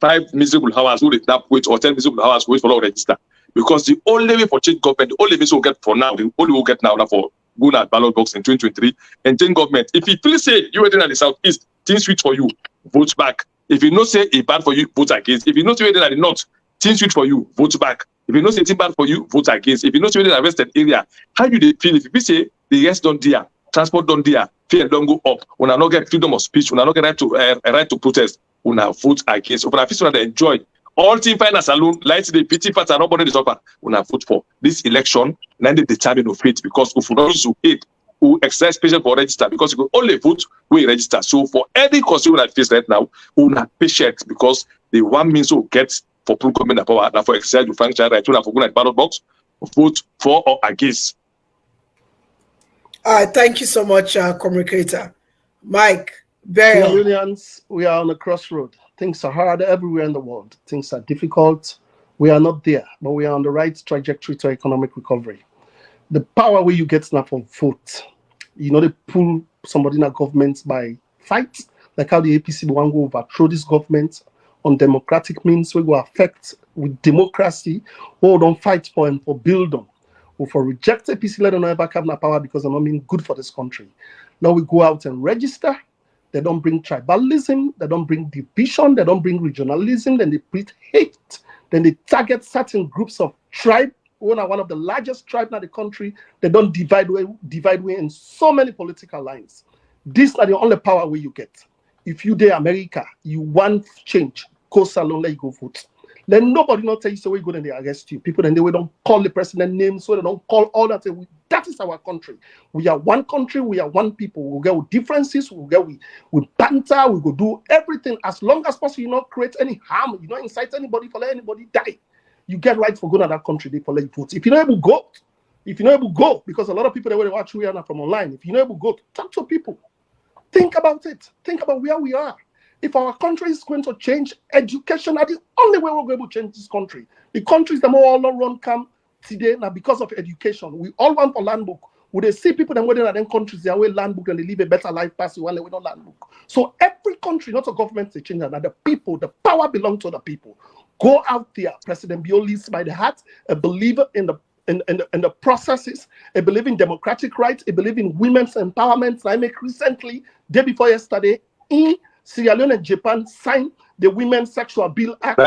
5 miserable hours who that wait, or 10 miserable hours wait for law register. Because the only way for change government, the only way we'll get for now, the only we'll get now for going at ballot box in 2023 and change government. If you feel say you were in the southeast, things switch for you, vote back. If you know say it's bad for you, vote against. If you know say you're in the north, things switch for you, vote back. If you know say it's bad for you, vote against. If you know say you're in the western area, how do they feel? If you say the rest don't dare, transport don't dare, fear don't go up, when I not get freedom of speech, when I not get right to protest, when I vote against, when I feel they enjoy. All team finance alone, like the PT parts are not going to suffer. When I vote for this election, then they determine of it, because if we don't use it, we exercise patience for register, because we only vote, we register. So for any constitution that face right now, we are patient, because the one means we get for pro government power, for exercise the function right, for going at ballot box, vote for or against. Thank you so much, communicator. Mike, very Williams, we are on a crossroad. Things are hard everywhere in the world. Things are difficult. We are not there, but we are on the right trajectory to economic recovery. The power where you get now for vote, you know, they pull somebody in a government by fight, like how the APC will go overthrow this government on democratic means, we will affect with democracy, or don't fight for and for build them, or for reject APC, let them never have no power because they're not mean good for this country. Now we go out and register. They don't bring tribalism, they don't bring division, they don't bring regionalism, then they breed hate, then they target certain groups of tribe. One of the largest tribes in the country, they don't divide way in so many political lines. These are the only power where you get. If you there America, you want change, go salon, let you go vote. Then nobody not tell you so we go and they arrest you. People then they don't call the president names, so they don't call all that. That is our country. We are one country, we are one people. We'll get with differences, we'll get with banter, we go do everything as long as possible. You not create any harm, you not incite anybody for let anybody die. You get right for going to that country, they for let you vote. If you're not able to go, because a lot of people they watch we are from online, if you're not able to go, talk to people. Think about it. Think about where we are. If our country is going to change, education are the only way we're going to change this country. The countries that all run come today now because of education. We all want for land book. Would they see people that within other countries they away land book and they live a better life past you when we don't land book. So every country, not a government, they change that. Now the people, the power belongs to the people. Go out there. President Bio leads by the heart, a believer in the processes, a believer in democratic rights, a believer in women's empowerment. I make recently, day before yesterday, in Sierra Leone and Japan signed the Women's Sexual Bill Act.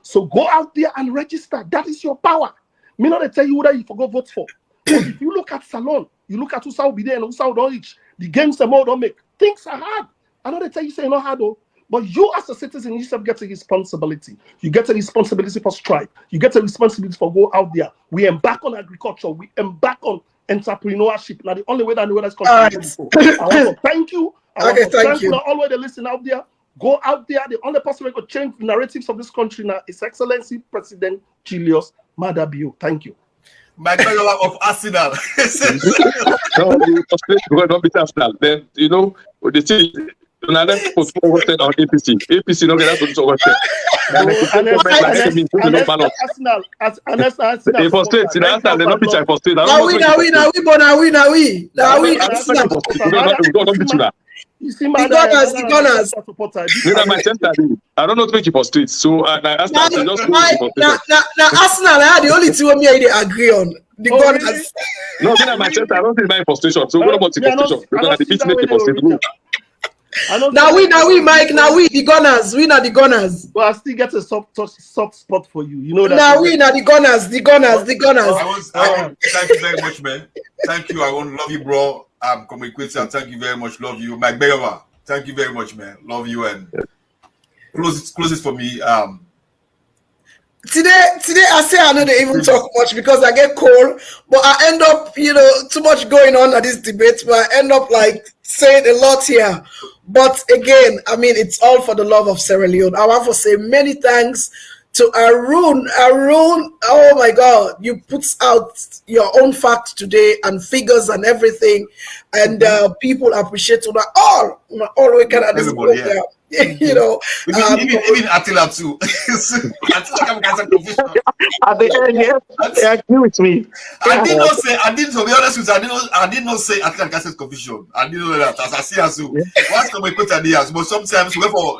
So go out there and register. That is your power. Me not tell you what you forgot vote for. But if you look at Salon, you look at who will be there and who don't reach, the games the more don't make. Things are hard. I know they tell you say not hard though. But you as a citizen, you yourself get a responsibility. You get a responsibility for strike. You get a responsibility for go out there. We embark on agriculture. We embark on entrepreneurship. Now the only way that I know that's before. I want to thank you. I want to thank you. All the way to listen out there. Go out there. The only person who can change the narratives of this country now is Excellency President Julius Maada Bio. Thank you. My Brewa of Arsenal. No, don't beat Arsenal. Then you know the thing. Another postpone voted on APC. APC don't get that to voted. They frustrate. They not pitch. I frustrate. Now we. You see, the gunners. I don't know to make you frustrate. So I asked them to just now Arsenal are the only two me they agree on. The gunners. No, in Manchester, I don't think my frustration. So what about the frustration? Because the pitch make you frustrate. Now we, Mike. Now we, the gunners. We are the gunners. Well, I still get a soft spot for you. You know that. Now we are the gunners. The gunners. Thank you very much, man. Thank you. I want to love you, bro. Koita, thank you very much. Love you, Mike Brewa. Thank you very much, man. Love you and close it for me. Today I say I know they even talk much because I get cold, but I end up, too much going on at this debate, but I end up like saying a lot here. But again, I mean, it's all for the love of Sierra Leone. I want to say many thanks to Haroun. Haroun, oh my God, you put out your own facts today and figures and everything, and people appreciate all we can at this program. Even Attila too. At the end, yeah, they agree with me. I did not say. To be honest with you, I did not say Attila Cassette confusion. I didn't know that. As I see as you, what's the way put ideas? But sometimes we have for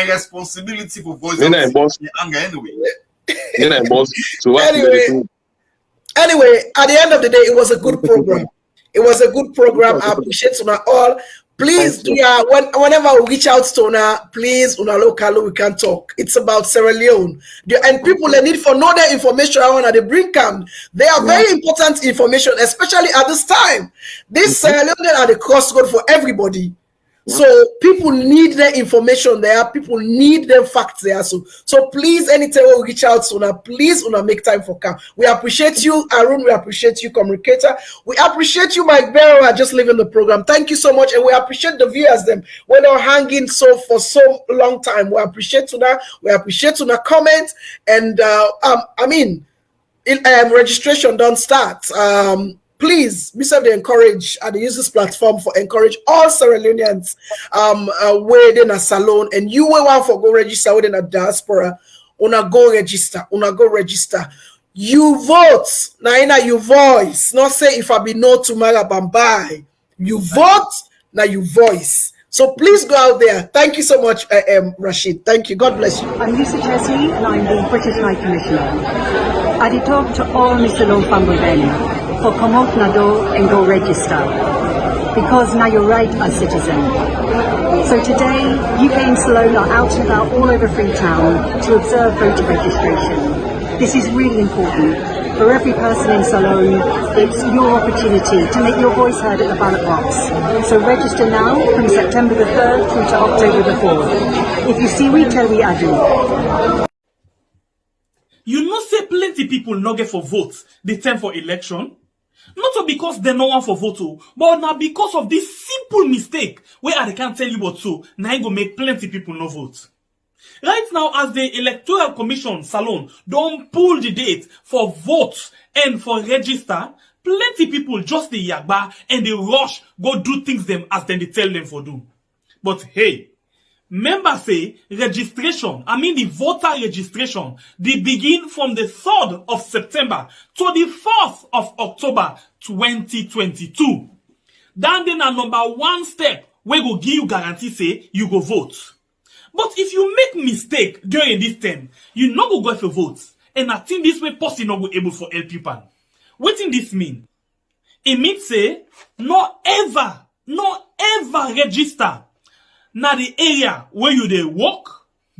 responsibility for voice. Anger anyway. Anyway, at the end of the day, it was a good program. I appreciate you all. Please, whenever we reach out to Una, please, Una local, we can talk. It's about Sierra Leone. And people they need for know their information around at the brink camp. They are very important information, especially at this time. This Sierra Leone are the crossroad for everybody. So people need their information there. People need their facts there. So please, anytime we reach out to Una, please Una make time for camp. We appreciate you, Haroun. We appreciate you, communicator. We appreciate you, Mike Brewa, just leaving the program. Thank you so much, and we appreciate the viewers them when they're hanging for so long time. We appreciate Una. We appreciate Una comment, and registration don't start. please, Mr. They encourage and they use this platform for encourage all Sierra Leoneans where in a salon and you will want for go register within a diaspora. Una go register. You vote. Now you voice. Not say if I be no tomorrow bye. You vote, now you voice. So please go out there. Thank you so much, Rashid. Thank you. God bless you. I'm Lisa Chesley and I'm the British High Commissioner. I did talk to all Mr. Long Famble for come out now door and go register. Because now you're right as citizen. So today, UK and Salone are out and about all over Freetown to observe voter registration. This is really important. For every person in Salone, it's your opportunity to make your voice heard at the ballot box. So register now from September the 3rd through to October the 4th. If you see we tell we adu. You know say plenty people no get for votes the time for election? Not so because they no want for vote, but now because of this simple mistake where I can't tell you what so, now go make plenty people no vote. Right now, as the Electoral Commission Salon don't pull the date for votes and for register, plenty people just the yagba and they rush go do things them as then they tell them for do. But hey, members say registration, the voter registration, they begin from the 3rd of September to the 4th of October 2022. Then a number one step we go give you guarantee say you go vote. But if you make mistake during this time, you no go for votes. And I think this way person not go able for help people. What in this mean? It means say no ever register na the area where you dey work,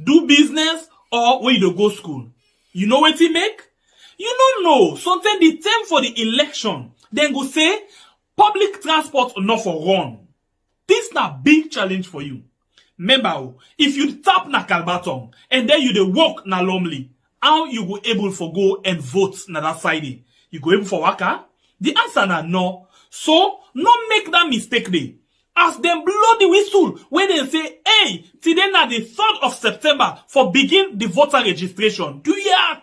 do business, or where you dey go school. You know what it make? You don't know. Sometimes the time for the election, then go say public transport not for run. This na big challenge for you. Remember, if you tap na Calbaton and then you dey walk na Lumley, how you go able for go and vote na that side? You go able for waka? The answer na no. So, no make that mistake dey. As them blow the whistle when they say, hey, today na the 3rd of September for begin the voter registration. Do ya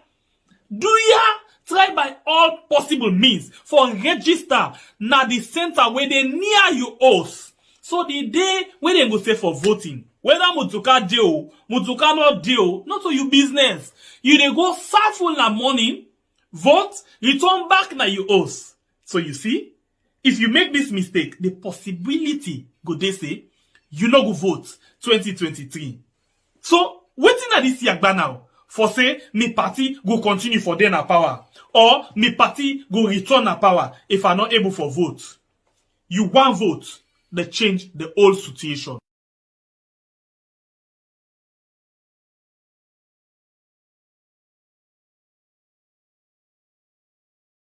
try by all possible means for register na the center where they near you house. So the day when they go say for voting, whether Mutuka deal, Mutuka not deal, not to you business. You dey go full na morning, vote, return back na you house. So you see, if you make this mistake, the possibility go they say you no go vote 2023. So waiting at this yagba now for say me party go continue for then a power or me party go return a power if I'm not able for vote. You want vote, they change the whole situation.